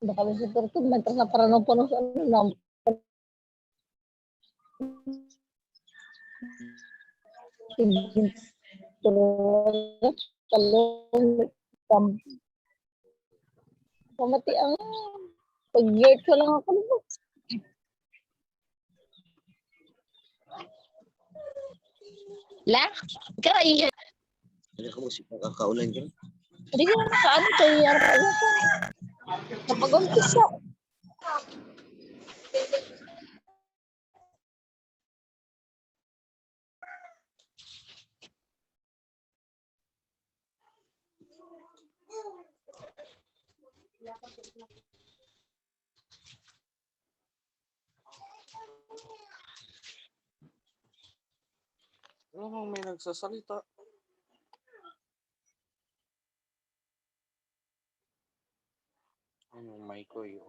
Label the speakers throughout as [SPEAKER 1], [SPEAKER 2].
[SPEAKER 1] Baka may siturtod, may tas na parang ng puno sa ano na. Pamati ang pag-year ko lang ako nito.
[SPEAKER 2] La, kaya.
[SPEAKER 3] Ano ka mo si kakaulan ka?
[SPEAKER 1] Hindi ko na nakaano kay Arnaldo. Kapag umpisa.
[SPEAKER 3] Ano may nagsasalita? Ano may ko yun?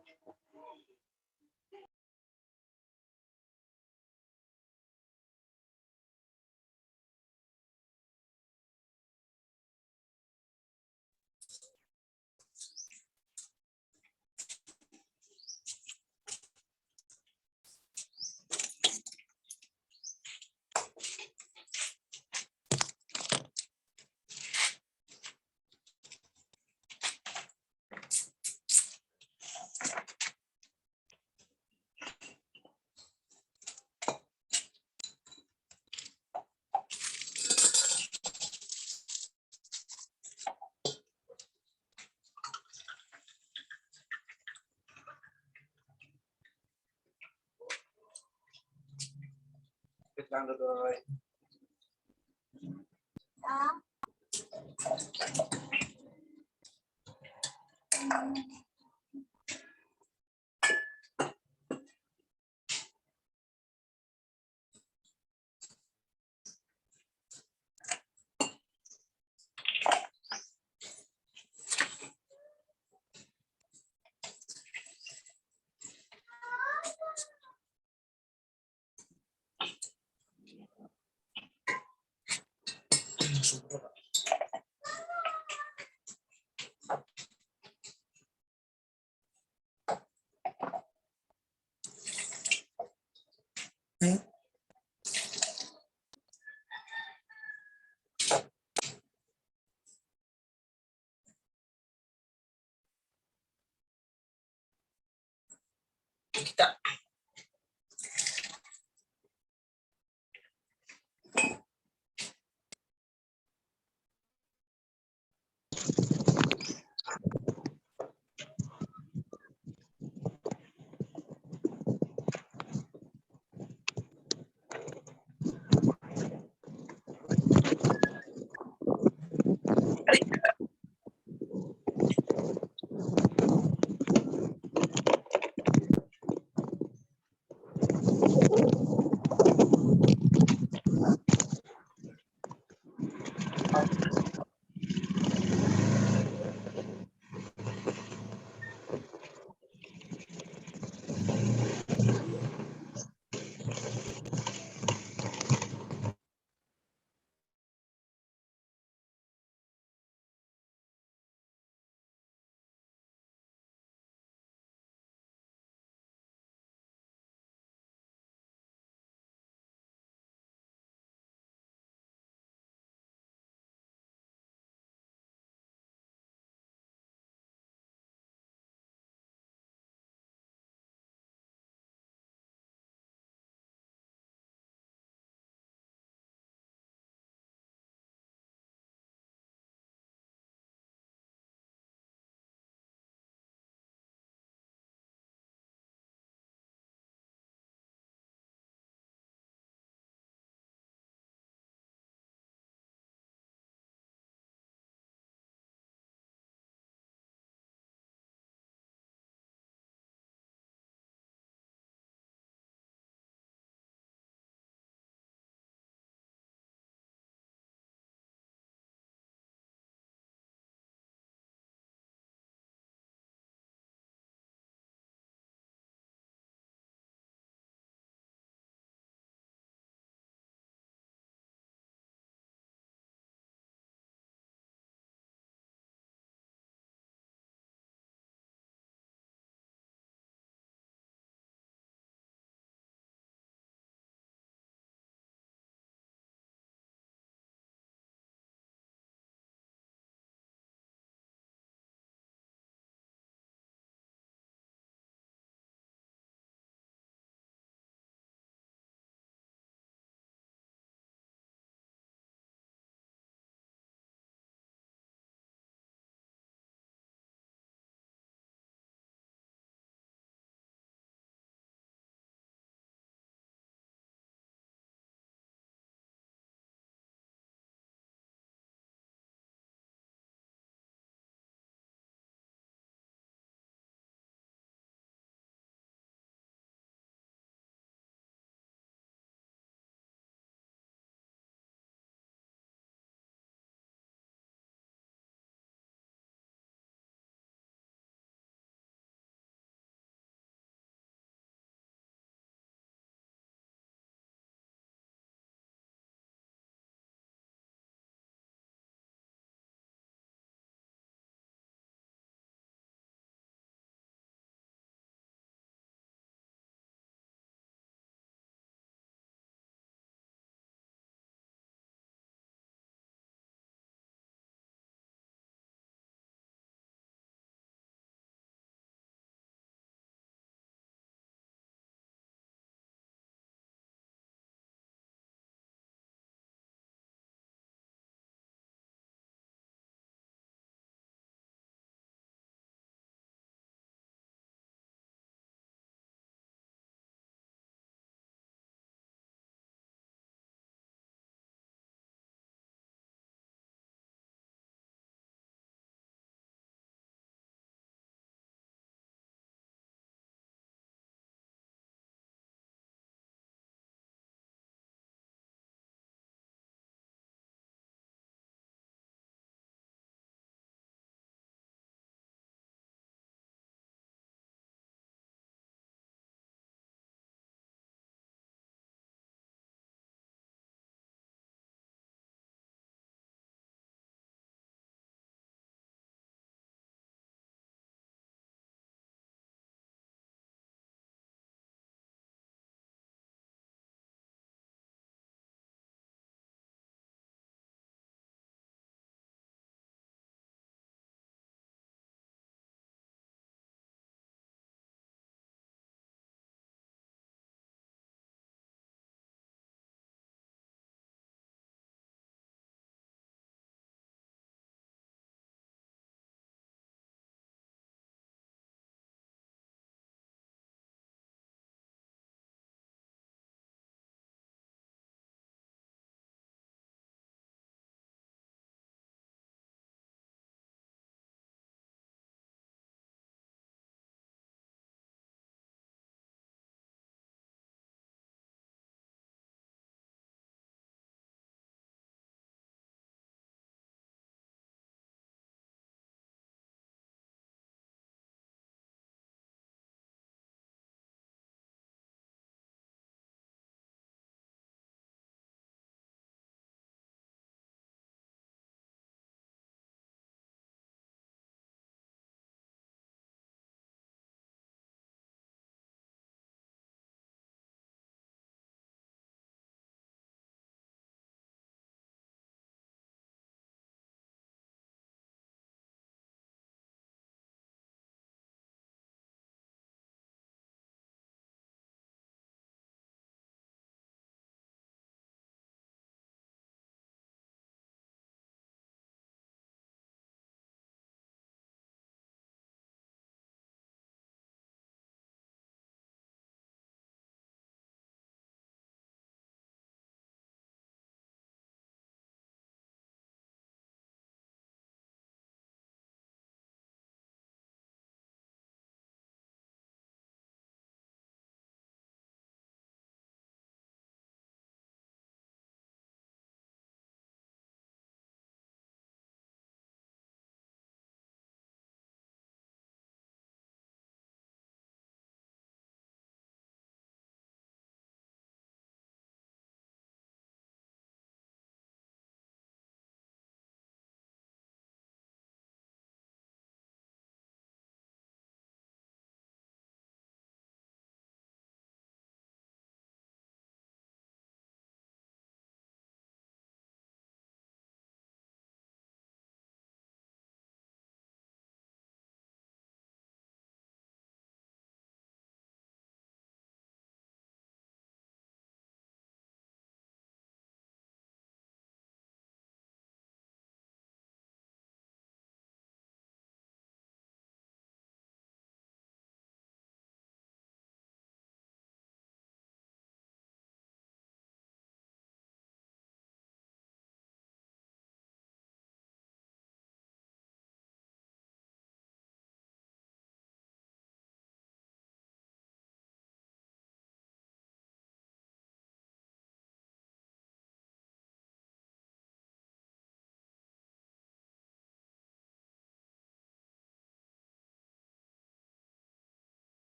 [SPEAKER 3] Kita.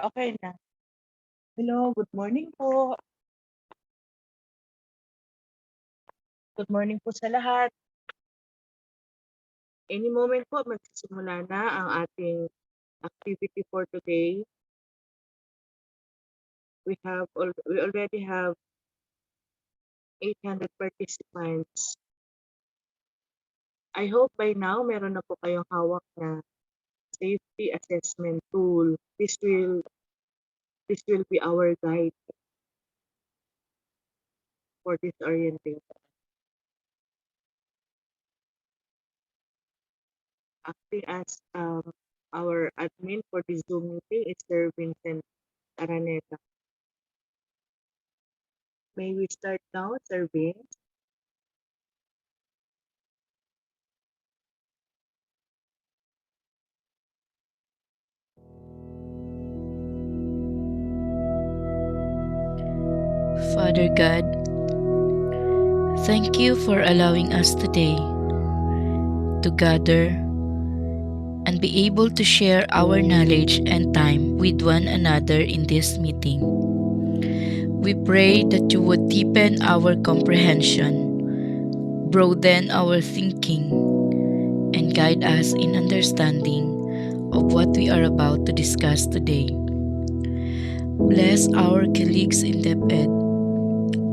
[SPEAKER 4] Okay na. Hello, good morning po. Good morning po sa lahat. Any moment po, magsisimula na ang ating activity for today. We already have 800 participants. I hope by now meron na po kayong hawak na safety assessment tool. This will be our guide for this orientation. Acting as our admin for this Zoom meeting is Sir Vincent Araneta. May we start now, Sir Vince?
[SPEAKER 5] Father God, thank you for allowing us today to gather and be able to share our knowledge and time with one another in this meeting. We pray that you would deepen our comprehension, broaden our thinking, and guide us in understanding of what we are about to discuss today. Bless our colleagues in DepEd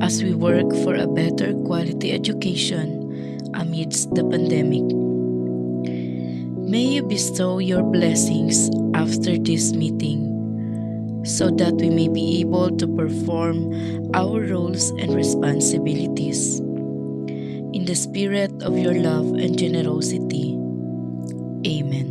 [SPEAKER 5] as we work for a better quality education amidst the pandemic. May you bestow your blessings after this meeting so that we may be able to perform our roles and responsibilities in the spirit of your love and generosity. Amen.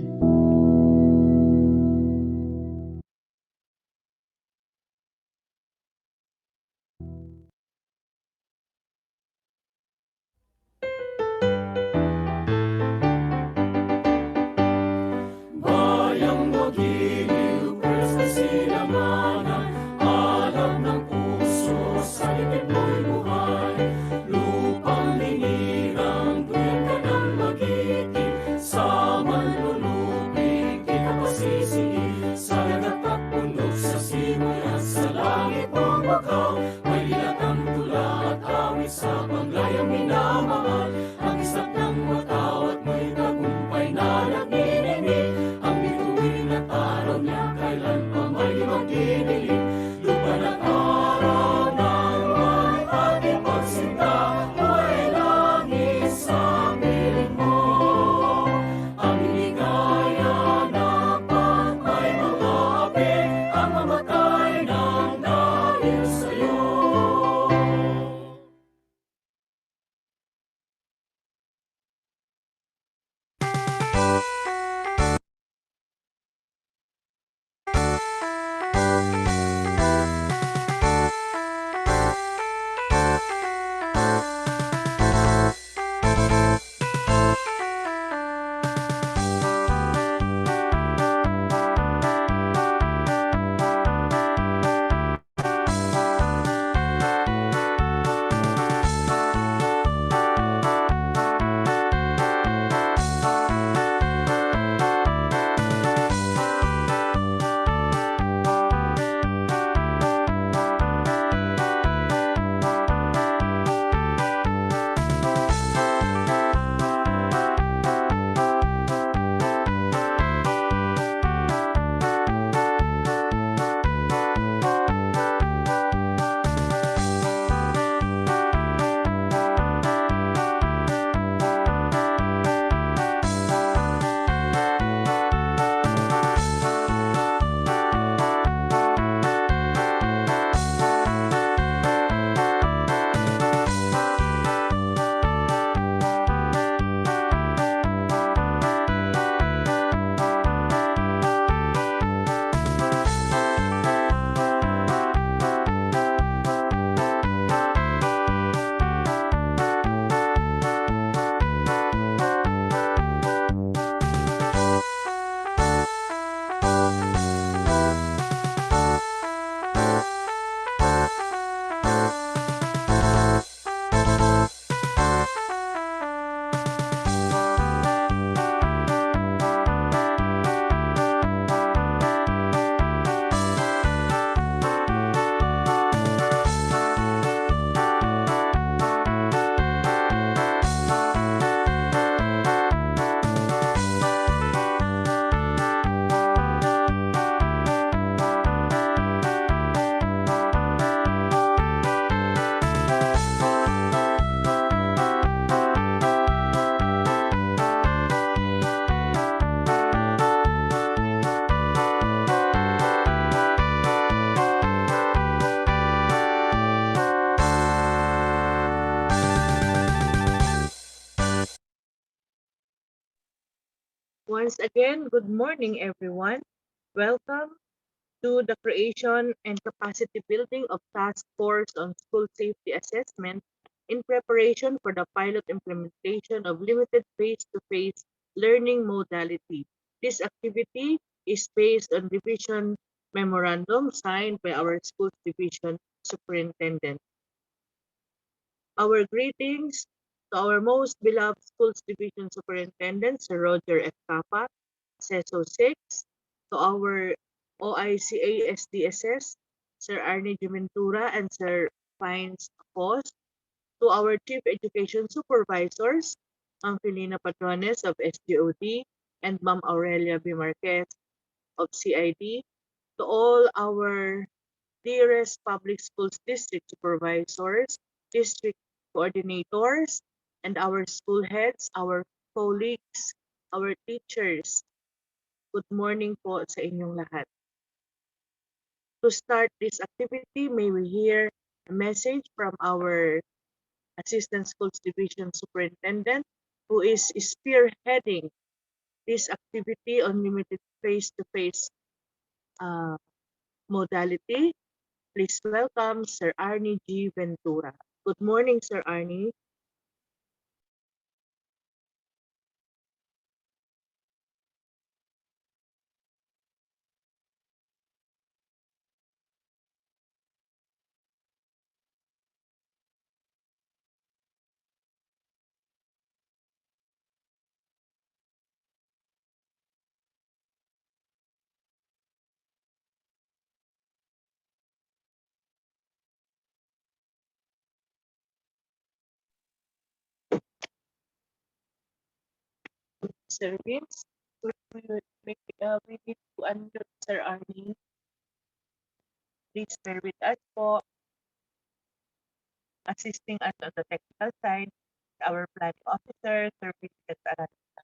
[SPEAKER 6] Ang mamatay ng dahil sa'yo.
[SPEAKER 4] Once again, good morning, everyone. Welcome to the creation and capacity building of Task Force on School Safety Assessment in preparation for the pilot implementation of limited face-to-face learning modality. This activity is based on division memorandum signed by our school's division superintendent. Our greetings to our most beloved schools division superintendent, Sir Roger F. Capa, CESO 6, to our OICA SDSS, Sir Arnie Ventura and Sir Fines Pos, to our Chief Education Supervisors, Ma'am Felina Patrones of SGOD, and Ma'am Aurelia B. Marquez of CID, to all our dearest public schools district supervisors, district coordinators, and our school heads, our colleagues, our teachers. Good morning po sa inyong lahat. To start this activity, may we hear a message from our Assistant Schools Division Superintendent, who is spearheading this activity on limited face-to-face modality. Please welcome Sir Arnie G. Ventura. Good morning, Sir Arnie. Sir Vince, we need to unmute Sir Arnie. Please bear with us po. Assisting us on the technical side, our planning officer, Sir Vincent Arnaldo.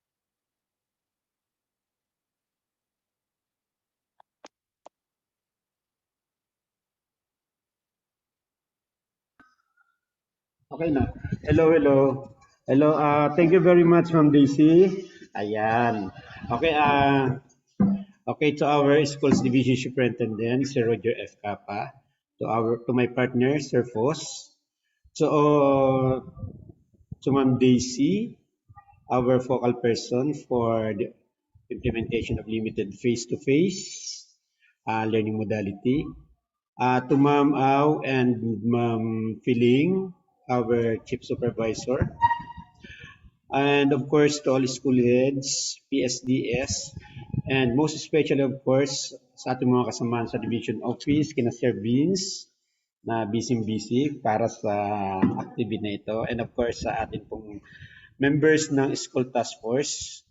[SPEAKER 6] Okay na. Hello, hello. Hello, thank you very much, Ma'am Daisy. Ayan. Okay, okay, to our schools division superintendent, Sir Roger F. Capa, to my partner, Sir Foss, to Ma'am Daisy, our focal person for the implementation of limited face-to-face learning modality, to Ma'am Au and Ma'am Filing, our chief supervisor, and of course to all school heads, PSDS, and most especially of course sa ating mga kasamahan sa division office, kina Sir Vince, na busy para sa activity na ito, and of course sa ating pong members ng school task force.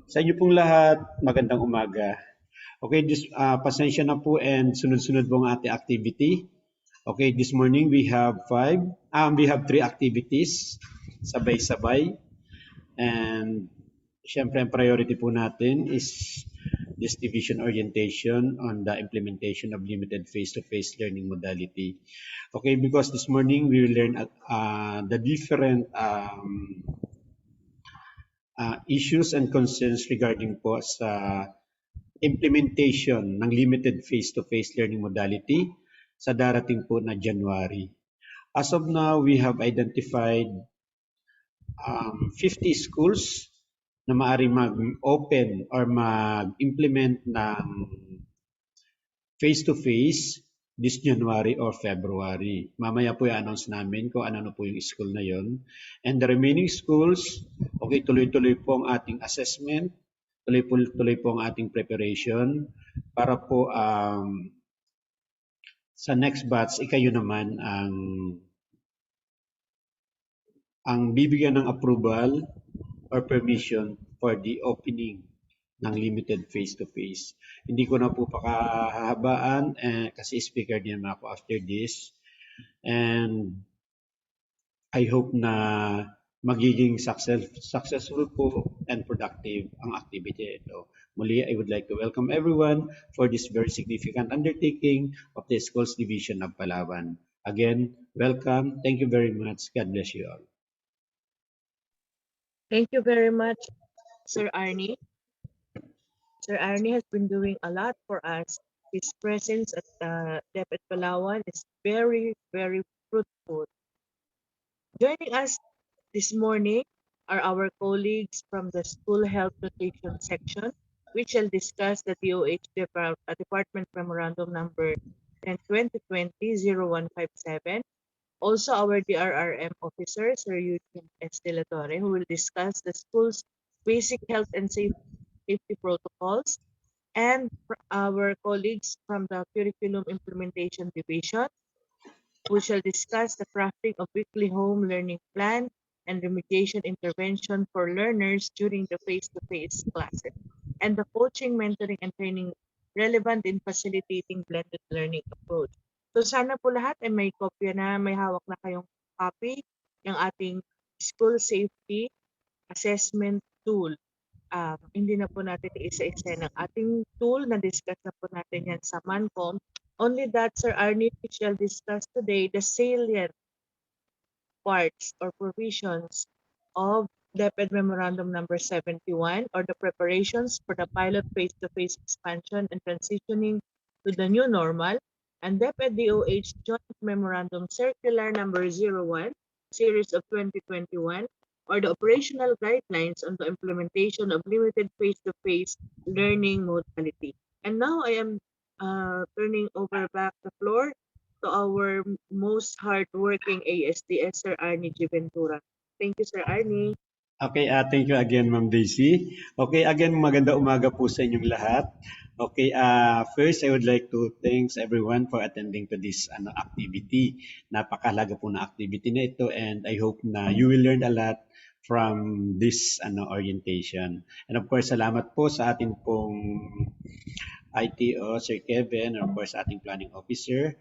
[SPEAKER 6] Sa inyo pong lahat, magandang umaga. Okay, pasensya na po and sunod-sunod po ang ating activity. Okay, this morning we have three activities, sabay-sabay. And syempre ang priority po natin is this division orientation on the implementation of limited face-to-face learning modality. Okay, because this morning we will learn the different issues and concerns regarding po sa implementation ng limited face-to-face learning modality sa darating po na January. As of now, we have identified 50 schools na maaari mag-open or mag-implement ng face-to-face this January or February. Mamaya po i-announce namin kung ano po yung school na yon. And the remaining schools, okay, tuloy-tuloy po ang ating assessment, tuloy po ang ating preparation para po sa next batch, ikayo naman ang bibigyan ng approval or permission for the opening ng limited face-to-face. Hindi ko na po pakahahabaan kasi speaker din naman ako after this. And I hope na magiging successful po and productive ang activity ito. Muli, I would like to welcome everyone for this very significant undertaking of the Schools Division of Palawan. Again, welcome. Thank you very much. God bless you all.
[SPEAKER 4] Thank you very much, Sir Arnie. Sir Arnie has been doing a lot for us. His presence at DepEd Palawan is very, very fruitful. Joining us this morning are our colleagues from the School Health Nutrition section, which shall discuss the Department Memorandum Number 10/2020-0157. Also, our DRRM officer, Sir Eusgene de Torre, who will discuss the school's basic health and safety protocols, and our colleagues from the Curriculum Implementation Division, who shall discuss the crafting of weekly home learning plan and remediation intervention for learners during the face-to-face classes, and the coaching, mentoring, and training relevant in facilitating blended learning approach. So sana po lahat ay may kopya na, may hawak na kayong copy ng ating school safety assessment tool. Hindi na po natin isa-isa ng ating tool, na-discuss na po natin yan sa MANCOM. Only that, Sir Arnie, we shall discuss today the salient parts or provisions of DepEd Memorandum Number 71, or the preparations for the pilot face-to-face expansion and transitioning to the new normal, and DepEd DOH Joint Memorandum Circular Number 01, Series of 2021, or the operational guidelines on the implementation of limited face-to-face learning modality. And now I am turning over back the floor to our most hardworking ASDS, Sir Arnie G. Ventura. Thank you, Sir Arnie.
[SPEAKER 6] Okay, thank you again, Ma'am Daisy. Okay, again, maganda umaga po sa inyong lahat. Okay, first, I would like to thanks everyone for attending to this activity. Napakahalaga po na activity na ito, and I hope na you will learn a lot from this orientation. And of course, salamat po sa ating pong ITO, Sir Kevin, and of course, ating planning officer,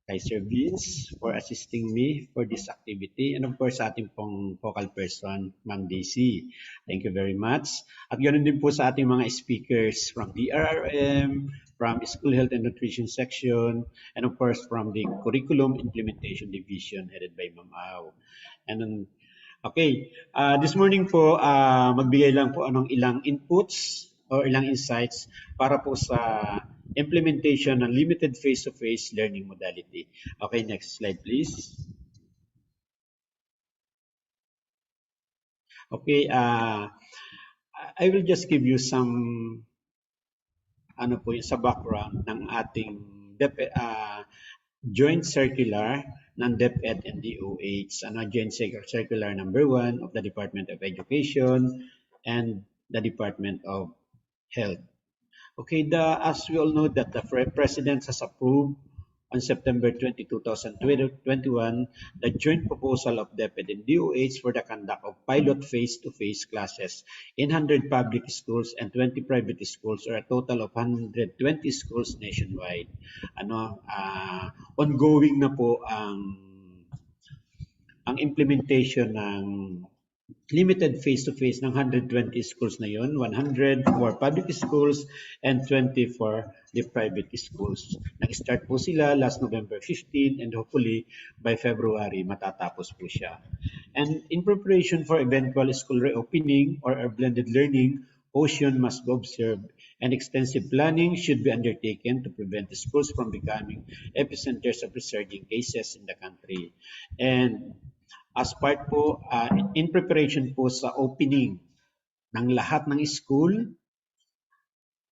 [SPEAKER 6] kay Sir Vince, for assisting me for this activity, and of course sa ating pong focal person, Ma'am Daisy. Thank you very much. At ganoon din po sa ating mga speakers from DRRM, from School Health and Nutrition section, and of course from the Curriculum Implementation Division headed by Ma'am Au. And then, okay, this morning po, magbigay lang po anong ilang inputs or ilang insights para po sa implementation ng limited face-to-face learning modality. Okay, next slide please. Okay, I will just give you some sa background ng ating joint circular ng DepEd and DOH, joint circular number 1 of the Department of Education and the Department of Health. Okay, as we all know that the President has approved on September 20, 2021, the joint proposal of DepEd and DOH for the conduct of pilot face-to-face classes in 100 public schools and 20 private schools, or a total of 120 schools nationwide. Ongoing na po ang implementation ng limited face-to-face ng 120 schools na yun, 100 for public schools and 20 for the private schools. Nag-start po sila last November 15, and hopefully by February matatapos po siya. And in preparation for eventual school reopening or blended learning, caution must be observed, and extensive planning should be undertaken to prevent the schools from becoming epicenters of resurging cases in the country. And as part po, in preparation po sa opening ng lahat ng school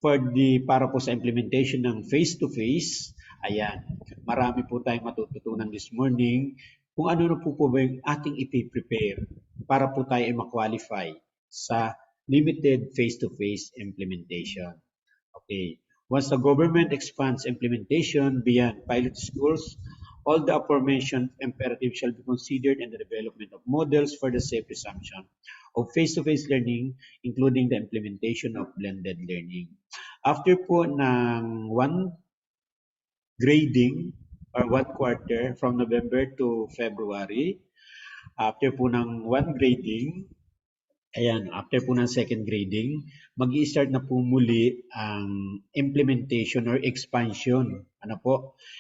[SPEAKER 6] para po sa implementation ng face-to-face, ayan, marami po tayong matututunan this morning kung ano na po ba yung ating ipiprepare para po tayo ay ma-qualify sa limited face-to-face implementation. Okay. Once the government expands implementation beyond pilot schools, all the aforementioned imperatives shall be considered in the development of models for the safe resumption of face-to-face learning, including the implementation of blended learning. After po ng one grading or one quarter from November to February, after po ng one grading, after po ng second grading, mag-i-start na po muli ang implementation or expansion.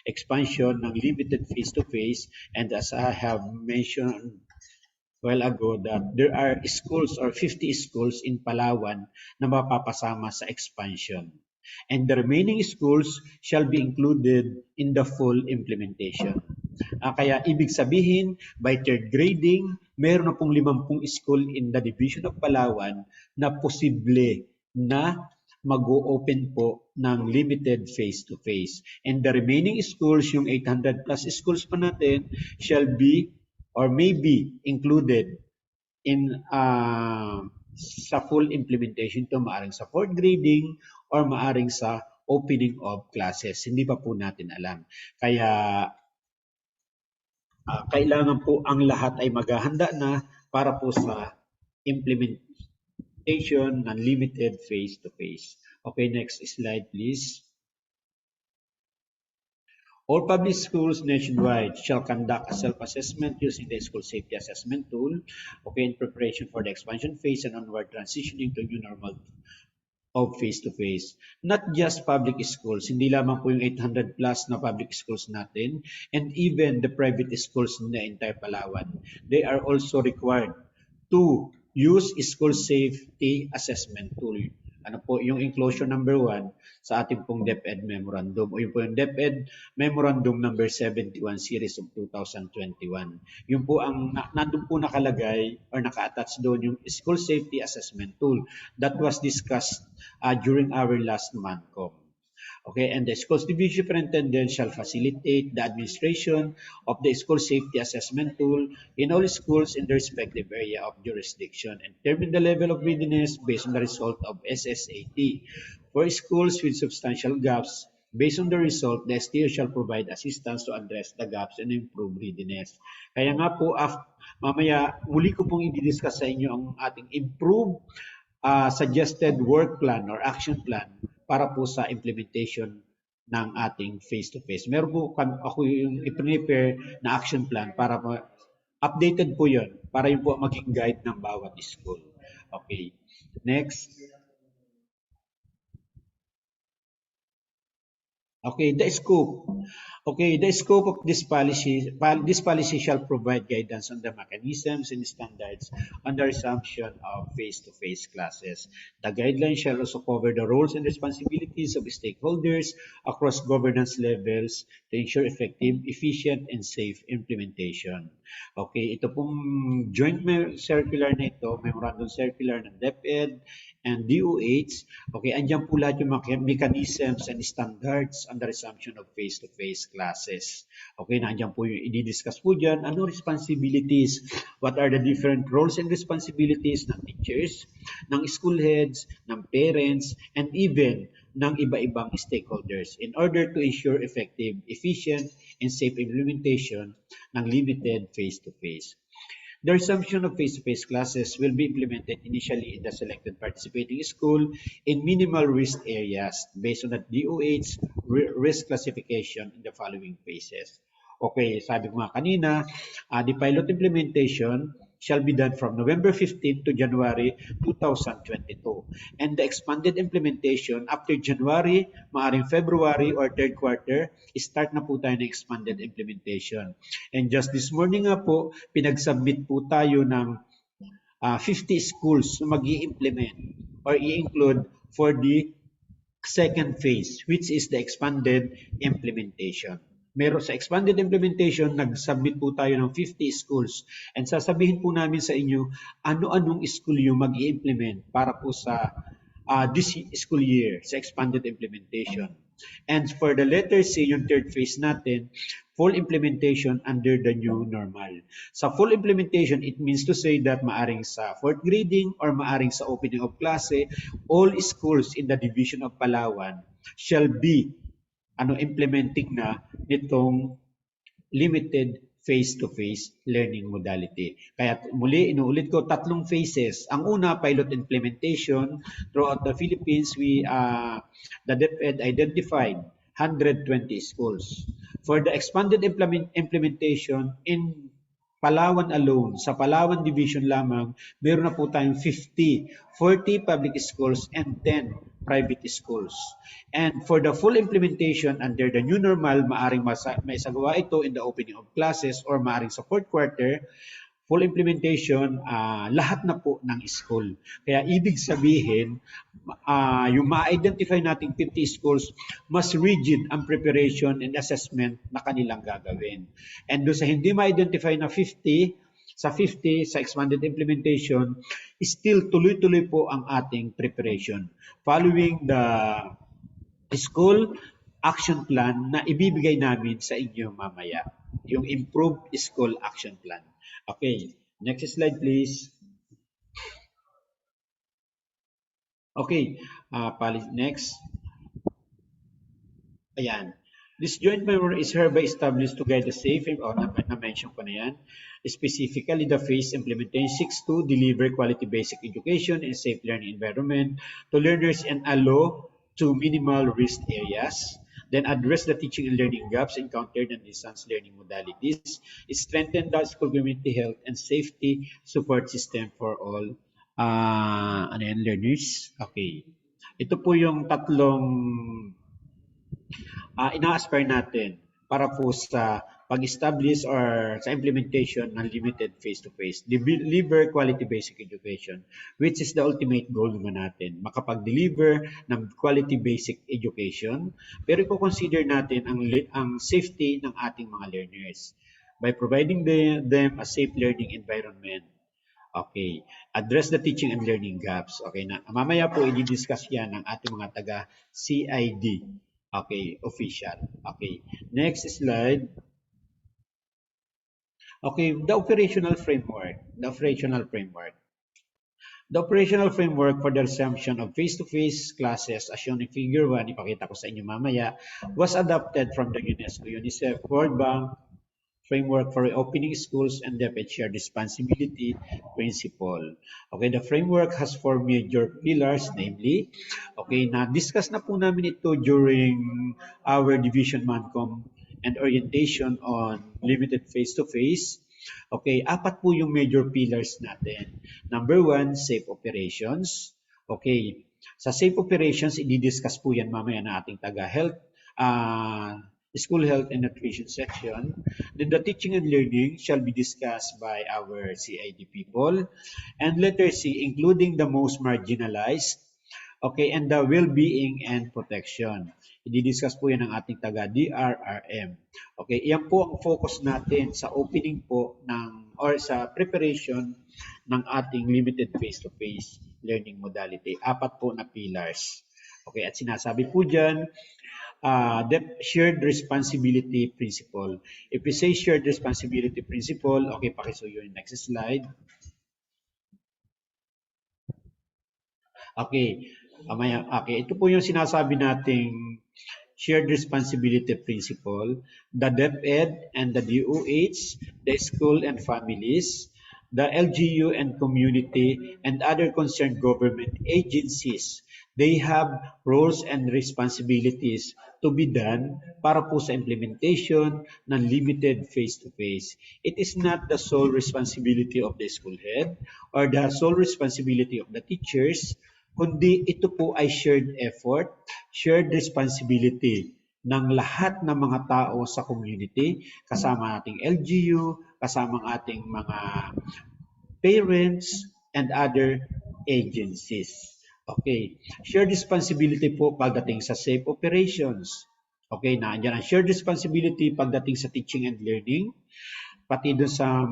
[SPEAKER 6] Expansion ng limited face-to-face, and as I have mentioned while ago that there are schools or 50 schools in Palawan na mapapasama sa expansion. And the remaining schools shall be included in the full implementation. Kaya ibig sabihin, by third grading, meron na pong 50 school in the Division of Palawan na posible na mag-o-open po ng limited face-to-face. And the remaining schools, yung 800 plus schools pa natin, shall be or may be included in sa full implementation to, maaring sa fourth grading or maaring sa opening of classes. Hindi pa po natin alam. Kaya kailangan po ang lahat ay maghahanda na para po sa implementation ng limited face-to-face. Okay, next slide please. All public schools nationwide shall conduct a self-assessment using the school safety assessment tool, okay, in preparation for the expansion phase and onward transitioning to new normal of face-to-face. Not just public schools, hindi lamang po yung 800 plus na public schools natin, and even the private schools in the entire Palawan. They are also required to use school safety assessment tool. Ano po yung inclusion number 1 sa ating pong DepEd memorandum o yung po yung DepEd memorandum number 71 series of 2021. Yung po ang nandun po nakalagay or naka-attach doon yung school safety assessment tool that was discussed during our last MANCOM. Okay, and the school's division superintendent shall facilitate the administration of the school safety assessment tool in all schools in their respective area of jurisdiction and determine the level of readiness based on the result of SSAT. For schools with substantial gaps, based on the result, the STO shall provide assistance to address the gaps and improve readiness. Kaya nga po, mamaya muli ko pong i-discuss sa inyo ang ating improve suggested work plan or action plan para po sa implementation ng ating face-to-face. Meron po ako yung i-prepare na action plan para updated po yun, para yun po maging guide ng bawat school. Okay, next. Okay, the scope. Okay, the scope of this policy shall provide guidance on the mechanisms and standards on the resumption of face-to-face classes. The guidelines shall also cover the roles and responsibilities of stakeholders across governance levels to ensure effective, efficient, and safe implementation. Okay, ito pong joint circular na ito, memorandum circular ng DepEd and DOH. Okay, andyan po lahat yung mechanisms and standards on the resumption of face-to-face classes. Okay, nandiyan po yung i-discuss po dyan. Ano responsibilities? What are the different roles and responsibilities ng teachers, ng school heads, ng parents, and even ng iba-ibang stakeholders in order to ensure effective, efficient, and safe implementation ng limited face-to-face. The resumption of face-to-face classes will be implemented initially in the selected participating school in minimal risk areas based on the DOH risk classification in the following phases. Okay, sabi ko nga kanina, the pilot implementation shall be done from November 15 to January 2022. And the expanded implementation after January, maaring February or third quarter, start na po tayo ng expanded implementation. And just this morning nga po, pinag-submit po tayo ng 50 schools na mag-i-implement or i-include for the second phase, which is the expanded implementation. Meron sa expanded implementation, nag-submit po tayo ng 50 schools. And sasabihin po namin sa inyo, ano-anong school yung mag-i-implement para po sa this school year, sa expanded implementation. And for the letter C, yung third phase natin, full implementation under the new normal. Sa full implementation, it means to say that maaring sa fourth grading or maaring sa opening of klase, all schools in the Division of Palawan shall be implementing na nitong limited face-to-face learning modality. Kaya muli, inuulit ko, 3 phases. Ang una, pilot implementation. Throughout the Philippines, the DepEd identified 120 schools. For the expanded implementation in Palawan alone, sa Palawan Division lamang, meron na po tayong 40 public schools and 10 private schools. And for the full implementation under the new normal, maaring may sagawa ito in the opening of classes or maaring sa fourth quarter, full implementation, lahat na po ng school. Kaya ibig sabihin, yung ma-identify nating 50 schools, mas rigid ang preparation and assessment na kanilang gagawin. And doon sa hindi ma-identify na 50, sa expanded implementation, still tuloy-tuloy po ang ating preparation. Following the school action plan na ibibigay namin sa inyo mamaya. Yung improved school action plan. Okay, next slide please. Okay, next. Ayan. This joint memory is hereby established to guide the safe, na-mention ko na yan. Specifically, the phase implementation seeks to deliver quality basic education in a safe learning environment to learners and allow to minimal risk areas. Then address the teaching and learning gaps encountered in distance learning modalities. Strengthen the school community health and safety support system for all learners. Okay. Ito po yung tatlong ina-aspire natin para po sa pag-establish or sa implementation ng limited face-to-face. Deliver quality basic education, which is the ultimate goal naman natin. Makapag-deliver ng quality basic education, pero i-consider natin ang safety ng ating mga learners by providing them a safe learning environment. Okay. Address the teaching and learning gaps. Okay na. Mamaya po i-discuss yan ng ating mga taga-CID. Okay, official. Okay. Next slide. Okay, the operational framework. The operational framework. The operational framework for the resumption of face-to-face classes, as shown in Figure 1, ipakita ko sa inyo mamaya, was adopted from the UNESCO, UNICEF, World Bank, Framework for Reopening Schools, and DepEd Shared Responsibility Principle. Okay, the framework has 4 major pillars, namely, okay, na-discuss na po namin ito during our Division Mancom and orientation on limited face-to-face. Okay, 4 po yung major pillars natin. Number 1, safe operations. Okay, sa safe operations, i-discuss po yan mamaya na ating taga-health, School Health and Nutrition section. Then the teaching and learning shall be discussed by our CID people. And letter C, including the most marginalized, okay, and the well-being and protection. I-discuss po yan ng ating taga-DRRM. Okay, yan po ang focus natin sa opening po or sa preparation ng ating limited face-to-face learning modality. 4 po na pillars. Okay, at sinasabi po dyan, the shared responsibility principle. If we say shared responsibility principle, okay, pakisuyo yung next slide. Okay, ito po yung sinasabi nating shared responsibility principle. The DepEd and the DOH, the school and families, the LGU and community, and other concerned government agencies, they have roles and responsibilities to be done para po sa implementation ng limited face-to-face. It is not the sole responsibility of the school head or the sole responsibility of the teachers, kundi ito po ay shared effort, shared responsibility ng lahat ng mga tao sa community, kasama ating LGU, kasama ating mga parents, and other agencies. Okay, shared responsibility po pagdating sa safe operations. Okay, nandiyan ang shared responsibility pagdating sa teaching and learning, pati doon sa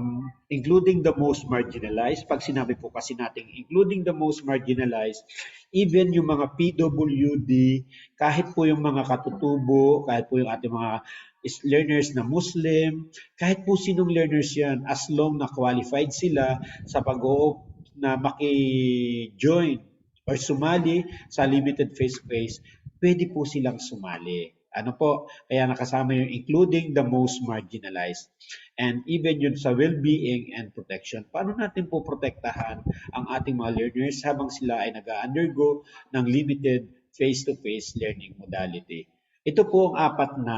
[SPEAKER 6] including the most marginalized. Pag sinabi po kasi natin including the most marginalized, even yung mga PWD, kahit po yung mga katutubo, kahit po yung ating mga learners na Muslim, kahit po sinong learners yan, as long na qualified sila sa na maki-join or sumali sa limited face-to-face, pwede po silang sumali. Ano po? Kaya nakasama yung including the most marginalized. And even yun sa well-being and protection. Paano natin po protektahan ang ating mga learners habang sila ay nag-undergo ng limited face-to-face learning modality? Ito po ang 4 na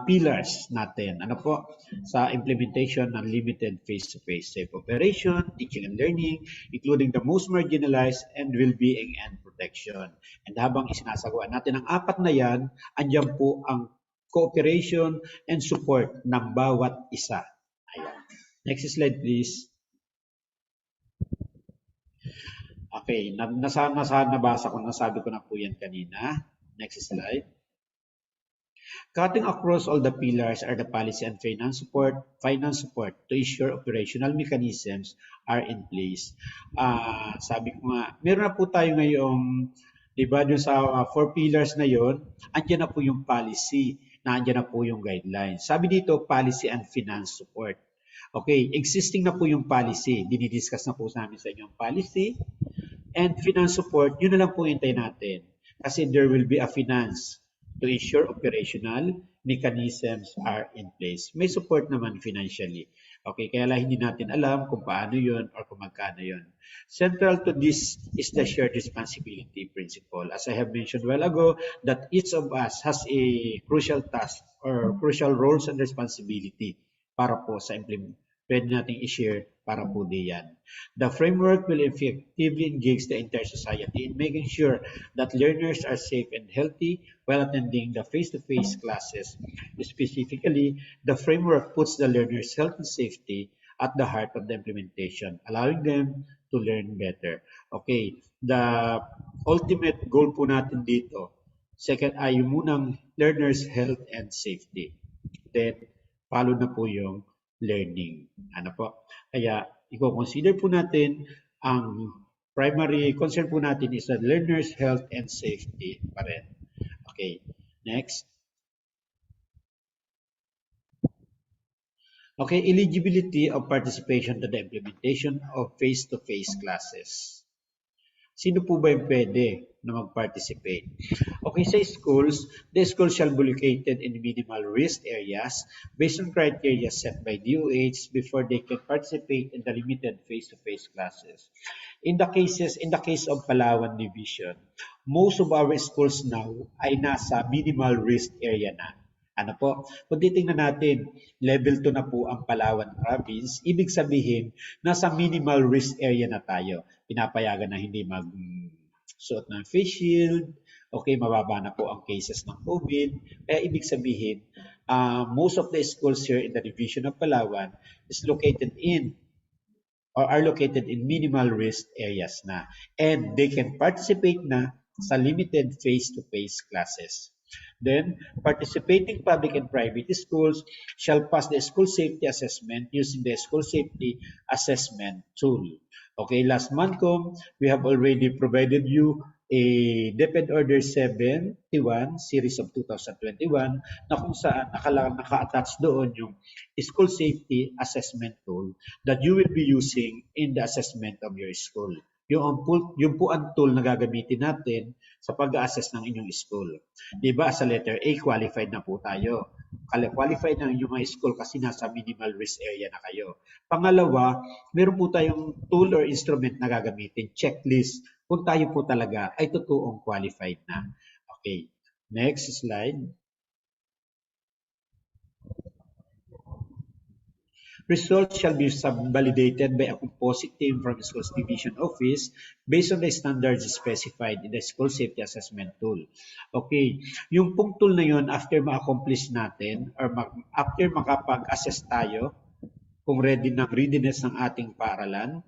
[SPEAKER 6] pillars natin. Ano po? Sa implementation ng limited face-to-face safe operation, teaching and learning, including the most marginalized, and well-being and protection. And habang isinasagawa natin ang 4 na yan, andyan po ang cooperation and support ng bawat isa. Ayan. Next slide, please. Okay, nabasa ko, nasabi ko na po yan kanina. Next slide. Cutting across all the pillars are the policy and finance support to ensure operational mechanisms are in place. Sabi ko nga, meron na po tayo ngayong, di ba, dun sa 4 pillars na yon, andyan na po yung policy, andyan na po yung guidelines. Sabi dito, policy and finance support. Okay, existing na po yung policy. Dinidiscuss na po sa amin sa inyo yung policy and finance support. Yun na lang po hintayin natin. Kasi there will be a finance to ensure operational mechanisms are in place. May support naman financially. Okay, kaya lang hindi natin alam kung paano yun or kung magkano yun. Central to this is the shared responsibility principle. As I have mentioned a while ago, that each of us has a crucial task or crucial roles and responsibility para po sa pwede nating i-share para po diyan. The framework will effectively engage the entire society in making sure that learners are safe and healthy while attending the face-to-face classes. Specifically, the framework puts the learners' health and safety at the heart of the implementation, allowing them to learn better. Okay, the ultimate goal po natin dito, second ay yung munang learners' health and safety. Then, follow na po yung learning. Ano po? Kaya, i-consider po natin ang primary concern po natin is the learner's health and safety pa rin. Okay, next. Okay, eligibility of participation to the implementation of face-to-face classes. Sino po ba yung pwede na mag-participate? Okay, sa schools, the school shall be located in minimal risk areas based on criteria set by DOH before they can participate in the limited face-to-face classes. In the case of Palawan Division, most of our schools now ay nasa minimal risk area na. Ano po? Kung titingnan natin, level 2 na po ang Palawan province, ibig sabihin, nasa minimal risk area na tayo. Pinapayagan na hindi magsuot ng face shield, okay, mababa na po ang cases ng COVID. Kaya ibig sabihin, most of the schools here in the division of Palawan is located in or are located in minimal risk areas na. And they can participate na sa limited face-to-face classes. Then, participating public and private schools shall pass the school safety assessment using the school safety assessment tool. Okay, last month, we have already provided you a DepEd Order 71 series of 2021 na kung saan naka-attach doon yung school safety assessment tool that you will be using in the assessment of your school. Yung po ang tool na gagamitin natin sa pag-assess ng inyong school. Diba, sa letter A, qualified na po tayo. Qualified na inyong mga school kasi nasa minimal risk area na kayo. Pangalawa, meron po tayong tool or instrument na gagamitin, checklist, kung tayo po talaga ay totoong qualified na. Okay, next slide. Results shall be validated by a composite team from the school's division office based on the standards specified in the school safety assessment tool. Okay, yung pong tool na yun, after ma-accomplish natin or after makapag-assess tayo, kung readiness ng ating paaralan,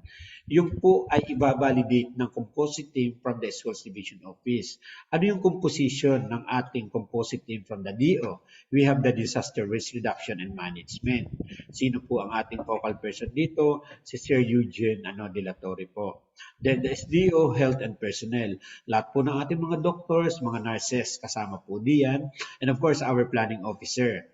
[SPEAKER 6] yung po ay i-validate ng composite team from the school's division office. Ano yung composition ng ating composite team from the DO? We have the Disaster Risk Reduction and Management. Sino po ang ating focal person dito? Si Sir Eusgene dela Torre po. Then the SDO, Health and Personnel. Lahat po ng ating mga doctors, mga nurses, kasama po diyan. And of course, our planning officer.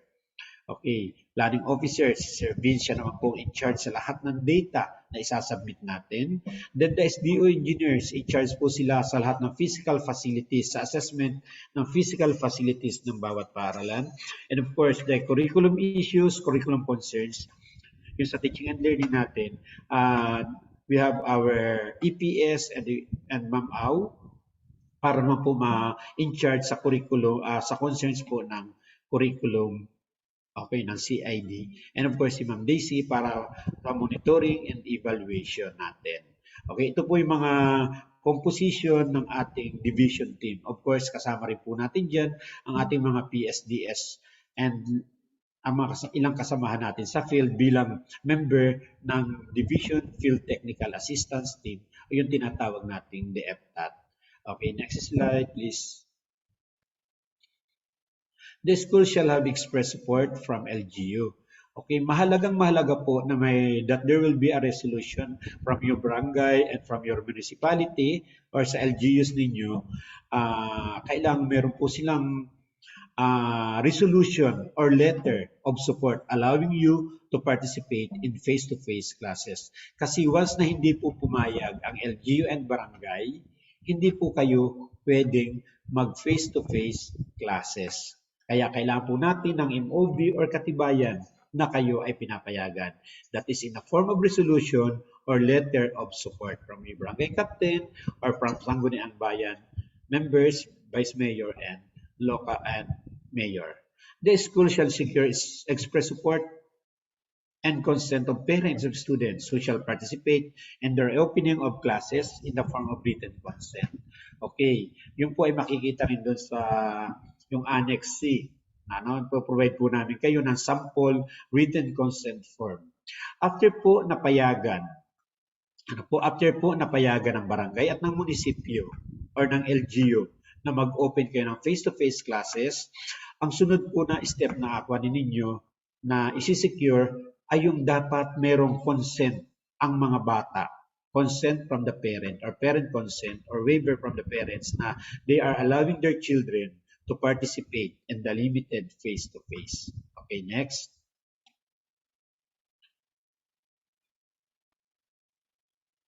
[SPEAKER 6] Okay, planning officer, si Sir Vince, siya naman po in charge sa lahat ng data na isasubmit natin. Then the SDO engineers, in charge po sila sa lahat ng physical facilities, sa assessment ng physical facilities ng bawat paaralan. And of course, the curriculum issues, curriculum concerns, yung sa teaching and learning natin, we have our EPS and Ma'am Au para naman po in charge sa curriculum, sa concerns po ng curriculum, okay, ng CID. And of course, si Ma'am Daisy para sa monitoring and evaluation natin. Okay, ito po yung mga composition ng ating division team. Of course, kasama rin po natin dyan ang ating mga PSDS and ang ilang kasamahan natin sa field bilang member ng Division Field Technical Assistance Team o yung tinatawag nating DepEd. Okay, next slide please. The school shall have express support from LGU. Okay, mahalaga po na that there will be a resolution from your barangay and from your municipality or sa LGUs ninyo. Kailangan meron po silang resolution or letter of support allowing you to participate in face-to-face classes. Kasi once na hindi po pumayag ang LGU and barangay, hindi po kayo pwedeng mag face-to-face classes. Kaya kailangan po natin ng MOB or katibayan na kayo ay pinapayagan. That is in a form of resolution or letter of support from your barangay captain or from Sangguniang Bayan members, vice mayor, and local and mayor. The school shall secure express support and consent of parents of students who shall participate in the opening of classes in the form of written consent. Okay, yun po ay makikita rin doon sa yung Annex C. Provide po namin kayo ng sample written consent form. After po napayagan ng barangay at ng munisipyo or ng LGU na mag-open kayo ng face-to-face classes, ang sunod po na step na akuanin ninyo na isi-secure ay yung dapat merong consent ang mga bata. Consent from the parent or parent consent or waiver from the parents na they are allowing their children to participate in the limited face-to-face. Okay, next.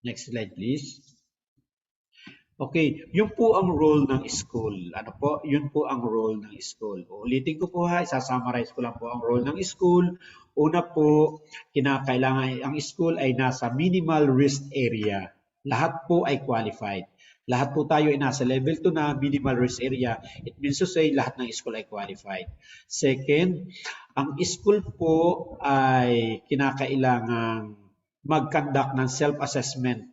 [SPEAKER 6] Next slide, please. Okay, yun po ang role ng school. Yun po ang role ng school. Ulitin ko po isasummarize ko lang po ang role ng school. Una po, kinakailangan ang school ay nasa minimal risk area. Lahat po ay qualified. Lahat po tayo ay nasa level 2 na minimal risk area. It means to say lahat ng school ay qualified. Second, ang school po ay kinakailangang mag-conduct ng self-assessment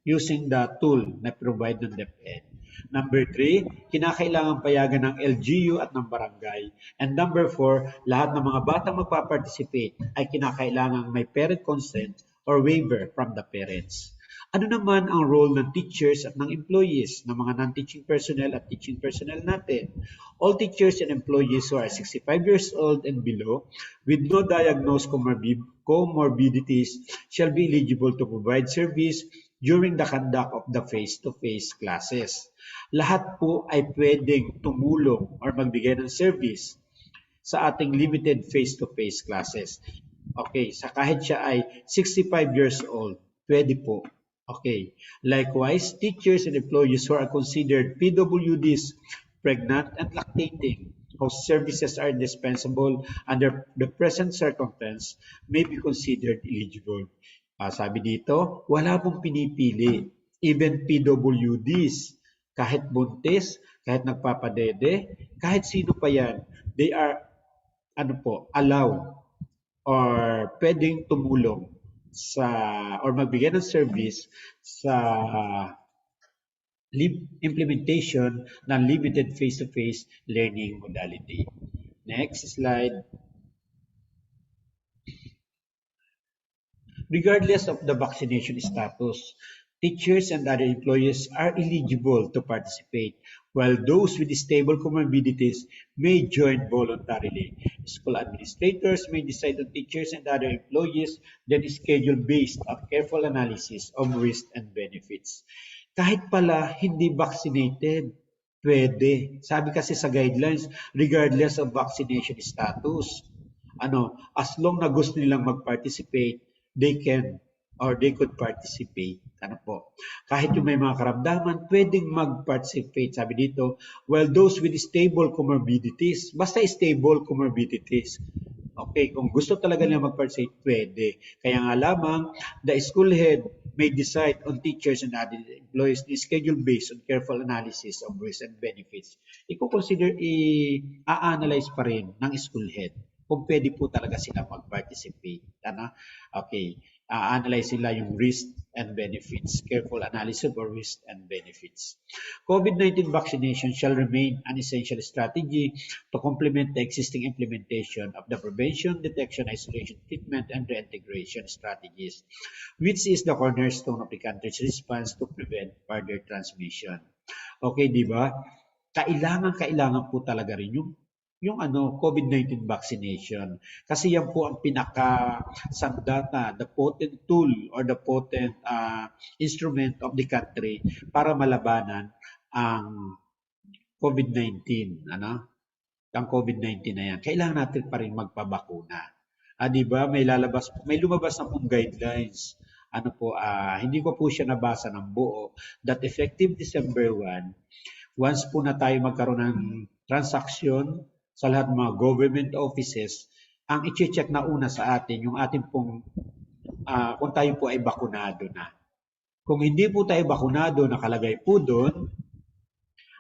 [SPEAKER 6] using the tool na provide ng DepEd. Number 3, kinakailangan payagan ng LGU at ng barangay. And number 4, lahat ng mga bata magpa-participate ay kinakailangan may parent consent or waiver from the parents. Ano naman ang role ng teachers at ng employees, ng mga non-teaching personnel at teaching personnel natin? All teachers and employees who are 65 years old and below with no diagnosed comorbidities shall be eligible to provide service during the conduct of the face-to-face classes. Lahat po ay pwedeng tumulong or magbigay ng service sa ating limited face-to-face classes. Okay, kahit siya ay 65 years old, pwede po. Okay. Likewise, teachers and employees who are considered PWDs, pregnant and lactating, whose services are indispensable under the present circumstance, may be considered eligible. Sabi dito, wala pong pinipili. Even PWDs, kahit buntis, kahit nagpapadede, kahit sino pa yan, they are allowed or pwedeng tumulong or magbigay ng service sa implementation ng limited face-to-face learning modality. Next slide. Regardless of the vaccination status, teachers and other employees are eligible to participate, while those with stable comorbidities may join voluntarily. School administrators may decide on teachers and other employees, then schedule based on careful analysis of risks and benefits. Kahit pala hindi vaccinated, pwede. Sabi kasi sa guidelines, regardless of vaccination status, as long na gusto nilang mag-participate, they can or they could participate. Kahit yung may mga karamdaman, pwedeng mag-participate. Sabi dito, while those with stable comorbidities, basta stable comorbidities. Okay, kung gusto talaga nila mag-participate, pwede. Kaya nga lamang, the school head may decide on teachers and other employees the schedule based on careful analysis of risks and benefits. I-consider, i-analyze pa rin ng school head kung pwede po talaga sila mag-participate. Ano? Okay. Analyze sila yung risk and benefits. Careful analysis of risk and benefits. COVID-19 vaccination shall remain an essential strategy to complement the existing implementation of the prevention, detection, isolation, treatment, and reintegration strategies, which is the cornerstone of the country's response to prevent further transmission. Okay, di ba? Kailangan po talaga rin yung COVID-19 vaccination. Kasi yan po ang pinaka-sandata, the potent tool or the potent instrument of the country para malabanan ang COVID-19. Ang COVID-19 na yan. Kailangan natin pa rin magpabakuna. Di ba? May lumabas na pong guidelines. Hindi ko po siya nabasa ng buo, that effective December 1, once po na tayo magkaroon ng transaksyon sa lahat ng mga government offices, ang i-check na una sa atin, yung ating pong, kung tayo po ay bakunado na. Kung hindi po tayo bakunado, nakalagay po doon,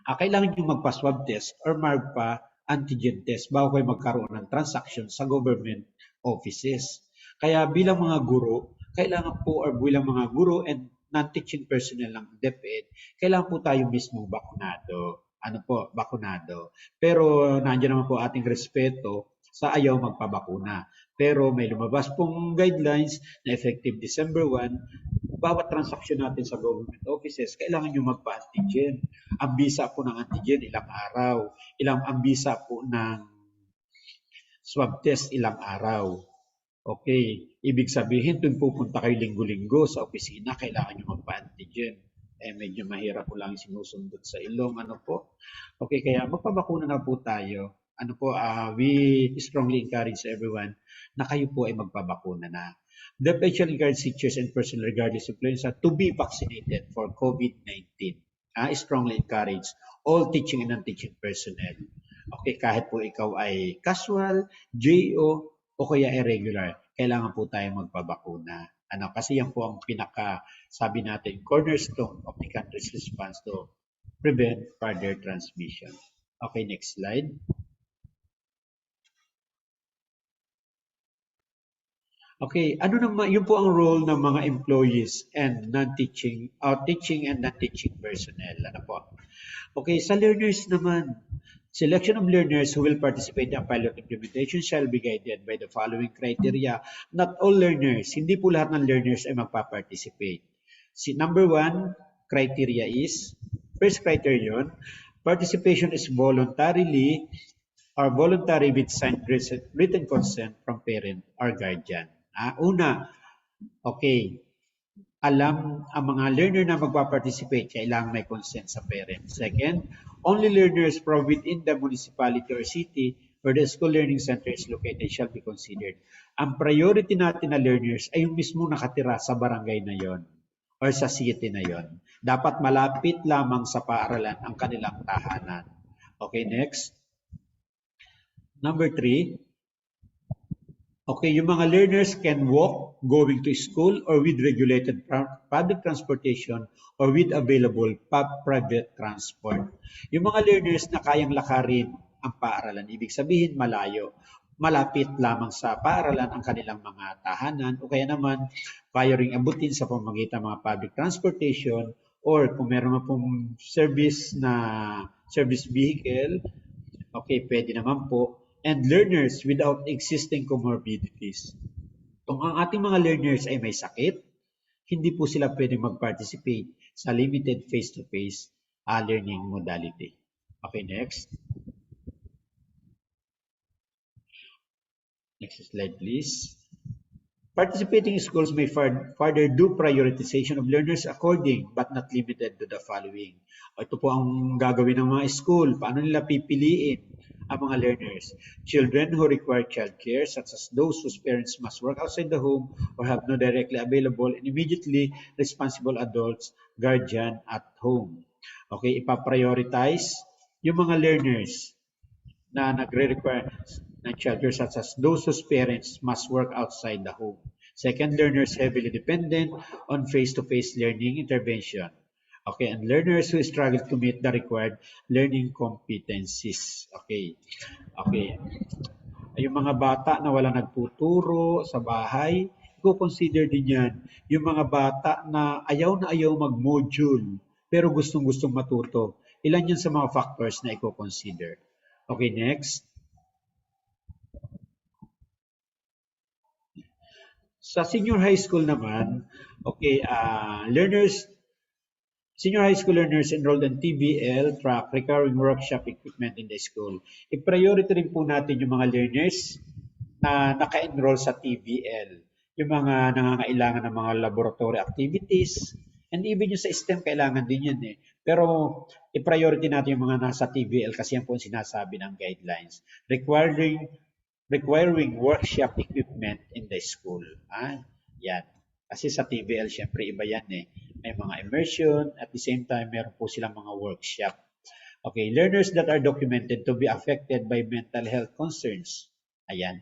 [SPEAKER 6] kailangan nyo magpa-swab test or magpa-antigen test bago kayo magkaroon ng transaction sa government offices. Kaya bilang mga guro, kailangan po, or bilang mga guro and non-teaching personnel ng DepEd, kailangan po tayo mismo bakunado. Bakunado. Pero nandiyan naman po ating respeto sa ayaw magpabakuna. Pero may lumabas pong guidelines na effective December 1, bawat transaksyon natin sa government offices, kailangan nyo magpa-antigen. Ang visa po ng antigen, ilang araw. Ang visa po ng swab test, ilang araw. Okay, ibig sabihin, tuwing pupunta kayo linggo-linggo sa opisina, kailangan nyo magpa-antigen. Medyo mahirap po lang sinusundot sa ilong. Okay, kaya magpabakuna na po tayo. We strongly encourage everyone na kayo po ay magpabakuna na. DepEd shall encourage teachers and personnel regardless of influenza to be vaccinated for COVID-19. Strongly encourage all teaching and non-teaching personnel. Okay, kahit po ikaw ay casual, JO, o kaya irregular, kailangan po tayo magpabakuna. Kasi yan po ang sabi natin, cornerstone of the country's response to prevent further transmission. Okay, next slide. Okay, yun po ang role ng mga employees and non-teaching, teaching and non-teaching personnel. Okay, sa learners naman, selection of learners who will participate in pilot implementation shall be guided by the following criteria. Not all learners, hindi po lahat ng learners ay magpa-participate. Number 1 criteria is, first criterion, participation is voluntary with signed written consent from parent or guardian. Okay, alam ang mga learner na magpa-participate, kailangan may consent sa parent. Second, only learners from within the municipality or city where the school learning center is located shall be considered. Ang priority natin na learners ay yung mismo nakatira sa barangay na yon or sa city na yon. Dapat malapit lamang sa paaralan ang kanilang tahanan. Okay, next. Number 3. Okay, yung mga learners can walk going to school or with regulated public transportation or with available private transport. Yung mga learners na kayang lakarin ang paaralan, ibig sabihin malayo, malapit lamang sa paaralan ang kanilang mga tahanan o kaya naman kaya ring abutin sa pamamagitan ng mga public transportation or kung meron pong service vehicle, okay, pwede naman po. And learners without existing comorbidities. Kung ang ating mga learners ay may sakit, hindi po sila pwede mag-participate sa limited face-to-face learning modality. Okay, next. Next slide, please. Participating schools may further do prioritization of learners according but not limited to the following. Ito po ang gagawin ng mga school. Paano nila pipiliin ang mga learners? Children who require childcare, such as those whose parents must work outside the home or have no directly available and immediately responsible adults, guardian at home. Okay, ipaprioritize yung mga learners na nagre-require ng childcare, such as those whose parents must work outside the home. Second, learners heavily dependent on face-to-face learning intervention. Okay, and learners who struggle to meet the required learning competencies. Okay. Yung mga bata na wala nagtuturo sa bahay, i-consider din yan. Yung mga bata na ayaw mag-module, pero gustong-gustong matuto. Ilan yun sa mga factors na i-consider. Okay, next. Sa senior high school naman, okay, senior high school learners enrolled in TBL track recurring workshop equipment in the school. I-priority rin po natin yung mga learners na naka-enroll sa TBL. Yung mga nangangailangan ng mga laboratory activities, and even yung sa STEM, kailangan din yan eh. Pero i-priority natin yung mga nasa TBL kasi yan po ang sinasabi ng guidelines. Requiring workshop equipment in the school. Yan. Kasi sa TBL, syempre iba yan eh. May mga immersion, at the same time, meron po silang mga workshop. Okay, learners that are documented to be affected by mental health concerns. Ayan.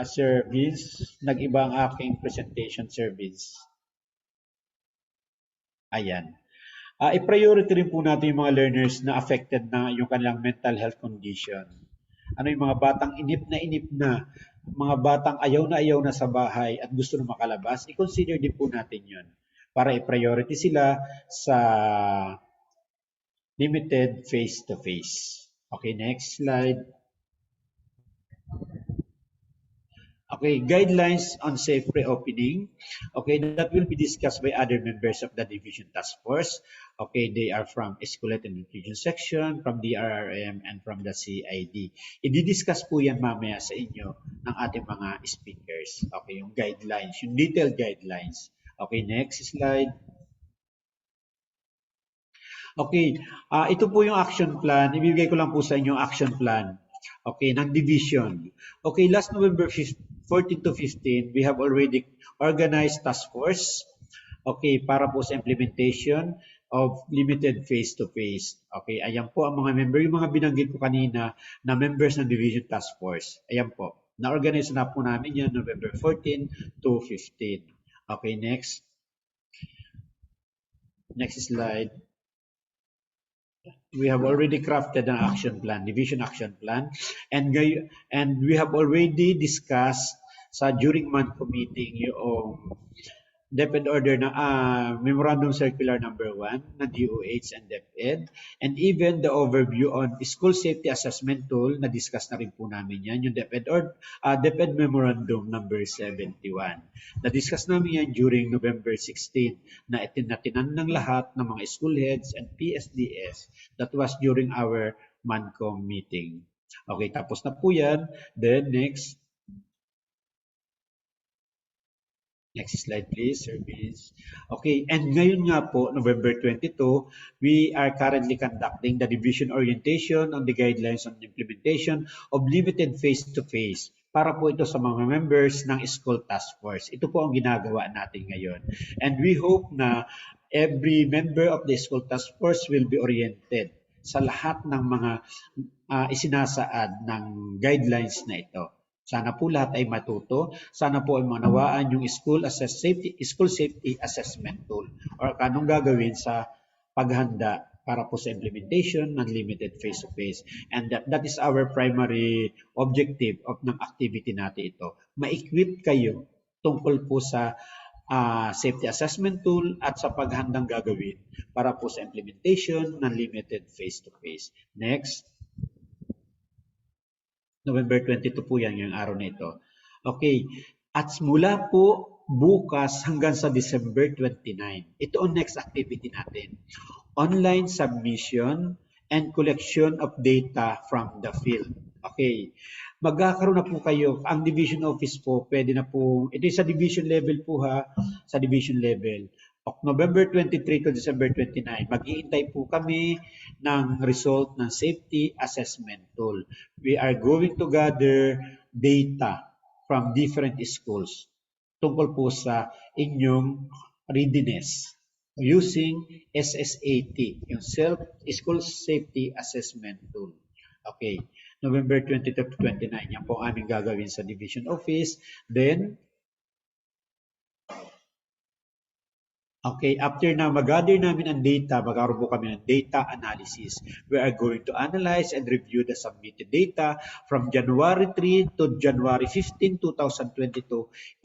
[SPEAKER 6] Sir Vince, nag-iba ang aking presentation, Sir Vince. Ayan. I-priority rin po natin yung mga learners na affected na yung kanilang mental health condition. Ano yung mga batang inip na, mga batang ayaw na sa bahay at gusto na makalabas, i-consider din po natin yun para i-priority sila sa limited face-to-face. Okay, next slide. Okay, guidelines on safe reopening. Okay, that will be discussed by other members of the division task force. Okay, they are from Escalate and Nutrition Section, from the RRM, and from the CID. I-discuss po yan mamaya sa inyo ng ating mga speakers. Okay, yung guidelines, yung detailed guidelines. Okay, next slide. Okay, ito po yung action plan. Ibibigay ko lang po sa inyo yung action plan. Okay, ng division. Okay, last November 14 to 15, we have already organized task force. Okay, para po sa implementation of limited face-to-face. Okay, ayan po ang mga member, yung mga binanggit ko kanina na members ng division task force. Ayan po, na-organize na po namin yan November 14 to 15. Okay, next. Next slide. We have already crafted an action plan, division action plan, and we have already discussed sa during month meeting yung DepEd order na Memorandum Circular number 1 na DOH and DepEd, and even the overview on school safety assessment tool na discuss na rin po namin yan, yung DepEd Memorandum number 71. Na-discuss namin yan during November 16 na itinatinan ng lahat ng mga school heads and PSDS. That was during our MANCOM meeting. Okay, tapos na po yan. Then next. Next slide, please, service. Okay, and ngayon nga po, November 22, we are currently conducting the division orientation on the guidelines on the implementation of limited face-to-face para po ito sa mga members ng school task force. Ito po ang ginagawa natin ngayon. And we hope na every member of the school task force will be oriented sa lahat ng mga isinasaad ng guidelines na ito. Sana po lahat ay matuto. Sana po ay manawaan yung school safety assessment tool or anong gagawin sa paghanda para po sa implementation ng limited face-to-face. And that is our primary objective of ng activity natin ito. Ma-equip kayo tungkol po sa safety assessment tool at sa paghandang gagawin para po sa implementation ng limited face-to-face. Next. November 22 po yan, yung araw na ito. Okay. At mula po bukas hanggang sa December 29. Ito ang next activity natin. Online submission and collection of data from the field. Okay. Magkakaroon na po kayo. Ang division office po, pwede na po. Ito sa division level po ha. Sa division level. November 23 to December 29, mag-iintay po kami ng result ng safety assessment tool. We are going to gather data from different schools tungkol po sa inyong readiness using SSAT, yung School Safety Assessment Tool. Okay, November 22 to 29, yan po aming gagawin sa division office. Then, Okay, after na mag-gather namin ang data, magkaroon po kami ng data analysis. We are going to analyze and review the submitted data from January 3 to January 15, 2022.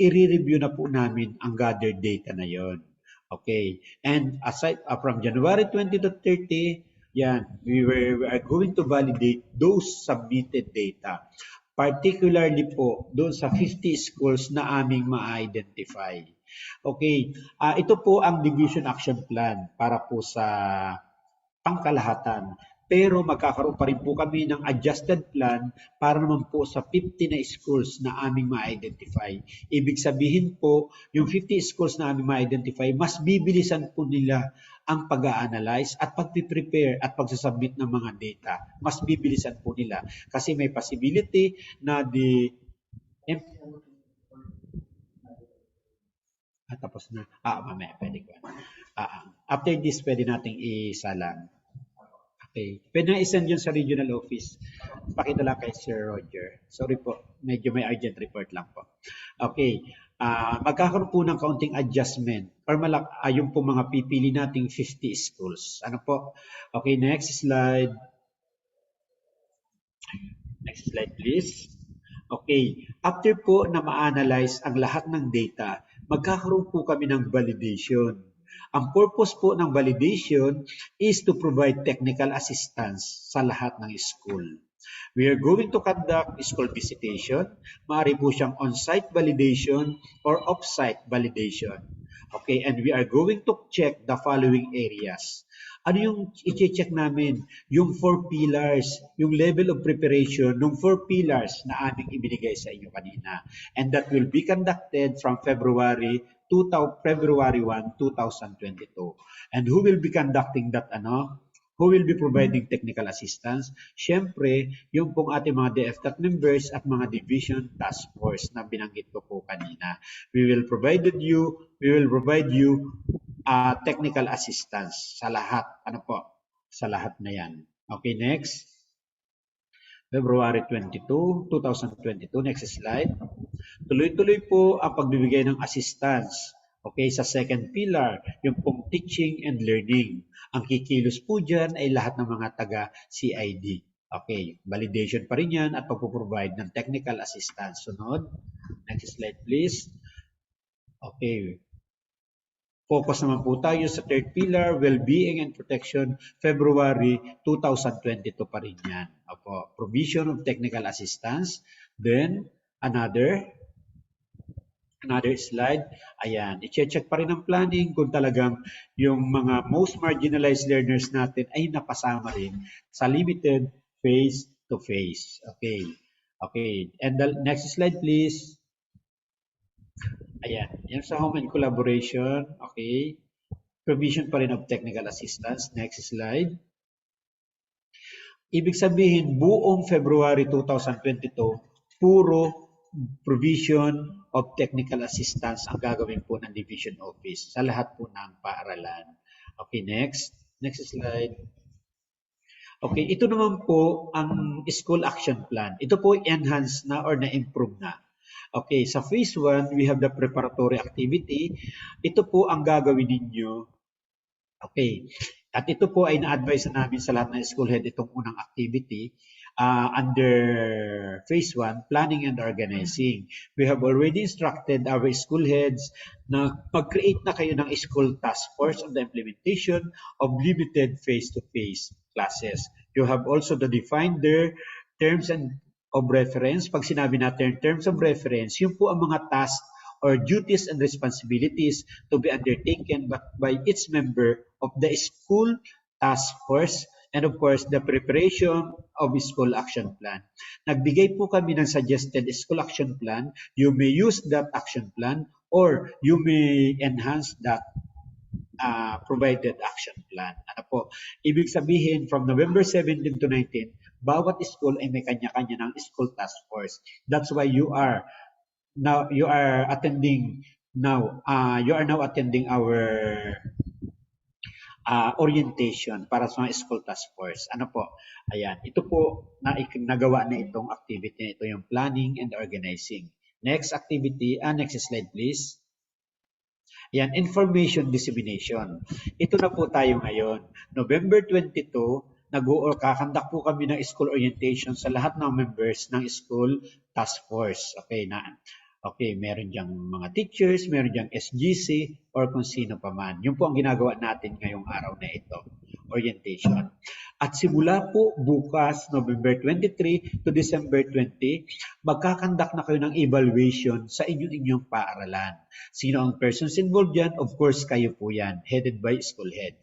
[SPEAKER 6] I-review na po namin ang gathered data na yon. Okay, and aside from January 20 to 30, yan, we are going to validate those submitted data. Particularly po doon sa 50 schools na aming ma-identify. Okay, ito po ang Division Action Plan para po sa pangkalahatan. Pero magkakaroon pa rin po kami ng adjusted plan para naman po sa 50 na schools na aming ma-identify. Ibig sabihin po, yung 50 schools na aming ma-identify, mas bibilisan po nila ang pag-a-analyze at pag-prepare at pagsasubmit ng mga data. Mas bibilisan po nila kasi may possibility na tapos na. Mamaya, pwede ko. After this, pwede nating isalang. Okay. Pwede na isend yun sa regional office. Pakita lang kay Sir Roger. Sorry po, medyo may urgent report lang po. Okay. Magkakaroon po ng kaunting adjustment or yung po mga pipili nating 50 schools. Ano po? Okay, next slide. Next slide, please. Okay. After po na ma-analyze ang lahat ng data, magkakaroon po kami ng validation. Ang purpose po ng validation is to provide technical assistance sa lahat ng school. We are going to conduct school visitation. Maaari po siyang on-site validation or off-site validation. Okay, and we are going to check the following areas. Ano yung i-check namin? Yung 4 pillars, yung level of preparation ng 4 pillars na aming ibinigay sa inyo kanina. And that will be conducted from February 1, 2022. And who will be conducting that Who will be providing technical assistance? Siyempre, yung pong ating mga DepEd members at mga division task force na binanggit ko po kanina. We will provide you technical assistance sa lahat. Sa lahat na yan. Okay, next. February 22, 2022. Next slide. Tuloy-tuloy po ang pagbibigay ng assistance. Okay, sa second pillar, yung pong teaching and learning. Ang kikilos po dyan ay lahat ng mga taga-CID. Okay, validation pa rin yan at pagpuprovide ng technical assistance. Sunod. Next slide, please. Okay. Focus naman po tayo sa third pillar, well-being and protection, February 2022 pa rin yan. Opo, provision of technical assistance. Then, another slide. Ayan, i-check pa rin ang planning kung talagang yung mga most marginalized learners natin ay napasama rin sa limited face-to-face. Okay. Okay. And the next slide, please. Ayan, yan sa home and collaboration. Okay. Provision pa rin of technical assistance. Next slide. Ibig sabihin, buong February 2022, puro provision of technical assistance ang gagawin po ng division office sa lahat po ng paaralan. Okay, next. Next slide. Okay, ito naman po ang school action plan. Ito po enhanced na or na-improve na. Okay, sa phase 1, we have the preparatory activity. Ito po ang gagawin ninyo. Okay, at ito po ay na-advise namin sa lahat ng school head itong unang activity. Under phase 1, planning and organizing. We have already instructed our school heads na mag-create na kayo ng school task force on the implementation of limited face-to-face classes. You have also to define their terms of reference. Pag sinabi natin terms of reference, yun po ang mga tasks or duties and responsibilities to be undertaken by each member of the school task force. And of course, the preparation of school action plan. Nagbigay po kami ng suggested school action plan. You may use that action plan or you may enhance that provided action plan. Ano po? Ibig sabihin, from November 17 to 19, bawat school ay may kanya-kanya ng school task force. That's why you are now attending our orientation para sa school task force. Ano po? Ayan. Ito po nagawa na itong activity. Ito yung planning and organizing. Next activity. Next slide please. Yan, information dissemination. Ito na po tayo ngayon. November 22, kakandak po kami ng school orientation sa lahat ng members ng school task force. Okay, meron diyang mga teachers, meron diyang SGC, or kung sino pa man. Yun po ang ginagawa natin ngayong araw na ito, orientation. At simula po bukas, November 23 to December 20, magkakandak na kayo ng evaluation sa inyong paaralan. Sino ang persons involved yan? Of course, kayo po yan, headed by school head.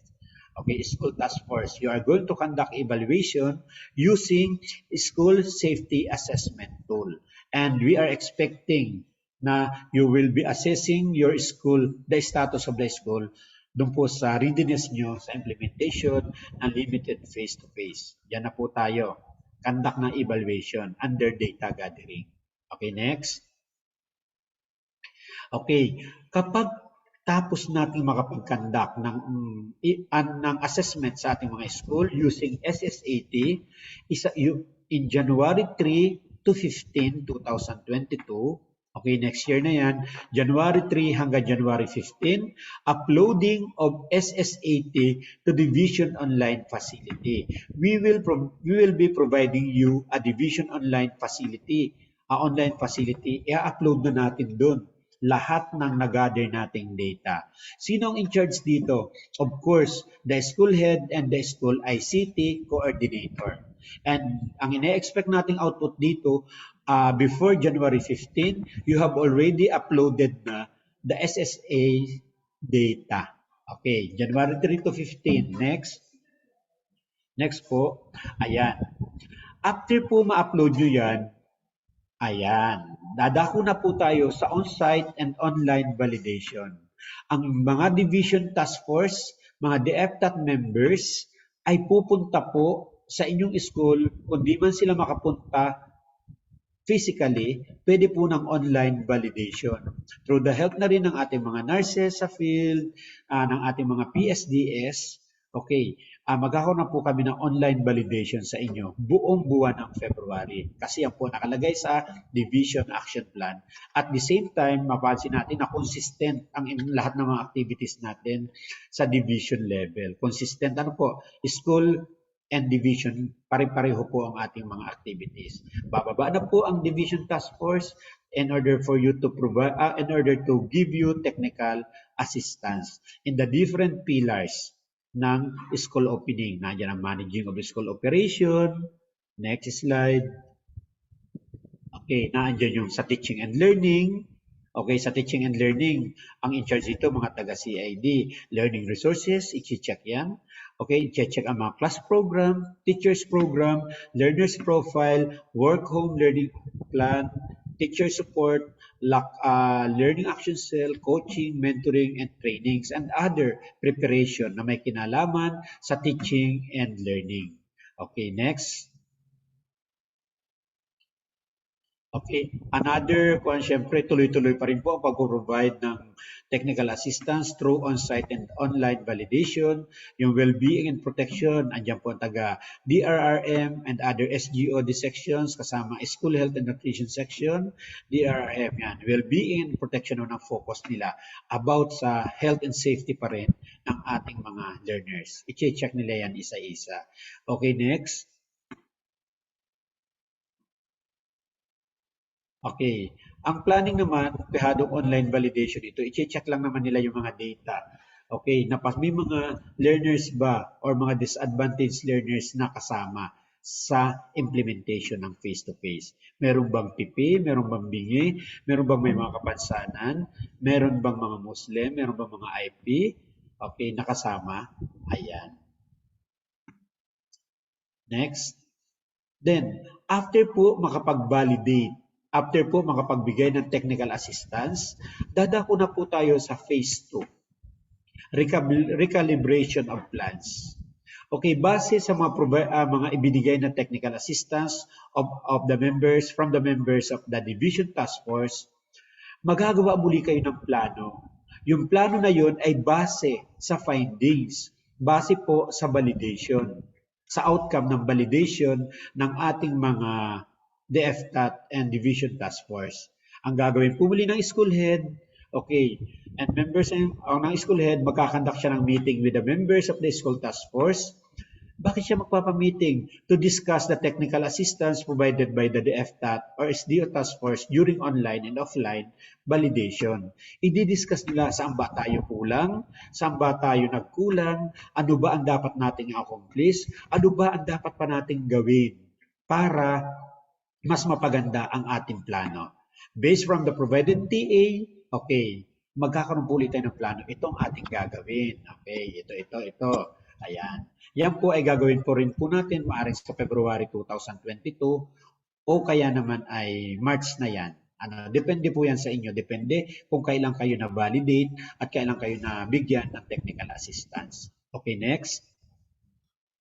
[SPEAKER 6] Okay, school task force. You are going to conduct evaluation using school safety assessment tool. And we are expecting na you will be assessing your school, the status of the school, doon po sa readiness nyo sa implementation ng limited face-to-face. Yan na po tayo. Conduct ng evaluation under data gathering. Okay, next. Okay, kapag tapos natin makapag-conduct ng assessment sa ating mga school using SSAT, in January 3 to 15, 2022, okay, next year na yan, January 3 hanggang January 15, uploading of SSAT to Division Online Facility. We will be providing you a Division Online Facility. Online facility, i-upload na natin doon lahat ng nag-gather nating data. Sino ang in charge dito? Of course, the school head and the school ICT coordinator. And ang ine-expect nating output dito, before January 15, you have already uploaded na the SSA data. Okay, January 3 to 15. Next. Next po. Ayan. After po ma-upload nyo yan, ayan, dadako na po tayo sa on-site and online validation. Ang mga division task force, mga DepEd members, ay pupunta po sa inyong school. Kung di man sila makapunta physically, pwede po ng online validation. Through the help na rin ng ating mga nurses sa field, ng ating mga PSDS, okay, magkakaroon na po kami ng online validation sa inyo buong buwan ng February. Kasi yan po nakalagay sa Division Action Plan. At the same time, mapansin natin na consistent ang lahat ng mga activities natin sa division level. Consistent, ano po, school and division, pare-pareho po ang ating mga activities. Bababa na po ang division task force in order for you to provide, in order to give you technical assistance in the different pillars ng school opening. Nandiyan ang managing of school operation. Next slide. Okay, nandiyan yung sa teaching and learning. Okay, sa teaching and learning, ang in charge dito mga taga-CID. Learning resources, i-check yan. Okay, i-check ang mga class program, teachers program, learners profile, work-home learning plan, teacher support, learning action cell, coaching, mentoring, and trainings, and other preparation na may kinalaman sa teaching and learning. Okay, next. Okay, another kung siyempre tuloy-tuloy pa rin po ang pag-provide ng technical assistance through on-site and online validation, yung well-being and protection, andyan po ang taga DRRM and other SGOD sections kasama school health and nutrition section, DRRM yan, well-being and protection ang focus nila about sa health and safety pa rin ng ating mga learners. I-check nila yan isa-isa. Okay, next. Okay. Ang planning naman, pihadong online validation ito, i-check lang naman nila yung mga data. Okay, may mga learners ba or mga disadvantaged learners na kasama sa implementation ng face-to-face. Meron bang pipi, meron bang bingi, meron bang may mga kapansanan, meron bang mga Muslim, meron bang mga IP, okay, nakasama. Ayan. Next. Then, after po makapag-validate, after po makapagbigay ng technical assistance, dadako na po tayo sa phase 2. Recalibration of plans. Okay, base sa mga ibinigay na technical assistance of the members, from the members of the division task force, magagawa muli kayo ng plano. Yung plano na yun ay base sa findings, base po sa validation, sa outcome ng validation ng ating mga DepEd and Division Task Force. Ang gagawin po muli ng school head, Okay. And members ng school head, magkakandak siya ng meeting with the members of the school task force. Bakit siya magpapamiting? To discuss the technical assistance provided by the DepEd or SDO task force during online and offline validation. I-discuss nila saan ba tayo kulang, saan ba tayo nagkulang, ano ba ang dapat nating accomplish, ano ba ang dapat pa nating gawin para mas mapaganda ang ating plano. Based from the provided TA, okay, magkakaroon po ulit tayo ng plano. Itong ating gagawin. Okay, ito. Ayan. Yan po ay gagawin po rin po natin maaaring sa February 2022 o kaya naman ay March na yan. Depende po yan sa inyo. Depende kung kailan kayo na-validate at kailan kayo na-bigyan ng technical assistance. Okay, next.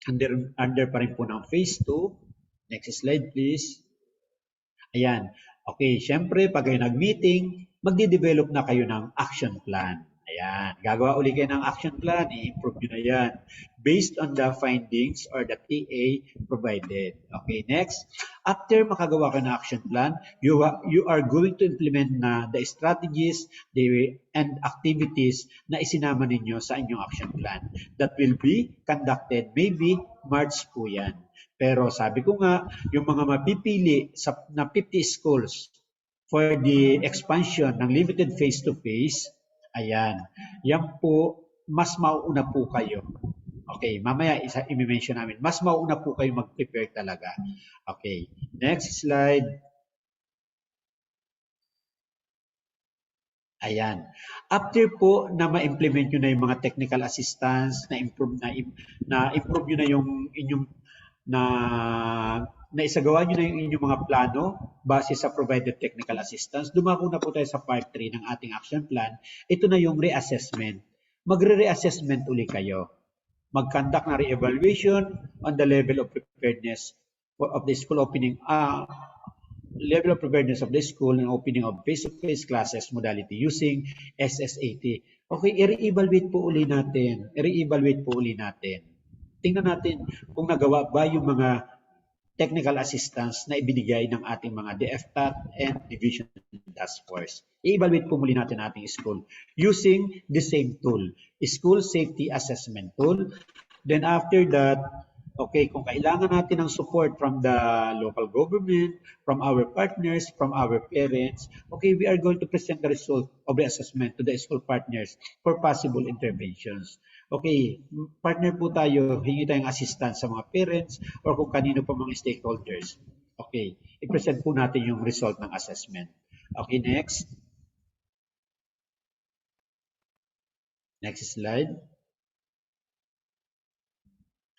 [SPEAKER 6] Under pa rin po ng phase 2. Next slide, please. Ayan. Okay, syempre, pag kayo nag-meeting, magde-develop na kayo ng action plan. Ayan. Gagawa uli kayo ng action plan, i-improve nyo na yan based on the findings or the TA provided. Okay, next. After makagawa kayo ng action plan, you are going to implement na the strategies and activities na isinama ninyo sa inyong action plan. That will be conducted maybe March po yan. Pero sabi ko nga, yung mga mapipili na 50 schools for the expansion ng limited face-to-face, ayan, yan po, mas mauuna po kayo. Okay, mamaya i-mention namin. Mas mauuna po kayo mag-prepare talaga. Okay, next slide. Ayan. After po na ma-implement nyo na yung mga technical assistance, na-improve nyo na yung inyong naisagawa nyo na yung inyong mga plano base sa provided technical assistance, dumako na po tayo sa part 3 ng ating action plan. Ito na yung reassessment. Magre-reassessment uli kayo. Mag-conduct na re-evaluation on the level of preparedness of the school opening, level of preparedness of the school and opening of face-to-face classes modality using SSAT. Okay, i-re-evaluate po uli natin. Tingnan natin kung nagawa ba yung mga technical assistance na ibinigay ng ating mga DepEd and Division Task Force. I-evaluate po muli natin ating school using the same tool, School Safety Assessment Tool. Then after that, okay, kung kailangan natin ng support from the local government, from our partners, from our parents, okay, we are going to present the result of the assessment to the school partners for possible interventions. Okay, partner po tayo, hingi tayong assistance sa mga parents or kung kanino pa mga stakeholders. Okay, i-present po natin yung result ng assessment. Okay, next. Next slide.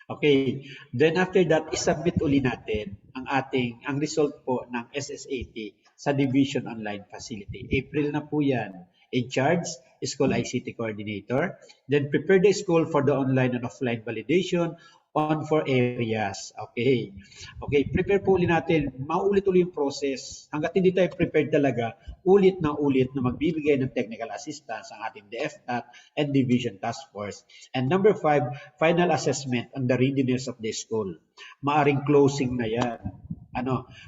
[SPEAKER 6] Okay, then after that, isubmit uli natin ang result po ng SSAT sa Division Online Facility. April na po yan. In charge, School ICT Coordinator. Then prepare the school for the online and offline validation on 4 areas. Okay. Okay, prepare po ulit natin. Maulit-ulit yung process. Hanggat hindi tayo prepared talaga, ulit na magbibigay ng technical assistance ang ating DepEd and Division Task Force. And number 5, final assessment on the readiness of the school. Maaring closing na yan.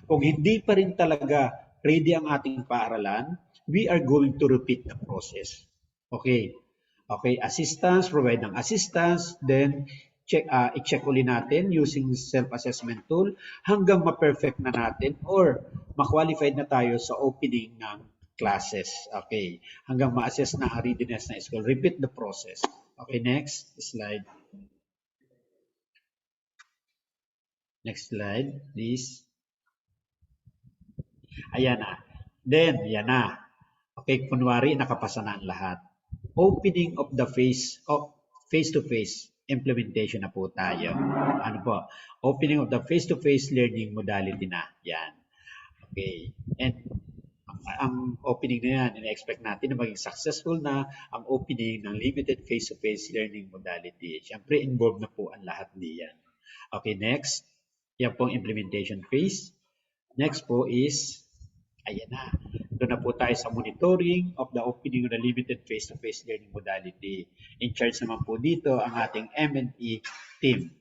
[SPEAKER 6] Kung hindi pa rin talaga ready ang ating paaralan, we are going to repeat the process. Okay. Okay, assistance, provide ng assistance, then i-check ulit natin using self-assessment tool hanggang ma-perfect na natin or ma-qualified na tayo sa opening ng classes. Okay, hanggang ma-assess na ang readiness na school. Repeat the process. Okay, next slide. Next slide, please. Ayan na. Then, yan na. Okay, kunwari, nakapasa na ang lahat. Opening of the face-to-face implementation na po tayo. Opening of the face-to-face learning modality na. Yan. Okay. And ang opening na yan, in-expect natin na maging successful na ang opening ng limited face-to-face learning modality. Siyempre, involved na po ang lahat diyan. Okay, next. Yan po ang implementation phase. Next po is, ayan na. Doon na po tayo sa monitoring of the opening of the limited face-to-face learning modality. In charge naman po dito ang ating M&E team.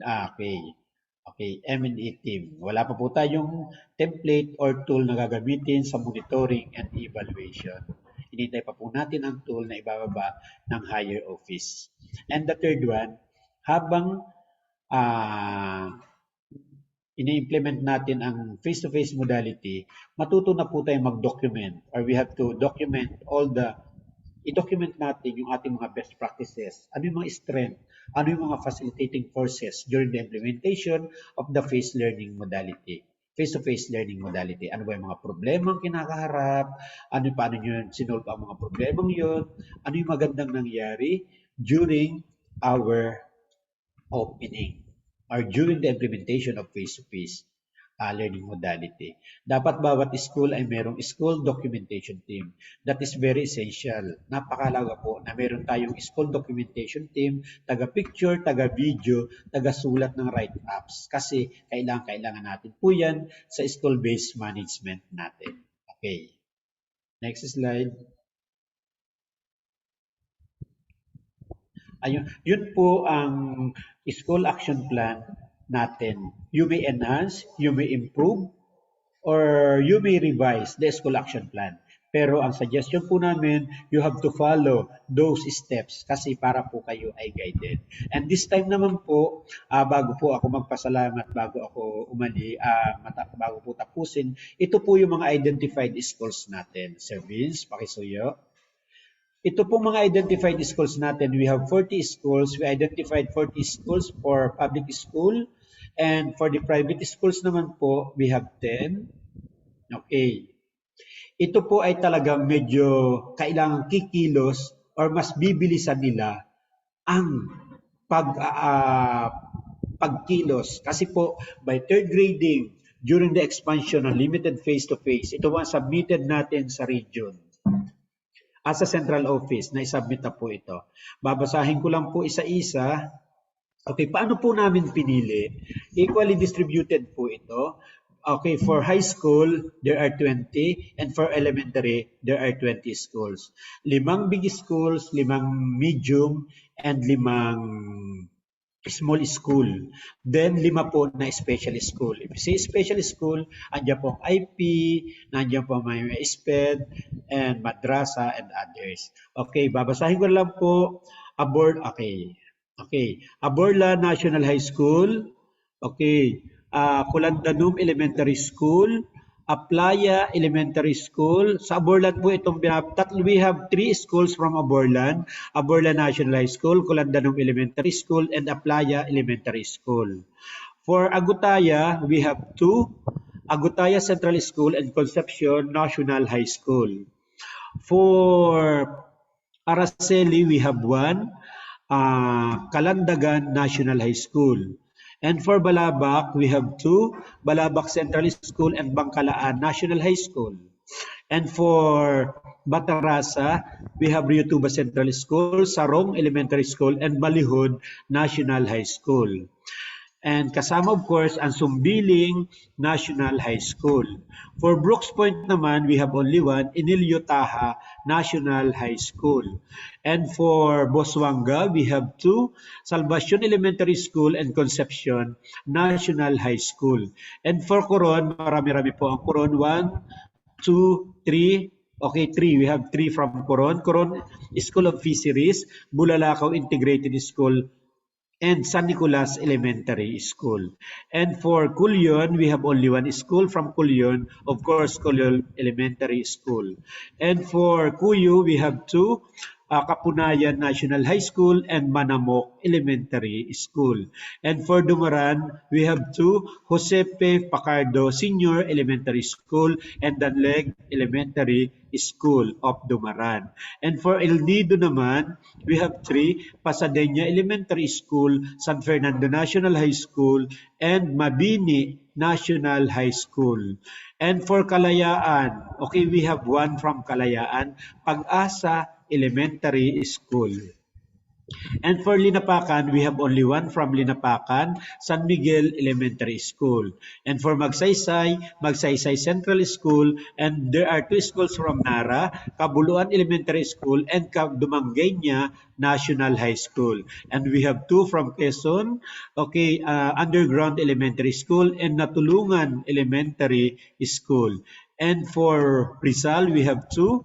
[SPEAKER 6] Okay. Okay, M&E team. Wala pa po tayong template or tool na gagamitin sa monitoring and evaluation. Hinintay pa po natin ang tool na ibababa ng higher office. And the third one, habang ini-implement natin ang face-to-face modality, matuto na po tayo mag-document, or we have to document i-document natin yung ating mga best practices, ano yung mga strength, ano yung mga facilitating forces during the implementation of the face-to-face learning modality. Ano ba yung mga problema ang kinakaharap, paano nyo sinolve ang mga problemang yun, ano yung magandang nangyari during our opening or during the implementation of face-to-face learning modality. Dapat bawat school ay merong school documentation team. That is very essential. Napakalaga po na meron tayong school documentation team, taga-picture, taga-video, taga-sulat ng write-ups. Kasi kailangan natin po yan sa school-based management natin. Okay. Next slide. Ayun, yun po ang school action plan natin. You may enhance, you may improve, or you may revise the school action plan. Pero ang suggestion po namin, you have to follow those steps kasi para po kayo ay guided. And this time naman po, bago po ako magpasalamat, bago ako bago po tapusin, ito po yung mga identified schools natin. Sir Vince, pakisuyo. Ito pong mga identified schools natin, we have 40 schools. We identified 40 schools for public school. And for the private schools naman po, we have 10. Okay. Ito po ay talagang medyo kailangang kikilos or mas bibilisan nila ang pagkilos. Kasi po, by third grading, during the expansion ng limited face-to-face, ito ang submitted natin sa region. As a central office, na-submit na po ito. Babasahin ko lang po isa-isa. Okay, paano po namin pinili? Equally distributed po ito. Okay, for high school, there are 20, and for elementary, there are 20 schools. 5 big schools, 5 medium, and 5 small school. Then, 5 po na special school. If you say special school, andyan po ang IP, nandiyan po may SPED, and madrasa, and others. Okay, babasahin ko lang po. Aborla National High School. Okay. Kulandanum Elementary School. Aplaya Elementary School. Sa Aborlan po itong we have 3 schools from Aborlan. Aborlan National High School, Kulandanum Elementary School, and Aplaya Elementary School. For Agutaya, we have 2. Agutaya Central School and Concepcion National High School. For Araceli, we have 1. Kalandagan National High School. And for Balabak, we have 2, Balabak Central School and Bangkalaan National High School. And for Batarasa, we have Rio Tuba Central School, Sarong Elementary School, and Balihod National High School. And kasama of course ang Sumbiling National High School. For Brooks Point naman, we have only 1, Inilio Taha National High School. And for Boswanga, we have 2, Salvacion Elementary School and Concepcion National High School. And for Coron, marami-rami po ang Coron, 1, 2, 3. Okay, 3. We have 3 from Coron. Coron School of Fisheries, Bulalakaw Integrated School, and San Nicolas Elementary School. And for Culyon, we have only 1 school from Culyon, of course, Culyon Elementary School. And for Cuyo, we have 2, Kapunayan National High School and Manamok Elementary School. And for Dumaran, we have 2, Josepe Pacardo Senior Elementary School and Danleg Elementary School of Dumaran. And for El Nido naman, we have 3, Pasadena Elementary School, San Fernando National High School, and Mabini National High School. And for Kalayaan, okay, we have 1 from Kalayaan, Pag-asa Elementary School. And for Linapakan, we have only 1 from Linapakan, San Miguel Elementary School. And for Magsaysay, Magsaysay Central School, and there are 2 schools from Nara, Kabuluan Elementary School and Dumangueña National High School. And we have 2 from Quezon, okay, Underground Elementary School and Natulungan Elementary School. And for Rizal, we have 2.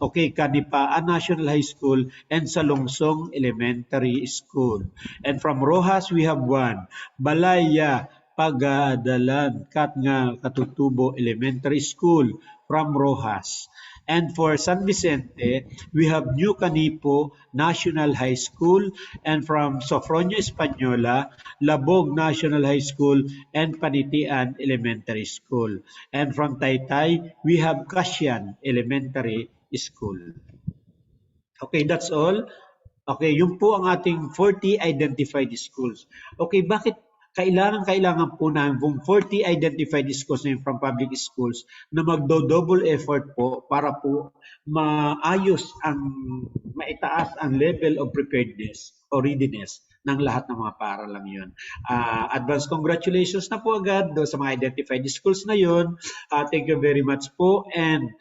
[SPEAKER 6] Okay, Kanipaan National High School and Salungsong Elementary School. And from Rojas, we have 1. Balaya Pagadalan Kat nga Katutubo Elementary School from Rojas. And for San Vicente, we have New Canipo National High School, and from Sofronio Española, Labog National High School and Panitian Elementary School. And from Taytay, we have Kasian Elementary School. Okay, that's all. Okay, yun po ang ating 40 identified schools. Okay, bakit kailangan po namin kung 40 identified schools na yun from public schools na magdo-double effort po para po maayos ang maitaas ang level of preparedness or readiness ng lahat ng mga paaralang yun. Advance congratulations na po agad do sa mga identified schools na yun. Thank you very much po, and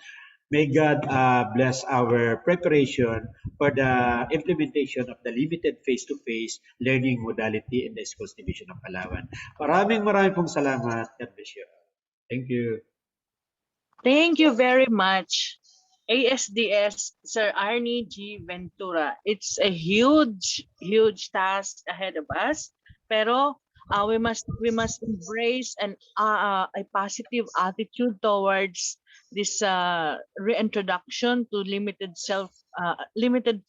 [SPEAKER 6] may God bless our preparation for the implementation of the limited face-to-face learning modality in the Schools Division of Palawan. Maraming pong salamat. God bless you. Thank you.
[SPEAKER 4] Thank you very much, ASDS Sir Arnie G. Ventura. It's a huge task ahead of us, pero we must embrace a positive attitude towards this reintroduction to limited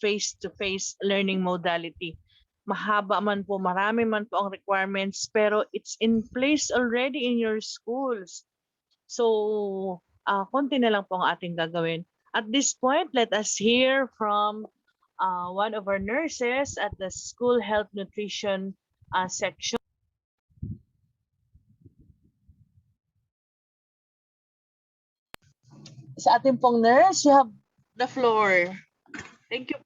[SPEAKER 4] face-to-face learning modality. Mahaba man po, marami man po ang requirements, pero it's in place already in your schools. So, konti na lang po ang ating gagawin. At this point, let us hear from one of our nurses at the School Health Nutrition section. Sa ating pong nurse, you have the floor. Thank you.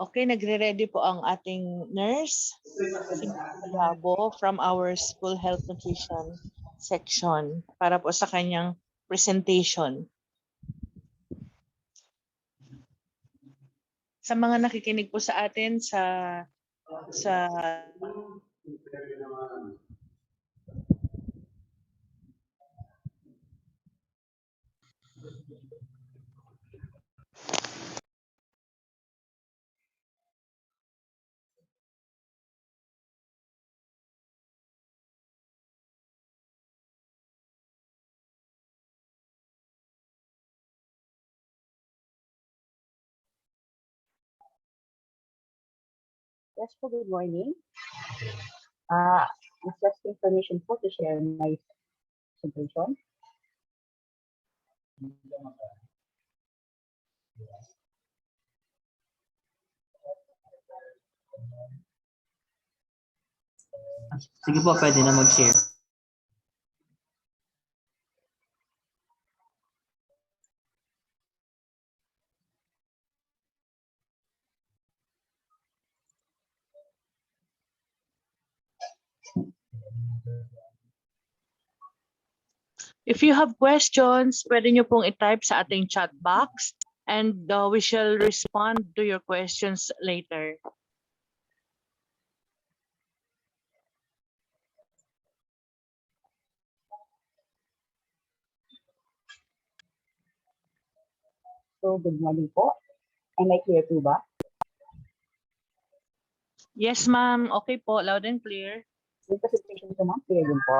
[SPEAKER 4] Okay, nagre-ready po ang ating nurse, si Cayabo, from our School Health Nutrition section para po sa kanyang presentation. Sa mga nakikinig po sa atin sa
[SPEAKER 1] Yes po, good morning. It's just information po to share my presentation.
[SPEAKER 7] Sige po, pwede na mag-share.
[SPEAKER 4] If you have questions, pwede nyo pong i-type sa ating chat box, and we shall respond to your questions later.
[SPEAKER 1] So, good morning po. Am I clear po ba?
[SPEAKER 4] Yes, ma'am. Okay po, loud and clear.
[SPEAKER 1] Yung presentation ko, ma'am, clear din po.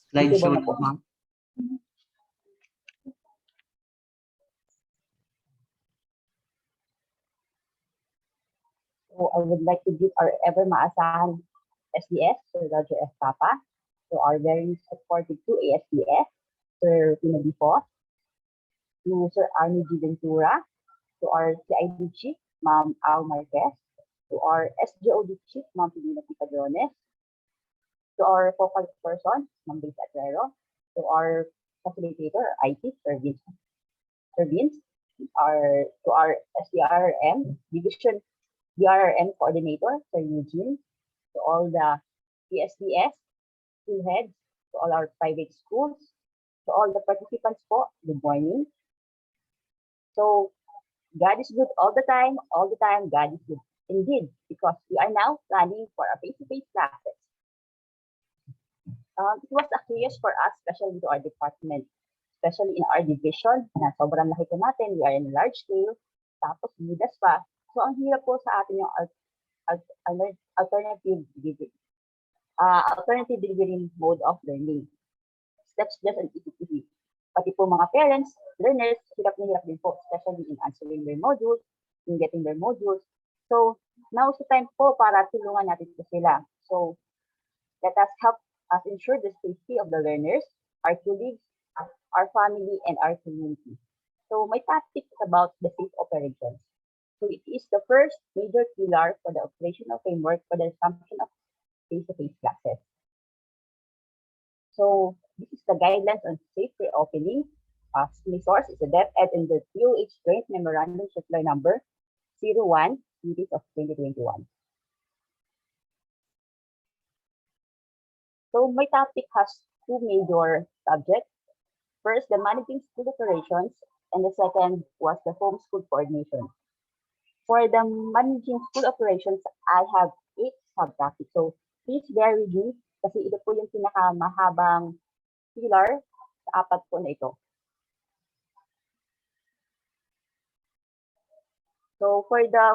[SPEAKER 7] Slideshow
[SPEAKER 1] na po.
[SPEAKER 7] ma'am.
[SPEAKER 1] So, I would like to give our ever maasahan SDS, Sir Roger F. Papa, to our very supportive to ASDS, Sir Pinoy Bifos, to Sir Arnie G. Ventura, to our CID Chief, Ma'am Al Marquez, to our SJOD Chief, Ma'am Pilina Picadones, to our focal person, Ma'am Lisa Aguero, to our facilitator, IT, Sir Vincent. Beans, to our SDRM division, DRM coordinator, Sir Eusgene, to all the ASDS, school heads, to all our private schools, to all the participants po, good morning. So, God is good all the time, God is good indeed, because we are now planning for our face-to-face classes. It was a curious for us, especially to our department, especially in our division, na sobrang laki po natin, we are in a large scale, tapos leaders pa. So, ang hirap po sa atin yung alternative delivery mode of learning. That's just an easy. Pati po mga parents, learners, hirap na hirap din po, especially in answering their modules, in getting their modules. So, now is the time po para tulungan natin po sila. So, let us help us ensure the safety of the learners, our colleagues, our family, and our community. So, my topic is about the safe operations. So, it is the first major pillar for the operational framework for the resumption of face-to-face classes. So, this is the guidelines on safe reopening. Resource is the DepEd and the DOH Joint Memorandum Circular Number 01 Series of 2021. So, my topic has two major subjects. First, the managing school operations, and the second was the homeschool coordination. For the managing school operations, I have 8 subtopics. So, please bear with me kasi ito po yung pinakamahabang pillar sa 4 po na ito. So, for the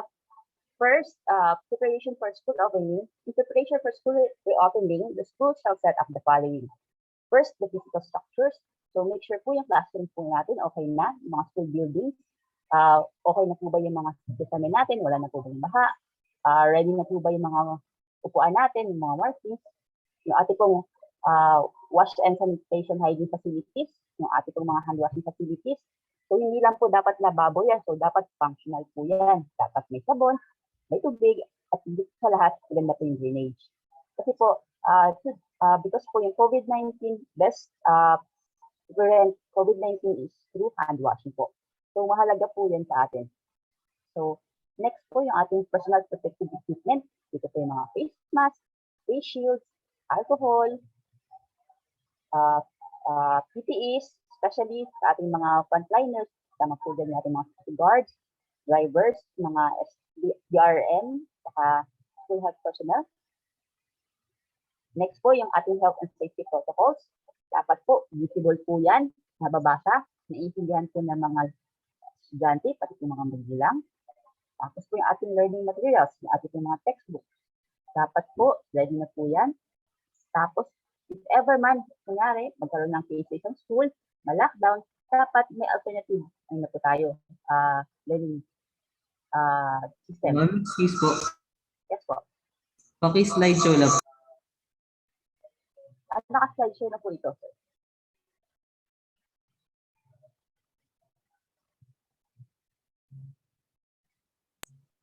[SPEAKER 1] first preparation for school opening, in preparation for school reopening, the school shall set up the following. First, the physical structures. So, make sure po yung classroom po natin okay na, yung mga school buildings. Okay na po ba yung mga system natin? Wala na po ba yung baha? Ready na po ba yung mga upuan natin, yung mga markings? Yung ating pong wash and sanitation hygiene facilities, yung ating pong mga hand washing facilities. So, hindi lang po dapat lababo yan. So, dapat functional po yan. Dapat may sabon, may tubig, at dito sa lahat, maganda po yung drainage. Kasi po, because po yung COVID-19, best prevent COVID-19 is through hand washing po. So, mahalaga po yan sa atin. So, next po yung ating personal protective equipment. Dito po yung mga face mask, face shields, alcohol, PPEs, especially sa ating mga frontliners, tama po dyan natin mga guards, drivers, mga DRM, saka school health personnel. Next po yung ating health and safety protocols. Dapat po, visible po yan, nababasa, naiintindihan po ng mga estudyante, pati po mga magulang. Tapos po yung ating learning materials, yung ating mga textbooks. Dapat po, ready na po yan. Tapos, if ever man, kunyari, magkaroon ng cases sa school, ma-lockdown, dapat may alternative na po tayo, learning system.
[SPEAKER 7] Ma'am, excuse po.
[SPEAKER 1] Yes po.
[SPEAKER 7] Paki-slideshow lang.
[SPEAKER 1] At naka-slideshow na po ito, sir.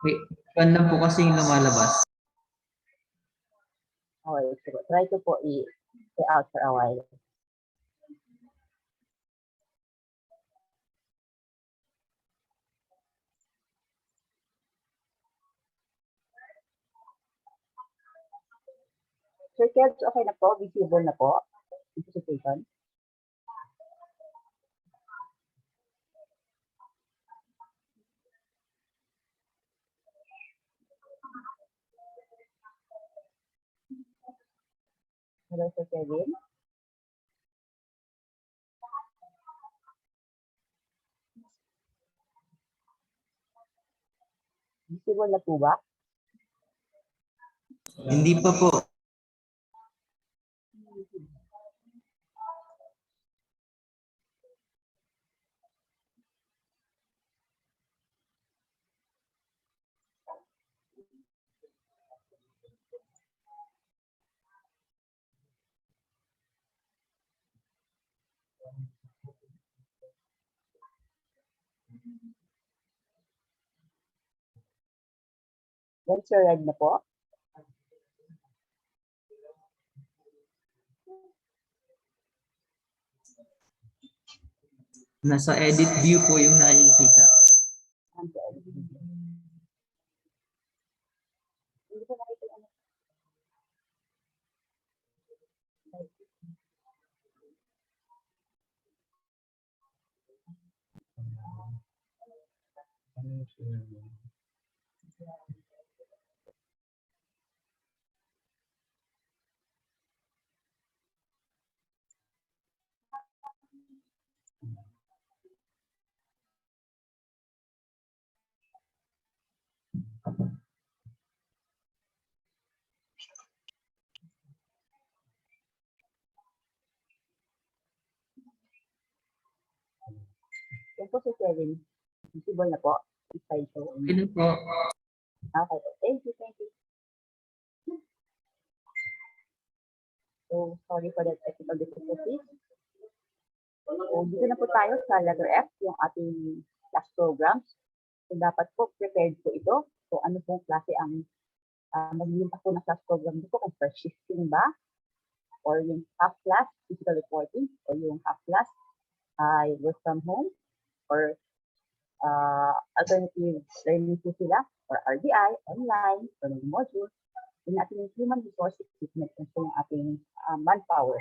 [SPEAKER 7] Wait, pan lang po kasi yung lumalabas.
[SPEAKER 1] Okay, so try to po i-out for a while. Sir Kels, okay na po? Visible na po? Anticipation? Hello, Sir Kevin? Visible na po ba?
[SPEAKER 7] Hindi pa po.
[SPEAKER 1] Then, Sir Red na po?
[SPEAKER 7] Nasa edit view po yung nakikita.
[SPEAKER 1] Hindi ko nakita yung ano. Yan po si Kevin. Visible na po. Slideshow.
[SPEAKER 7] Ganun po.
[SPEAKER 1] Okay. Thank you. So, sorry for that technical difficulties. So, dito na po tayo sa letter F, yung ating class programs. So, dapat po prepared po ito. So, ano pong klase ang magiging po ng class program dito, kung first shifting ba, or yung half class, physical reporting, or yung half class, work from home, or alternative learning po sila, or RDI, online, or module, yung ating human resource equipment, and so yung ating manpower.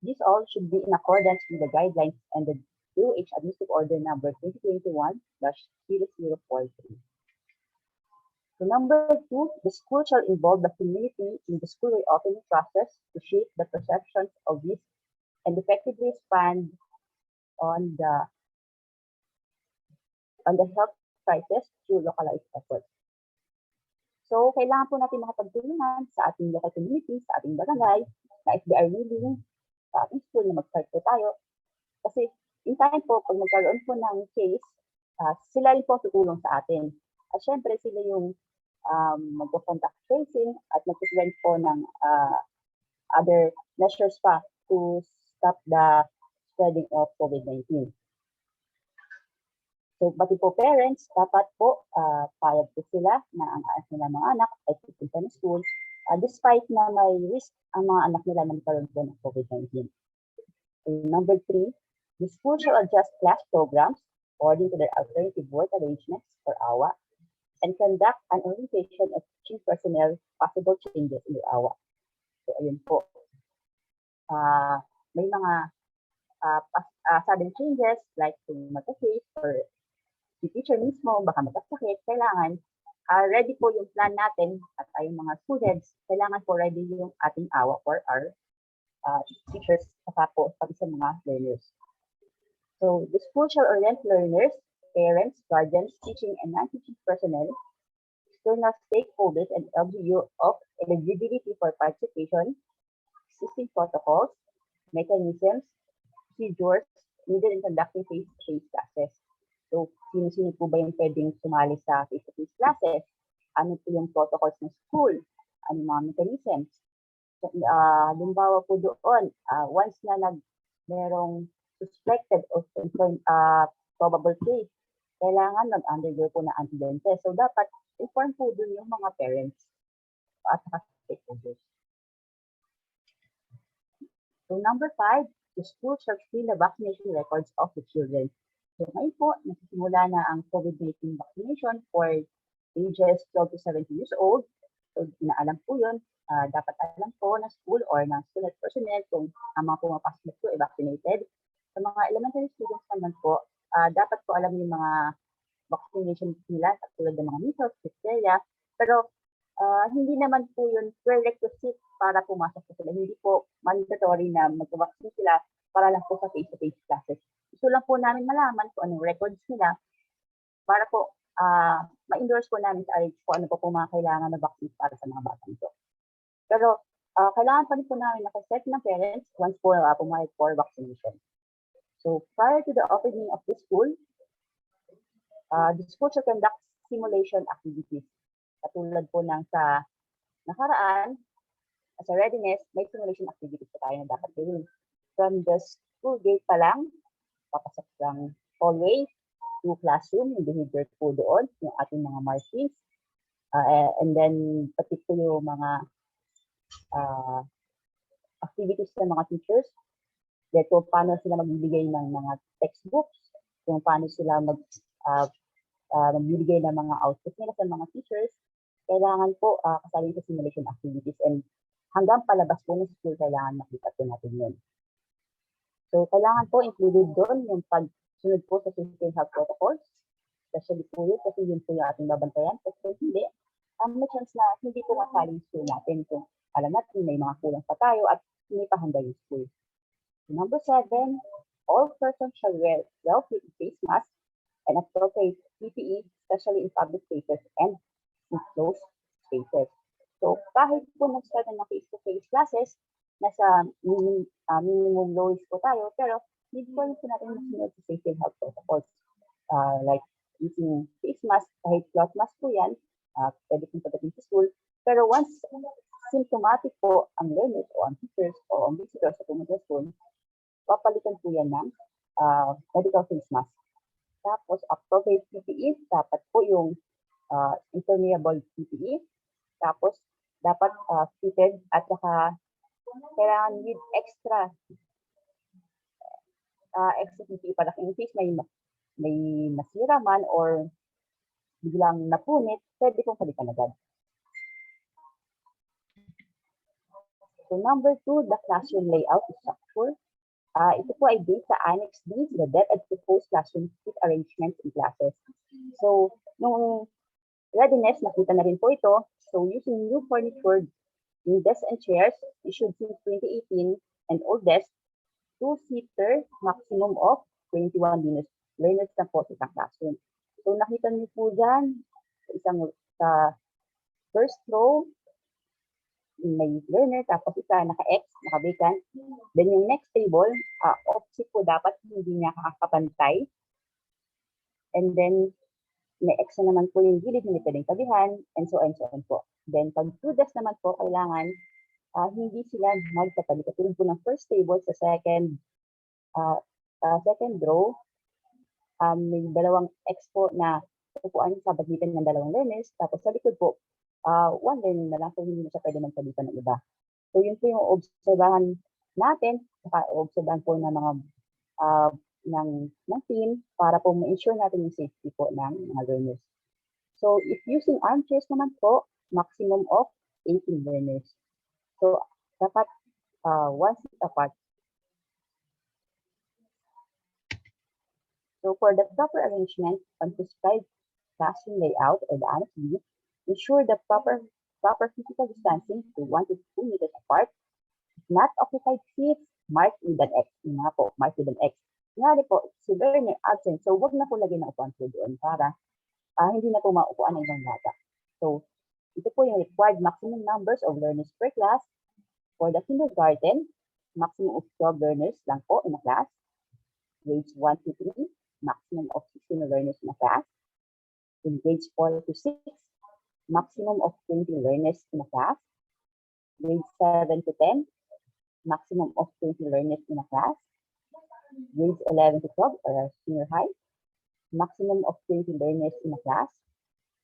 [SPEAKER 1] This all should be in accordance with the guidelines and the DOH Administrative Order number 2021-0043. So number 2, the school shall involve the community in the school reopening process to shape the perceptions of risk and effectively respond on the health crisis through localized efforts. So, kailangan po natin makapagtulungan sa ating local community, sa ating barangay, na if they are willing sa ating school na mag-start po tayo. Kasi, in time po, pag magkaroon po ng case, sila rin po tutulong sa atin. At syempre, sila yung mag-contact tracing at mag-prevent po ng other measures pa to stop the spreading of COVID-19. So, pati po parents, dapat po payag po sila na ang nila mga anak ay pupunta ng school despite na may risk ang mga anak nila na magkaroon po ng COVID-19. Number 3, the school shall adjust class programs according to their alternative work arrangements for AWA and conduct an orientation of teaching personnel possible changes in their AWA. So, ayun po. May mga sudden changes like kung magka-case or si teacher mismo, baka magkasakit, kailangan ready po yung plan natin at tayong mga students, kailangan po ready yung ating AWA for our teachers saka po pati sa mga learners. So, the school shall orient learners, parents, guardians, teaching and non-teaching personnel, external stakeholders, and LGU of eligibility for participation, existing protocols, mechanisms, procedures needed in conducting face-to-face classes. So, sino-sino po ba yung pwedeng sumali sa face-to-face classes? Ano po yung protocols ng school? Ano mga mechanisms? So, halimbawa po doon, once na merong suspected or probable case, kailangan mag-undergo po na antigen test. So, dapat inform po doon yung mga parents at saka stakeholders. So, number 5, the school shall fill the vaccination records of the children. So ngayon po, nagsisimula na ang COVID-19 vaccination for ages 12 to 17 years old. So inaalam po yun, dapat alam po ng school or ng school health personnel kung ang mga pumapasok po ay vaccinated. Sa mga elementary students naman po, dapat po alam yung mga vaccination nila, tulad ng mga measles, diphtheria, pero hindi naman po yun prerequisite para pumasok po sila. Hindi po mandatory na mag-vaccine sila para lang po sa face-to-face classes. Gusto lang po namin malaman kung anong records nila para po ma-endorse po namin sa RH kung ano po mga kailangan na vaccine para sa mga bata nito. Pero kailangan pa rin po namin nakaset ng parents once po pumayag for vaccination. So prior to the opening of the school should conduct simulation activities. Katulad po ng sa nakaraan, as a readiness, may simulation activities po tayo na dapat gawin. From the school gate pa lang, papasok lang hallway to classroom, yung behavior po doon, yung ating mga markings, and then pati po yung mga activities ng mga teachers, Then kung paano sila magbibigay ng mga textbooks, kung paano sila magbibigay ng mga output nila sa mga teachers, kailangan po kasali sa simulation activities, and hanggang palabas po ng school, kailangan makita po natin yun. So, kailangan po included doon yung pagsunod po sa safety and health protocols, especially po yun, kasi yun po yung ating babantayan. Kasi hindi, may chance na hindi po masali yung school natin kung alam natin may mga kulang pa tayo at hindi pa handa yung school. Number 7, all persons shall wear well-fitting face masks and appropriate PPE, especially in public spaces and in closed spaces. So, kahit po nag-start na face-to-face classes, nasa minimum lows po tayo, pero hindi po rin po natin masunod sa safety and health protocols. Like using face mask, kahit cloth mask po yan, pwede pong pagdating sa school. Pero once symptomatic po ang learners o ang teachers o ang visitors sa pumunta sa school, papalitan po yan ng medical face mask. Tapos, appropriate PPE, dapat po yung impermeable PPE. Tapos, dapat fitted at saka kailangan with extra PPE para in case may nasira man or biglang napunit, pwede pong palitan agad. So, number 2, the classroom layout structure. Ito po ay based sa Annex D, the DepEd proposed classroom seat arrangements in classes. So, nung readiness, nakita na rin po ito. So, using new furniture in desks and chairs issued since 2018 and old desks, 2-seater, maximum of 21 learners na po sa isang classroom. So, nakita niyo po dyan, sa first row, may learner, tapos isa naka-X, naka-vacant. Then yung next table, opposite po dapat hindi niya kakapantay. And then, may X na naman po yung gilid, hindi pwedeng tabihan, and so on po. Then, pag 2 desks naman po, kailangan hindi sila magkatabi. Katulad po ng first table sa second row, may dalawang X po na upuan sa pagitan ng dalawang learners, tapos sa likod po, one learning na lang, so hindi na siya pwede magpalitan ng iba. So, yun po yung obserbahan natin, saka obserbahan po ng mga ng team para po ma-ensure natin yung safety po ng mga learners. So, if using armchairs naman po, maximum of 18 learners. So, dapat 1 seat apart. So, for the proper arrangement on prescribed classroom layout or the Annex B, ensure the proper physical distancing to 1 to 2 meters apart. If not occupied seats, marked with an X. Nga po, marked with an X. Nga po, si learner absent, so wag na po lagyan ng upuan po doon para hindi na po maupuan ng ibang bata. So, ito po yung required maximum numbers of learners per class. For the kindergarten, maximum of 12 learners lang po in a class. Grades 1 to 3, maximum of 16 learners in a class. In grades 4 to 6, maximum of 20 learners in a class. Grades 7 to 10, maximum of 20 learners in a class. Grades 11 to 12, or senior high, maximum of 20 learners in a class.